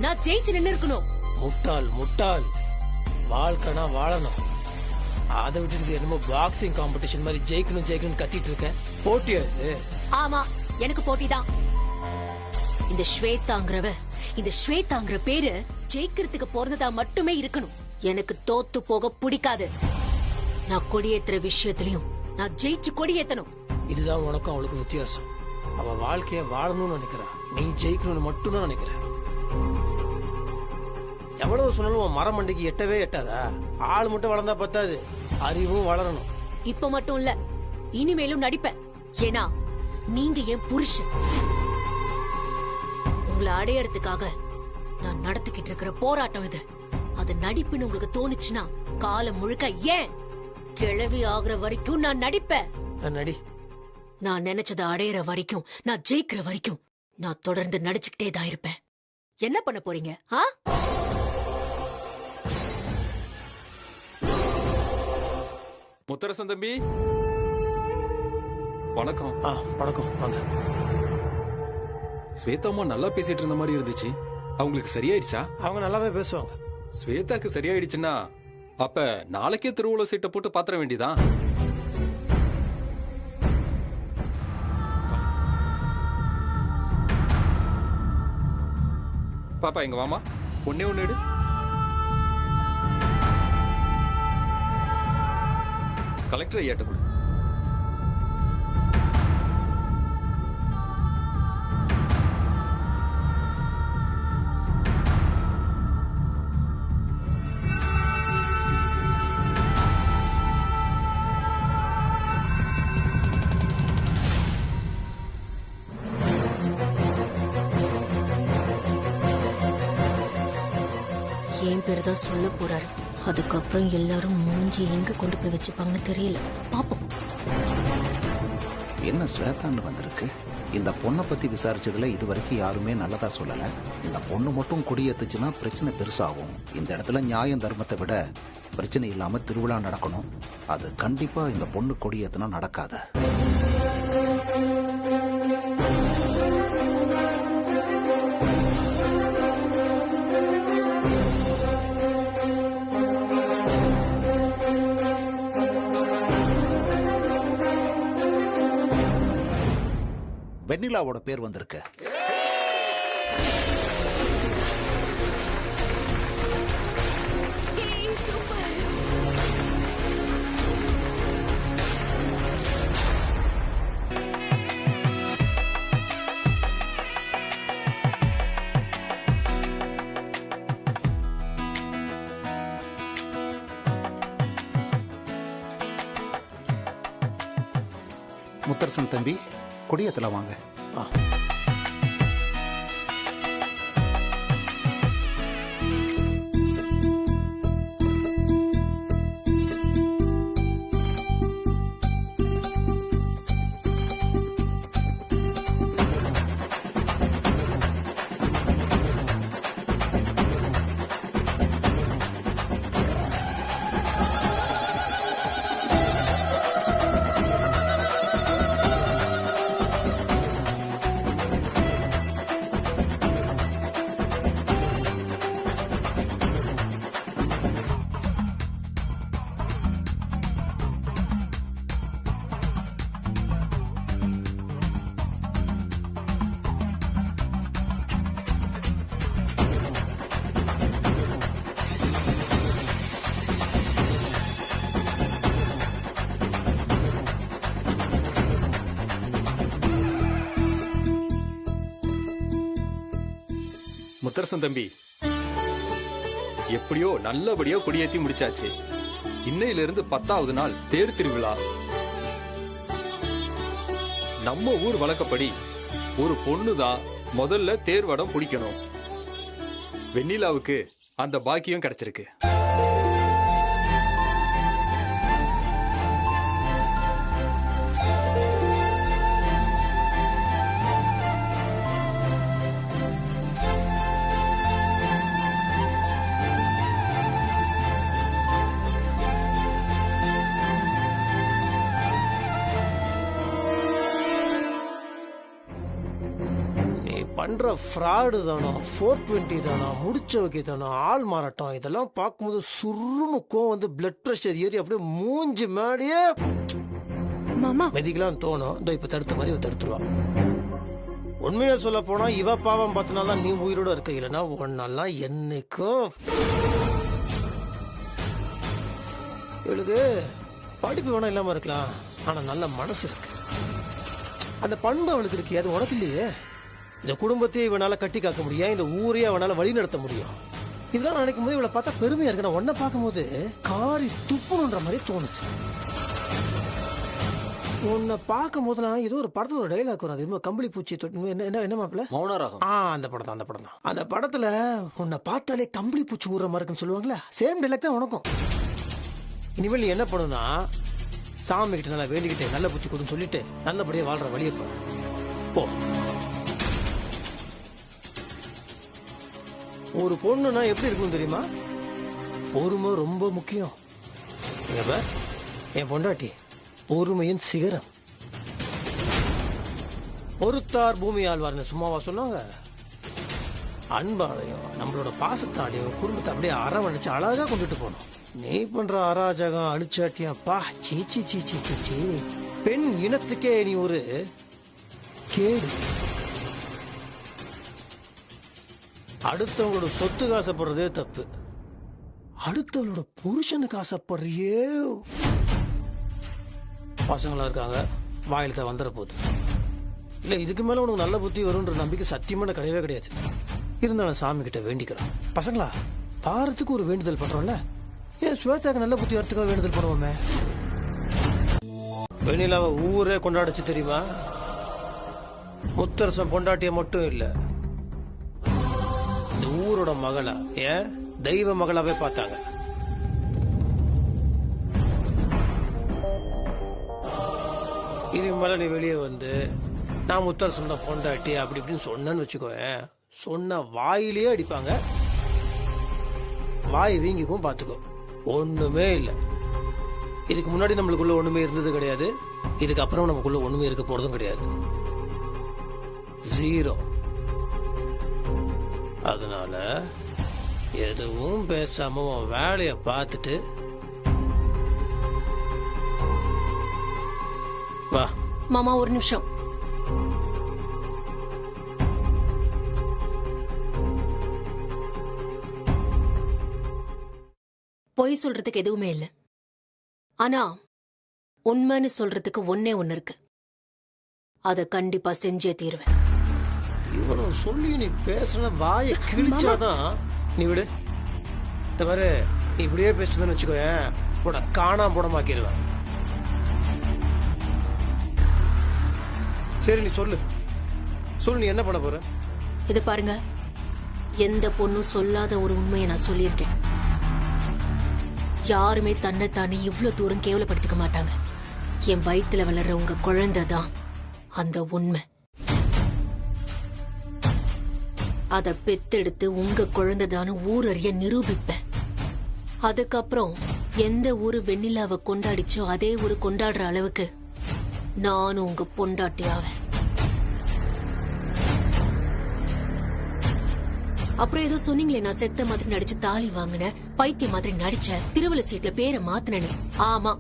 நான் ஜெயிச்சு நின்னு இருக்கணும். முட்டாள் முட்டாள், வாழ்க்கைனா வாழணும். அதை விட்டு என்னமோ பாக்ஸிங் காம்படிஷன் மாதிரி ஜெயிக்கணும் ஜெயிக்கணும் கத்திட்டு இருக்கேன். போட்டியா இது? ஆமா, எனக்கு போட்டிதான். இந்த ஸ்வேதாங்கிற பேரு ஜெயிக்கிறதுக்கு பிறந்ததா மட்டுமே இருக்கணும். எனக்கு தோத்து போக பிடிக்காது. நான் கொடியேத்துற விஷயத்திலையும் நான் ஜெயிச்சு கொடியேத்தணும். இதுதான் உனக்கும் அவளுக்கு வித்தியாசம். அவ வாழ்க்கைய வாழணும்னு நினைக்கிறா, நீ ஜெயிக்கணும்னு மட்டும்தான் நினைக்கிற. எவ்வளவு சொன்னாலும் மரம் மண்டைக்கு எட்டவே எட்டாதா? ஆள் மட்டும் வளர்ந்தா பத்தாது, அறிவும் வளரணும். இப்ப மட்டும் இல்ல, இனிமேலும் நடிப்பேன். ஏன்னா நீங்க என் புருஷன். உங்களை அடையறதுக்காக நான் நடத்திக்கிட்டு இருக்கிற போராட்டம் இது. அது நடிப்புன்னு உங்களுக்கு தோணுச்சுன்னா காலம் முழுக்க ஏன் கிழவி ஆகுற வரைக்கும் நான் நடிப்பேன். நடி. நான் நினைச்சதை அடையிற வரைக்கும், நான் ஜெயிக்கிற வரைக்கும் நான் தொடர்ந்து நடிச்சுக்கிட்டே தான் இருப்பேன். என்ன பண்ண போறீங்க? முத்தரசன் தம்பி, வணக்கம். வணக்கம், வாங்க. ஸ்வேதாமா நல்லா பேசிட்டு இருந்த மாதிரி இருந்துச்சு. அவங்களுக்கு சரியாயிடுச்சா? அவங்க நல்லாவே பேசுவாங்க. ஸ்வேதாக்கு சரியாயிடுச்சுன்னா அப்ப நாளைக்கே திருவுள சீட்டை போட்டு பாத்திர வேண்டியதான். பாப்பா எங்க வாமா, ஒன்னே ஒன்னு எடு. கலெக்டர் ஐயாட்ட கொடு. என் பேரு தான் சொல்ல போறாரு. அதுக்கப்புறம் எல்லாரும் மூஞ்சி எங்க கொண்டு போய் வச்சுப்பாங்கன்னு தெரியல. பாப்போம். என்ன ஸ்வேதான்னு வந்திருக்கு? இந்த பொண்ணை பத்தி விசாரிச்சதுல இது வரைக்கும் யாருமே நல்லதா சொல்லல. இந்த பொண்ணு மட்டும் கொடியேத்துச்சுன்னா பிரச்சனை பெருசாகும். இந்த இடத்துல நியாயம் தர்மத்தை விட பிரச்சனை இல்லாம திருவிழா நடக்கணும். அது கண்டிப்பா இந்த பொண்ணு கொடியேத்துனா நடக்காது. வெண்ணிலாவோட பேர் வந்திருக்கு. முத்தரசன் தம்பி, கொடியத்துல வாங்க. முத்தரசன் தம்பி, எப்படியோ நல்லபடியோ கொடியேத்தி முடிச்சாச்சு. இன்னையில இருந்து 10வது நாள் தேர் திருவிழா. நம்ம ஊர் வழக்கப்படி ஒரு பொண்ணுதான் முதல்ல தேர் வடம் பிடிக்கணும். வெண்ணிலாவுக்கு அந்த பாக்கியம் கிடைச்சிருக்கு. பண்ற ஃப்ராடு தானோ, 420 தானோ, முடிச்ச வைக்க தானோ, ஆள் மாறாட்டம், இதெல்லாம் பார்க்கும்போது சுருணுக்கும் வந்து பிளட் ப்ரெஷர் ஏறி அப்படியே மூஞ்சி மேலேயே மெதிக்கலாம் தோணும். இதோ இப்ப தடுத்த மாதிரி தடுத்துருவா. உண்மையா சொல்ல போனா இவ பாவம் பார்த்தனால்தான் நீ உயிரோட இருக்க. இல்லைன்னா ஒன்னாலாம் என்னைக்கும் இவளுக்கு படிப்பு வேணா இல்லாம இருக்கலாம், ஆனா நல்ல மனசு இருக்கு. அந்த பண்பு அவளுக்கு இருக்கு, அது உனக்கு இல்லையே. இந்த குடும்பத்தையே இவனால கட்டி காக்க முடியும், இந்த ஊரையே அவனால வழி நடத்த முடியும். இதெல்லாம் நினைக்கும் போது இவளை பார்த்தா பெருமையா இருக்கு. நான் ஒன்ன பார்க்கும் போது காரி துப்புணுன்ற மாதிரி தோணுது. உன்னை பார்க்கும் போதுலாம் ஏதோ ஒரு படத்துல ஒரு டைலாக் வரும், அது கம்பளி பூச்சி தொட்டு என்ன மாப்பிள்ள மௌனராகம். அந்த படம் தான். அந்த படத்துல உன்னை பார்த்தாலே கம்பளி பூச்சி ஊற மாதிரி இருக்குன்னு சொல்லுவாங்களா, சேம் டைலாக் தான் உனக்கும். இனிமேல் நீ என்ன பண்ணுனா, சாமி கிட்ட நல்லா வேண்டிக்கிட்டு நல்ல புத்தி கொடுன்னு சொல்லிட்டு நல்லபடியா வாழ்ற வழியை போ. ஒரு பொண்ணுனா எப்படி இருக்கும் தெரியுமா? பொறுமை ரொம்ப முக்கியம். என் பொண்டாட்டி பொறுமையின் சிகரம். பொறுத்தார் பூமி ஆழ்வார்னு சும்மாவா சொன்னாங்க? அன்பாலையும் நம்மளோட பாசத்தாலையும் குடும்பத்தை அப்படியே அரவணைச்சு அழகா கொண்டுட்டு போனோம். நீ பண்ற அராஜகம் அழிச்சாட்டியம் பா, சீச்சி சீச்சி சீச்சி. பெண் இனத்துக்கே நீ ஒரு கேடு. அடுத்தவங்களோட சொத்துக்கு ஆசைப்படுறதே தப்பு, அடுத்தவங்களோட புருஷனுக்கு ஆசைப்படுறியே. பசங்களா இருக்காங்க, வாயில தான் வந்துட போகுது. இல்ல இதுக்கு மேல உனக்கு நல்ல புத்தி வரும்ன்ற நம்பிக்கை சத்தியமான கிடையவே கிடையாது. இருந்தாலும் சாமி கிட்ட வேண்டிக்கிறோம். பசங்களா பாரத்துக்கு ஒரு வேண்டுதல் பண்றோம்ல, ஏன் ஸ்வேதாக்கு நல்ல புத்தி வரத்துக்காக வேண்டுதல் பண்ணுவோமே. வெண்ணிலாவை ஊரே கொண்டாடுச்சு தெரியுமா? முத்தரசன் பொண்டாட்டிய மட்டும் இல்ல, இந்த ஊரோட மகளா, ஏன் தெய்வ மகளாவே பார்த்தாங்க. இது மேல நீ வெளியே வந்து நான் முத்தரசன் தான் பொண்டாட்டி அப்படி இப்படின்னு சொன்னேன்னு வச்சுக்கோ, சொன்ன வாயிலேயே அடிப்பாங்க, வாய் வீங்கிக்கும். பாத்துக்கோ, ஒண்ணுமே இல்லை. இதுக்கு முன்னாடி நம்மளுக்குள்ள ஒண்ணுமே இருந்தது கிடையாது, இதுக்கப்புறம் நமக்குள்ள ஒண்ணுமே இருக்க போறதும் கிடையாது. ஜீரோ. அதனால எதுவும் பேசாம உன் வேலைய பார்த்துட்டு வா. மாமா ஒரு நிமிஷம். பொய் சொல்றதுக்கு எதுவுமே இல்லை, ஆனா உண்மைன்னு சொல்றதுக்கு ஒன்னே ஒண்ணு இருக்கு. அத கண்டிப்பா செஞ்சே தீருவேன். இவ்வளவு சொல்லி நீ பேசுன வாயை கிழிச்சாதான் நீ விடு. இந்த மாதிரி நீ இப்படியே பேசுறதுன்னு வச்சுக்கோ, உட காணாம போடமாக்கிடுவேன். சரி நீ சொல்லு சொல்லு, நீ என்ன பண்ண போற? இது பாருங்க, எந்த பொண்ணும் சொல்லாத ஒரு உண்மையை நான் சொல்லியிருக்கேன். யாருமே தன்னைத்தானே இவ்வளவு தூரம் கேவலப்படுத்திக்க மாட்டாங்க. என் வயித்துல வளர்ற உங்க குழந்தை தான் அந்த உண்மை. அத பெத்தெடுத்து உங்க குழந்தைதான்னு ஊரறிய நிரூபிப்பேன். அதுக்கப்புறம் எந்த ஊரு வெண்ணிலாவை கொண்டாடிச்சோ அதே ஊரு கொண்டாடுற அளவுக்கு நானும் உங்க பொண்டாட்டியாவேன். அப்புறம் ஏதோ சொன்னீங்களே, நான் செத்த மாதிரி நடிச்சு தாலி வாங்கினேன், பைத்திய மாதிரி நடிச்சேன், திருவள்ள சீட்ல பேரை மாத்தினேன்னு. ஆமா,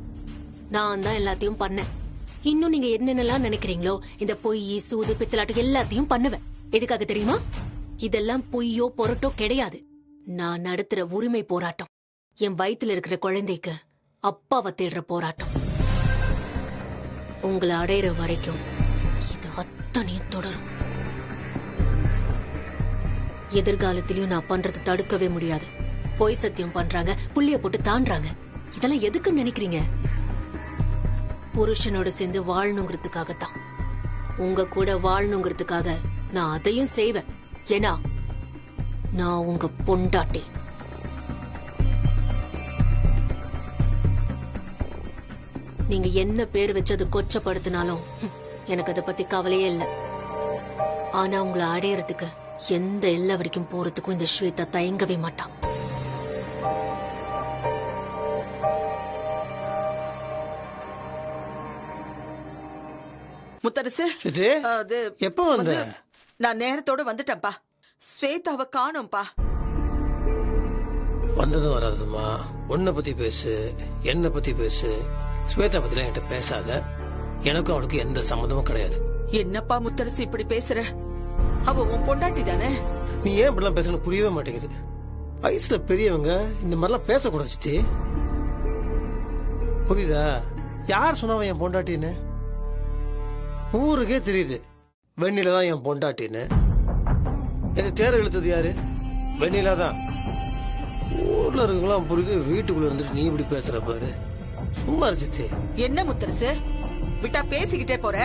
நான் தான் எல்லாத்தையும் பண்ணேன். இன்னும் நீங்க என்னென்னலாம் நினைக்கிறீங்களோ இந்த பொய் சூது பித்தலாட்டு எல்லாத்தையும் பண்ணுவேன். எதுக்காக தெரியுமா? இதெல்லாம் பொய்யோ பொருட்டோ கிடையாது. நான் நடத்துற உரிமை போராட்டம். என் வயித்துல இருக்கிற குழந்தைக்கு அப்பாவை தேடுற போராட்டம். உங்களை அடையிற வரைக்கும் இது அத்தனையும் தொடரும். எதிர்காலத்திலயும் நான் பண்றது தடுக்கவே முடியாது. பொய் சத்தியம் பண்றாங்க, புள்ளிய போட்டு தாண்டாங்க. இதெல்லாம் எதுக்குன்னு நினைக்கிறீங்க? புருஷனோட சேர்ந்து வாழணுங்கிறதுக்காகத்தான். உங்க கூட வாழணுங்கிறதுக்காக நான் அதையும் செய்வேன். ஏன்னா நான் உங்க பொண்டாட்டி. நீங்க என்ன பேர் வச்சு அது கொச்சப்படுத்தினாலும் எனக்கு அதை பத்தி கவலையே இல்லை. ஆனா உங்களை அடையறதுக்கு எந்த எல்லை வரைக்கும் போறதுக்கும் இந்த ஸ்வேதா தயங்கவே மாட்டான். முத்தரசு, அது எப்ப வந்த? நான் நேரத்தோட வந்துட்டேன்ப்பா. ஸ்வேதாவை காணோம்பா. வந்ததும் வராதுமா, உன்னை பத்தி பேசு, என்ன பத்தி பேசு. ஸ்வேதா பத்திலாம் என்கிட்ட பேசாத. எனக்கும் அவனுக்கு எந்த சம்மந்தமும் கிடையாது. என்னப்பா முத்தரசு இப்படி பேசுற? அவ உன் பொண்டாட்டி தானே? நீ ஏன் இப்படிலாம் பேசணும் புரியவே மாட்டேங்குது. வயசுல பெரியவங்க இந்த மாதிரிலாம் பேசக்கூடாது சித்தி. புரியுதா? யார் சொன்னாவன் என் பொண்டாட்டின்னு? ஊருக்கே தெரியுது வெண்ணில தான் என் பொண்டாட்டின்னு. என்ன தேர் இழுத்தது யாரு? வெண்ணிலா தான். ஊர்ல இருக்கலாம் புரியுது, வீட்டுக்குள்ள இருந்துட்டு நீ இப்படி பேசுற பாரு. சும்மா சித்தி. என்ன முத்தரசு விட்டா பேசிக்கிட்டே போற?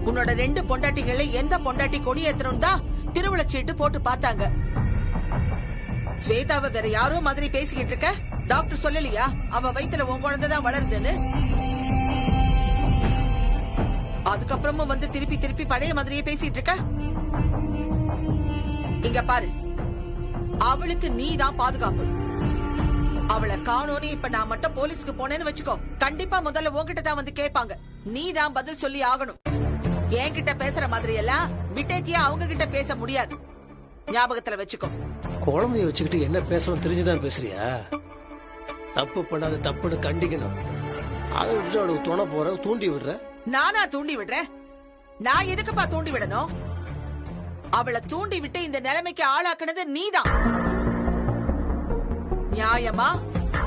உன்னோட 2 பொண்டாட்டிகளை எந்த பொண்டாட்டி கொடியேற்றணும் தான் திருவிழச்சீட்டு போட்டு பார்த்தாங்க. ஸ்வேதாவை வேற யாரோ மாதிரி பேசிக்கிட்டு இருக்க. டாக்டர் சொல்லலையா அவ வயித்துல உன் குழந்தைதான் வளருதுன்னு? அதுக்கப்புறமும் வந்து திருப்பி திருப்பி பழைய மாதிரியே பேசிட்டு இருக்க. இங்க பாரு, அவளுக்கு நீ தான் பாதுகாப்பு. அவளை காணோன்னு இப்ப நான் மட்டும் போலீஸ்க்கு போனேன்னு வச்சுக்கோ, கண்டிப்பா முதல்ல உன்கிட்ட தான் வந்து கேட்பாங்க. நீ தான் பதில் சொல்லி ஆகணும். என்கிட்ட பேசுற மாதிரி எல்லாம் விட்டேத்தியா அவங்க கிட்ட பேச முடியாது. ஞாபகத்துல வச்சுக்கோ. குழந்தைய வச்சுக்கிட்டு என்ன பேசணும் தெரிஞ்சுதான் பேசுறியா? தப்பு பண்ணாத தப்புன்னு கண்டிக்கணும். அதை விட்டு அவளுக்கு துணை போற தூண்டி விடுற. நானா தூண்டி விடுறேன்? நான் எதுக்குப்பா தூண்டி விடணும்? அவளை தூண்டி விட்டு இந்த நிலைமைக்கு ஆளாக்குனது நீதான். நியாயமா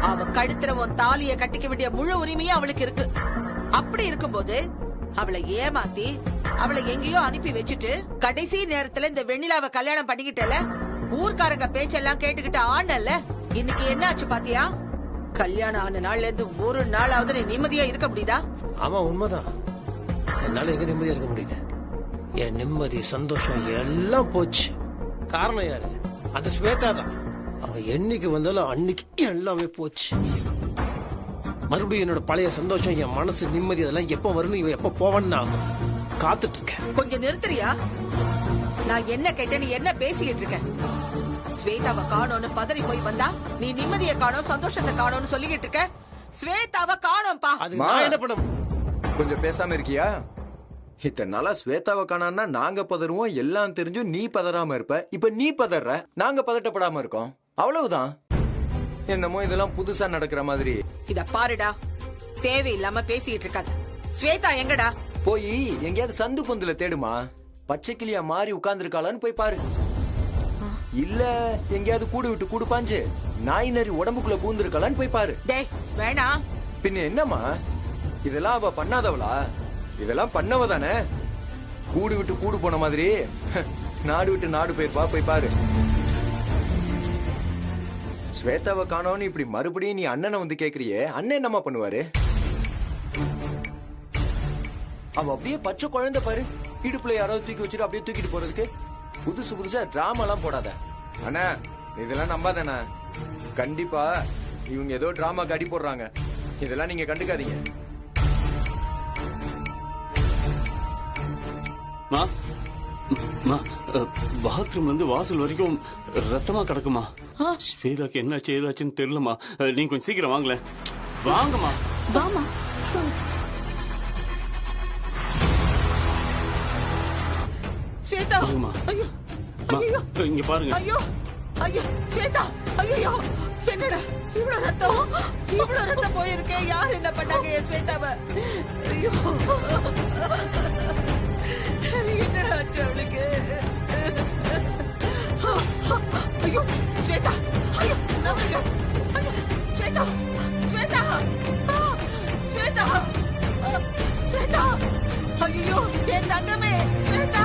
அவ கழுத்துல உன் தாலிய கட்டிக்க வேண்டிய முழு உரிமையும் அவளுக்கு இருக்கு. அப்படி இருக்கும்போது அவளை ஏமாத்தி அவளை எங்கேயோ அனுப்பி வச்சுட்டு கடைசி நேரத்துல இந்த வெண்ணிலாவை கல்யாணம் பண்ணிக்கிட்டல, ஊர்க்காரங்க பேச்செல்லாம் கேட்டுக்கிட்டு ஆனல்ல. இன்னைக்கு என்ன ஆச்சு பாத்தியா? கல்யாணம் ஆன நாள்ல இருந்து ஒரு நாளாவது நீ நிம்மதியா இருக்க முடியுதா? ஆமா உண்மைதான். என்னால எங்க நிம்மதியா இருக்க முடியுது? என் நிம்மதி சந்தோஷம் எல்லாம் போச்சு. காரணம் யாரு? அந்த ஸ்வேதா தான். அவ என்னைக்கு வந்தாலும் அன்னைக்கு எல்லாமே போச்சு. மறுபடியும் என்னோட பழைய சந்தோஷம், என் மனசு நிம்மதி அதெல்லாம் எப்ப வரணும், இவ எப்ப போவான்னு நான் காத்துட்டு இருக்கேன். கொஞ்சம் நிறுத்துறியா? நான் என்ன கேட்டேன், நீ என்ன பேசிக்கிட்டு இருக்க? ஸ்வேதாவை காணோன்னு பதறி போய் வந்தா நீ நிம்மதியை காணோம் சந்தோஷத்தை காணோன்னு சொல்லிக்கிட்டு இருக்க. ஸ்வேதாவை காணோம்பா. நான் என்ன பண்ண? கொஞ்சம் பேசாம இருக்கியா? இத்தனை நாளா ஸ்வேதாவை காணோம்னா நாங்க பதறுவோம், எல்லாம் தெரிஞ்சும் நீ பதறாம இருப்ப. இப்ப நீ பதற, நாங்க பதட்டப்படாம இருக்கோம். அவ்வளவுதான். என்னமோ இதெல்லாம் புதுசா நடக்கிற மாதிரி. இத பாருடா, தேவையில்லாம பேசிட்டு இருக்காத. ஸ்வேதா எங்கடா? போய் எங்கேயாவது சந்து பொந்துல தேடுமா. பச்சை கிளியா மாறி உட்கார்ந்து இருக்காளான்னு போய் பாரு. இல்ல எங்கேயாவது கூடு விட்டு கூடு பாஞ்சு நாய் நரி உடம்புக்குள்ள பூந்துருக்காளான்னு போய் பாரு. டேய் வேணாம். பின்ன என்னம்மா இதெல்லாம் அவ பண்ணாதவளா? இதெல்லாம் பண்ணவ தானே. கூடு விட்டு கூடு போன மாதிரி நாடு விட்டு நாடு போயிருப்பா, போய் பாரு. ஸ்வேதாவை காணோன்னு இப்படி மறுபடியும் நீ அண்ணனை வந்து கேக்குறியே, அண்ணன் என்னம்மா பண்ணுவாரு? அவ அப்படியே பச்சை குழந்தை பாரு, இடுப்புல யாராவது தூக்கி வச்சுட்டு அப்படியே தூக்கிட்டு போறதுக்கு. புதுசா டிராமா எல்லாம் போடாத அண்ணா. இதெல்லாம் நம்பாதண்ணா. கண்டிப்பா இவங்க ஏதோ டிராமா கடி போடுறாங்க. இதெல்லாம் நீங்க கண்டுக்காதீங்க. பாத்ரூம்ல இருந்து வாசல் வரைக்கும் ரத்தமா கிடக்குமா? ஸ்வேதாக்கு என்னாச்சு ஏதாச்சுன்னு தெரியலமா. நீங்க கொஞ்சம் சீக்கிரம் வாங்கல. வாங்கம்மா. வாமா. ஸ்வேதா, ஐயோ ஐயோ, இங்க பாருங்க. ஐயோ ஐயோ ஸ்வேதா, ஐயோ என்னடா இவ்வளவு ரத்தம் போயிருக்கே. யார் என்ன பண்ணாங்க என் ஸ்வேதாவை? ஐயோ என்னடா ஆச்சு அவளுக்கு? ஐயோ ஸ்வேதா, ஐயோ நவருங்க. ஐயோ ஸ்வேதா, ஸ்வேதா, ஸ்வேதா, ஸ்வேதா, ஐயோ என் தங்கமே ஸ்வேதா,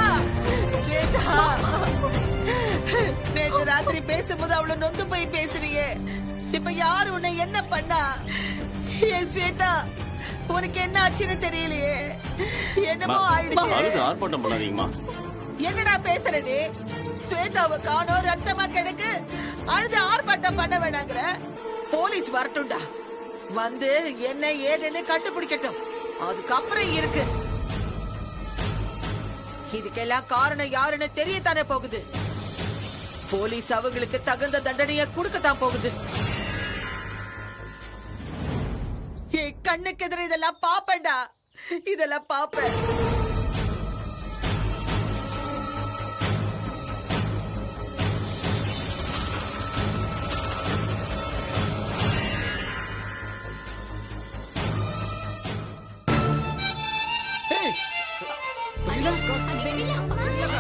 ஸ்வேதா. நேற்று ராத்திரி பேசும்போது அவ்வளவு நொந்து போய் பேசுறீங்க. இப்ப யாரு உன்னை என்ன பண்ணா? என் ஸ்வேதா, உனக்கு என்ன ஆச்சுன்னு தெரியலையே. என்னமோ ஆயிடுச்சு. ஆர்ப்பாட்டம் பண்ணாதீங்கம்மா. என்னடா பேசுற நீ? ஸ்வேதாவை காணோம், ரத்தமா கிடக்கு, அழுது ஆர்ப்பாட்டம் பண்ண வேணாங்கிற? போலீஸ் வரட்டும்டா, வந்து என்ன ஏதுன்னு கண்டுபிடிக்கட்டும், அதுக்கப்புறம் இருக்கு. இதுக்கெல்லாம் காரணம் யாருன்னு தெரியத்தானே போகுது. போலீஸ் அவங்களுக்கு தகுந்த தண்டனையை கொடுக்கத்தான் போகுது. என் கண்ணுக்கு எதிர இதெல்லாம் பாப்பேன்டா, இதெல்லாம் பாப்பேன்.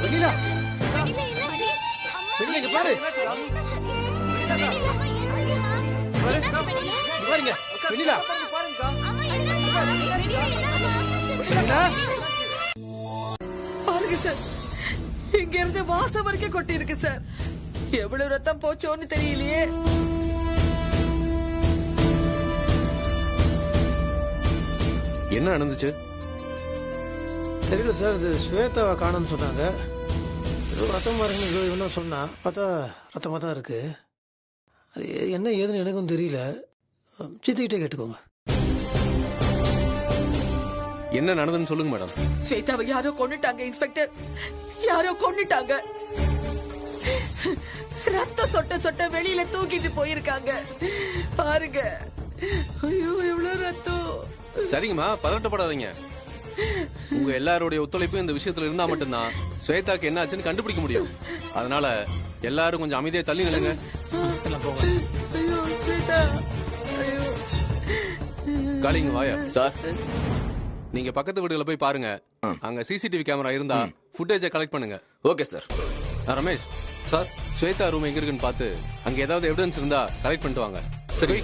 வெண்ணிலா, இங்க பாரு. பாருங்க வெண்ணிலா. பாருங்க சார், இங்க இருந்து வாசம் வரைக்கும் கொட்டி இருக்கு சார். எவ்வளவு ரத்தம் போச்சோன்னு தெரியலையே. என்ன நடந்துச்சு தெரியல சார். இது ஸ்வேதாவை காணும்னு சொன்னாங்க. ரத்தமா இருக்குன்னு இவனா சொன்னா, பார்த்தா ரத்தமா தான் இருக்கு. அது என்ன ஏதுன்னு எனக்கும் தெரியல. சித்திக்கிட்டே கேட்டுக்கோங்க. என்ன நடந்ததுன்னு சொல்லுங்க மேடம். ஸ்வேதாவை யாரோ கொன்னுட்டாங்க இன்ஸ்பெக்டர், யாரோ கொன்னுட்டாங்க. ரத்தம் சொட்ட சொட்ட வெளியில தூக்கிட்டு போயிருக்காங்க. பாருங்க, ஐயோ எவ்வளவு ரத்தம். சரிங்கம்மா, பதட்டப்படாதீங்க. உங்க எல்லாருடைய ஒத்துழைப்பும் இந்த விஷயத்துல இருந்தா மட்டும்தான் ஸ்வேதாக்கு என்ன ஆச்சுன்னு கண்டுபிடிக்க முடியும். அதனால எல்லாரும் கொஞ்சம் அமைதியா தள்ளி நில்லுங்க. ஐயோ ஸ்வேதா, ஐயோ. காளிங்க வாயா. சார், நீங்க பக்கத்து வீடுகளை போய் பாருங்க. அங்க சிசிடிவி கேமரா இருந்தா ஃபுட்டேஜை கலெக்ட் பண்ணுங்க. Okay sir. Ramesh sir, Shweta room எங்க இருக்குன்னு பார்த்து அங்க ஏதாவது எவிடன்ஸ் இருந்தா கலெக்ட் பண்ணிட்டு வாங்க. சரி.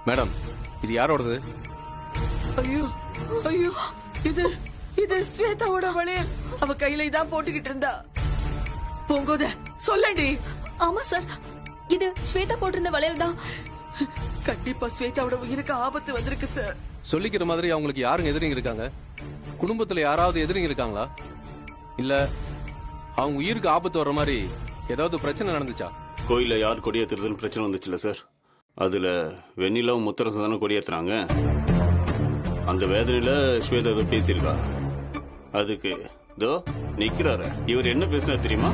மேடம், இது யாரோடது? ஐயோ ஐயோ, இது ஸ்வேதாவோட வளையல். அவ கையில இதான் போட்டுக்கிட்டு இருந்தா. போங்கோத சொல்லண்டி. ஆமா சார், இது ஸ்வேதா போட்டிருந்த வளையல் தான். கண்டிப்பா ஸ்வேதாவோட உயிருக்கு ஆபத்து வந்திருக்கு சார். சொல்லிக்கிற மாதிரி அவங்களுக்கு யாருங்க எதிரிங்க இருக்காங்க? குடும்பத்துல யாராவது எதிரிங்க இருக்காங்களா? இல்ல அவங்க உயிருக்கு ஆபத்து வர்ற மாதிரி ஏதாவது பிரச்சனை நடந்துச்சா? கோயில யார் கொடியேத்துறதுன்னு பிரச்சனை வந்துச்சுல சார். அதுல வெண்ணிலாவும் முத்தரசு தானே கொடியேத்துறாங்க. அந்த வேதனையில ஸ்வேதா ஏதோ பேசியிருக்கா. அதுக்கு இதோ நிக்கிறாரு. இவர் என்ன பேசினார் தெரியுமா?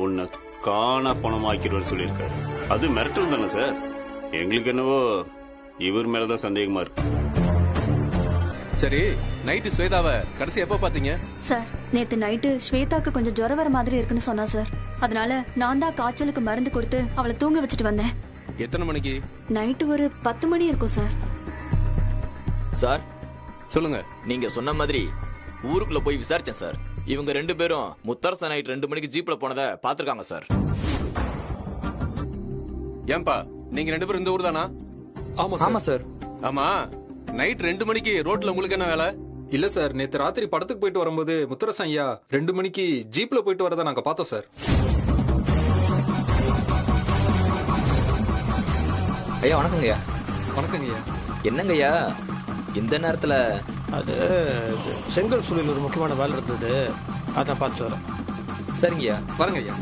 உன்னை காணா பணமாக்கிடுவேன்னு சொல்லியிருக்காரு. அது மிரட்டல் தானே சார். எங்களுக்கு என்னவோ இவர் மேலதான் சந்தேகமா இருக்கு. சரி, நைட்டு ஸ்வேதாவை கடைசி எப்ப பாத்தீங்க? சார், நேத்து நைட்டு ஸ்வேதாக்கு கொஞ்சம் ஜுரம் வர மாதிரி இருக்குன்னு சொன்னா சார். அதனால நான் தான் காய்ச்சலுக்கு மருந்து கொடுத்து அவளை தூங்க வச்சுட்டு வந்தேன். எத்தனை மணிக்கு? நைட்டு ஒரு 10 மணி இருக்கும் சார். சார் சொல்லுங்க. நீங்க சொன்ன மாதிரி ஊருக்குள்ள போய் விசாரிச்சேன் சார். இவங்க 2 பேரும் முத்தரசன் நைட் 2 மணிக்கு ஜீப்ல போனதை பாத்துருக்காங்க சார். ஏன்பா நீங்க 2 பேரும் இந்த ஊர் தானா? ஆமா சார். ஆமா, நைட் 2 மணிக்கு ரோட்ல உங்களுக்கு என்ன வேலை? இல்ல சார், நேத்து ராத்திரி படத்துக்கு போயிட்டு வரும்போது முத்தரசன் ஐயா 2 மணிக்கு ஜீப்ல போயிட்டு வரதை நாங்க பார்த்தோம் சார். ஐயா வணக்கங்க ஐயா. வணக்கங்க ஐயா. என்னங்க ஐயா இந்த நேரத்துல? அது செங்கல் சூழல் ஒரு முக்கியமான வேலை இருந்தது, அதான் பார்த்து வரேன். சரிங்க ஐயா. வரங்க ஐயா.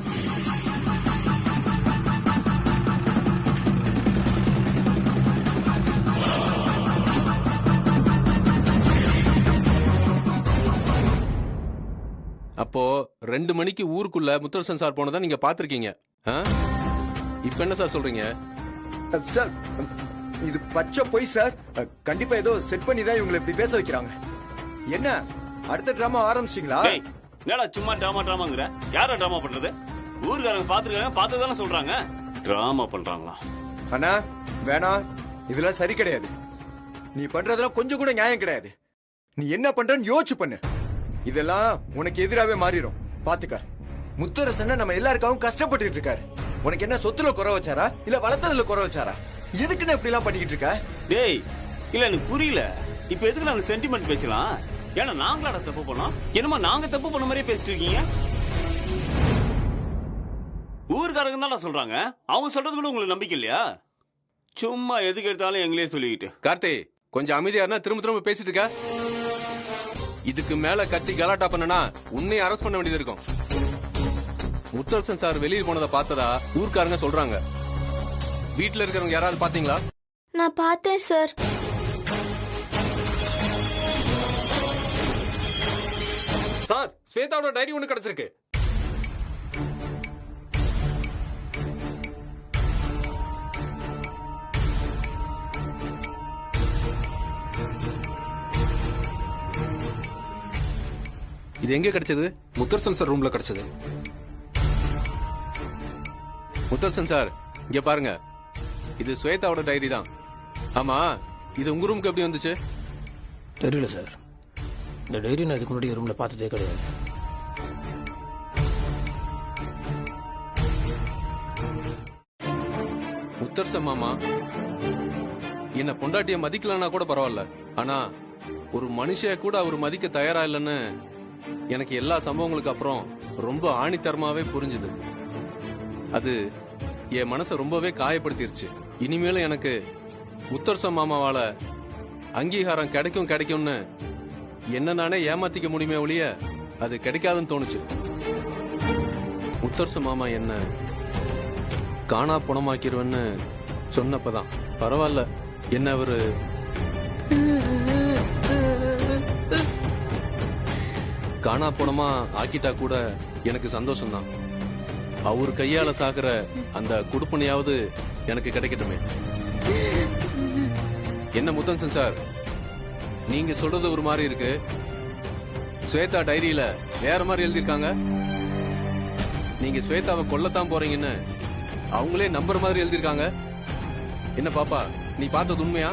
அப்போ 2 மணிக்கு ஊருக்குள்ள முத்தரசன் சார் போனதை நீங்க பாத்திருக்கீங்க. இப்ப என்ன சார் சொல்றீங்க? சார் இது பச்சை பொய் சார். கண்டிப்பா ஏதோ செட் பண்ணி தான் இவங்களை இப்படி பேச வைக்கிறாங்க. என்ன அடுத்த டிராமா ஆரம்பிச்சிங்களா? என்னடா சும்மா டிராமாங்கிற? யார டிராமா பண்றது? ஊர்காரங்க பாத்துருக்காங்க, பார்த்ததானே சொல்றாங்க. டிராமா பண்றாங்களா? அண்ணா வேணாம், இதெல்லாம் சரி கிடையாது. நீ பண்றதெல்லாம் கொஞ்சம் கூட நியாயம் கிடையாது. நீ என்ன பண்றன்னு யோசிச்சு பண்ணு. இதெல்லாம் உனக்கு எதிராவே மாறிடும், பாத்துக்க. முத்தரசன் நம்ம எல்லாருக்காகவும் கஷ்டப்பட்டு இருக்காரு. உனக்கு என்ன சொத்துல குறை வச்சாரா இல்ல வளர்த்ததுல குறை வச்சாரா? எதுக்குன்னு இப்படி எல்லாம் பண்ணிக்கிட்டு இருக்க? டேய் இல்ல எனக்கு புரியல. இப்ப எதுக்கு நாங்க சென்டிமெண்ட் பேசலாம்? ஏன்னா நாங்களாட தப்பு பண்ணோம், என்னமா நாங்க தப்பு பண்ண மாதிரியே பேசிட்டு இருக்கீங்க. ஊர்காரங்க தான் சொல்றாங்க, அவங்க சொல்றது கூட உங்களுக்கு நம்பிக்கை இல்லையா? சும்மா எதுக்கு எடுத்தாலும் எங்களே சொல்லிக்கிட்டு. கார்த்தி கொஞ்சம் அமைதியா இருந்தா திரும்ப திரும்ப பேசிட்டு இருக்க. இதுக்கு மேல கத்தி கலாட்டா பண்ணனா உன்னையும் அரெஸ்ட் பண்ண வேண்டியது இருக்கும். முத்தரசன் சார் வெளியே போனதை பார்த்ததா ஊர்க்காரங்க சொல்றாங்க. வீட்டுல இருக்கிறவங்க யாராவது பாத்தீங்களா? நான் பார்த்தேன் சார். சார் ஸ்வேதாவோட டைரி ஒண்ணு கிடைச்சிருக்கு. இது எங்க கிடைச்சது? முத்தரசன் சார் ரூம்ல கிடைச்சது. முத்தரசன் சார் இங்க பாருங்க, இது ஸ்வேதாவோட டைரி தான். ஆமா, இது உங்க ரூமுக்கு எப்படி வந்துச்சு? தெரியல சார், இந்த டைரி நான் இதுக்கு முன்னாடி ரூம்ல பார்த்ததே கிடையாது. முத்தரசன் மாமா என்ன பொண்டாட்டிய மதிக்கலன்னா கூட பரவாயில்ல, ஆனா ஒரு மனுஷிய கூட அவர் மதிக்க தயாரா இல்லைன்னு எனக்கு எல்லா சம்பவங்களுக்கு அப்புறம் ரொம்ப ஆணித்தரமாவே புரிஞ்சுது. அது என் மனசை ரொம்பவே காயப்படுத்திருச்சு. இனிமேலும் எனக்கு முத்தரசன் மாமாவால அங்கீகாரம் கிடைக்கும்னு என்ன நானே ஏமாத்திக்க முடியுமே ஒழிய அது கிடைக்காதுன்னு தோணுச்சு. முத்தரசன் மாமா என்ன காணா பணமாக்கிருவேன்னு சொன்னப்பதான் பரவாயில்ல, என்ன அவரு காணா பணமா ஆக்கிட்டா கூட எனக்கு சந்தோஷம்தான். அவரு கையால சாகுற அந்த குடுப்பனையாவது எனக்கு கிடைக்கட்டுமே. என்ன முத்தரசன் சார், நீங்க சொல்றது ஒரு மாதிரி இருக்கு, ஸ்வேதா டைரியில வேற மாதிரி எழுதிருக்காங்க. நீங்க ஸ்வேதாவை கொல்லத்தான் போறீங்கன்னு அவங்களே நம்புற மாதிரி எழுதிருக்காங்க. என்ன பாப்பா, நீ பார்த்தது உண்மையா?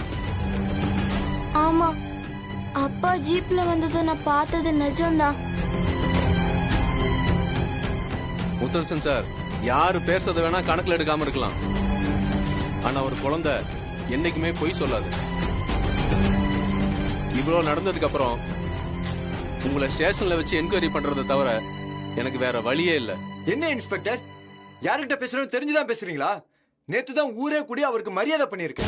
ஆமா, அப்பா ஜீப்ல வந்தது நான் பார்த்தது நிஜம்தான். முத்தரசன் சார், யாரு பேசுறத வேணா கணக்குல எடுக்காம இருக்கலாம், ஆனா ஒரு குழந்தை என்னைக்குமே பொய் சொல்லாது. இவ்வளவு நடந்ததுக்கு அப்புறம் உங்களை ஸ்டேஷன்ல வச்சு என்கொயரி பண்றதை தவிர எனக்கு வேற வழியே இல்ல. என்ன இன்ஸ்பெக்டர், யார்கிட்ட பேசுறோம் தெரிஞ்சுதான் பேசுறீங்களா? நேத்துதான் ஊரே கூடி அவருக்கு மரியாதை பண்ணிருக்கு.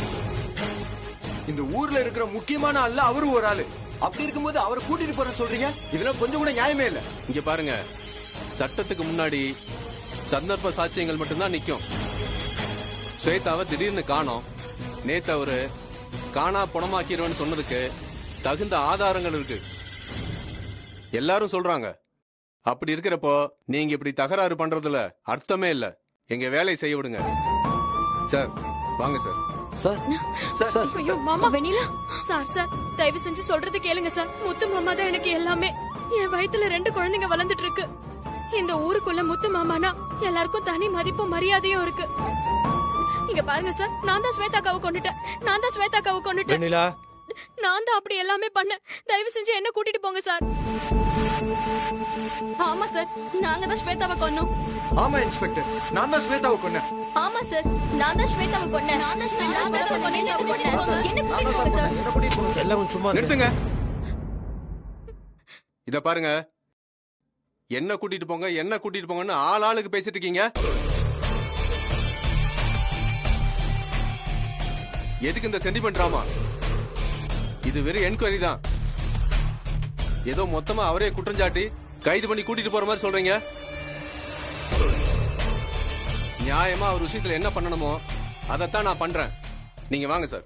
இந்த ஊர்ல இருக்கிற முக்கியமான ஆள்ல அவரு ஒரு ஆளு. அப்படி இருக்கும்போது அவரை கூட்டிட்டு போறேன்னு சொல்றீங்க, இதெல்லாம் கொஞ்சம் கூட நியாயமே இல்ல. இங்க பாருங்க, சட்டத்துக்கு முன்னாடி சந்தர்ப்ப சாட்சியங்கள் மட்டும்தான் நிக்கும். ஸ்வேதாவை திடீர்னு காணோம், நேத்து அவரு காணா பணமாக்கிறவன்னு சொன்னதுக்கு தகுந்த ஆதாரங்கள் இருக்கு, எல்லாரும் சொல்றாங்க. அப்படி இருக்கிறப்போ நீங்க இப்படி தகராறு பண்றதுல அர்த்தமே இல்ல. எங்க வேலையை செய்ய விடுங்க சார். வாங்க சார். சார் ஐயோ மாமா வெண்ணிலா சார் தயவு செஞ்சு சொல்றது கேளுங்க சார். முத்து மாமா தான் எனக்கு எல்லாமே. என் வயித்துல 2 குழந்தைங்க வளர்ந்துட்டு இருக்கு. இந்த ஊருக்குள்ள முத்து மாமானா எல்லாருக்கும் தனி மதிப்பும் மரியாதையும் இருக்கு. இங்க பாருங்க சார், நான் தான் ஸ்வேதாக்காவை கொன்னுட்டேன். நான் தான் அப்படி எல்லாமே பண்ண. தயவு செஞ்சு என்ன கூட்டிட்டு போங்க சார். ஆமா சார், நாங்க தான் ஸ்வேதாவை கொன்னோம். ஆமா இன்ஸ்பெக்டர், நான் தான் ஸ்வேதாவை கொன்னேன். ஆமா சார், நான் தான் ஸ்வேதாவை கொன்னேன். நான் தான் ஸ்வேதாவை கொன்னேன். என்ன கூட்டிட்டு போங்க சார். எல்லாம் கொஞ்சம் சும்மா நிறுத்துங்க. இத பாருங்க, என்ன கூட்டிட்டு போங்க என்ன கூட்டிட்டு போங்கன்னு ஆளுக்கு பேசிட்டு இருக்கீங்க. எதுக்கு இந்த சென்டிமெண்ட் டிராமா? இது வெறும் என்கொயரி தான். ஏதோ மொத்தமா அவரே குற்றஞ்சாட்டி கைது பண்ணி கூட்டிட்டு போற மாதிரி சொல்றீங்க. நியாயமா அவர் விஷயத்துல என்ன பண்ணணுமோ அதைத்தான் நான் பண்றேன். நீங்க வாங்க சார்.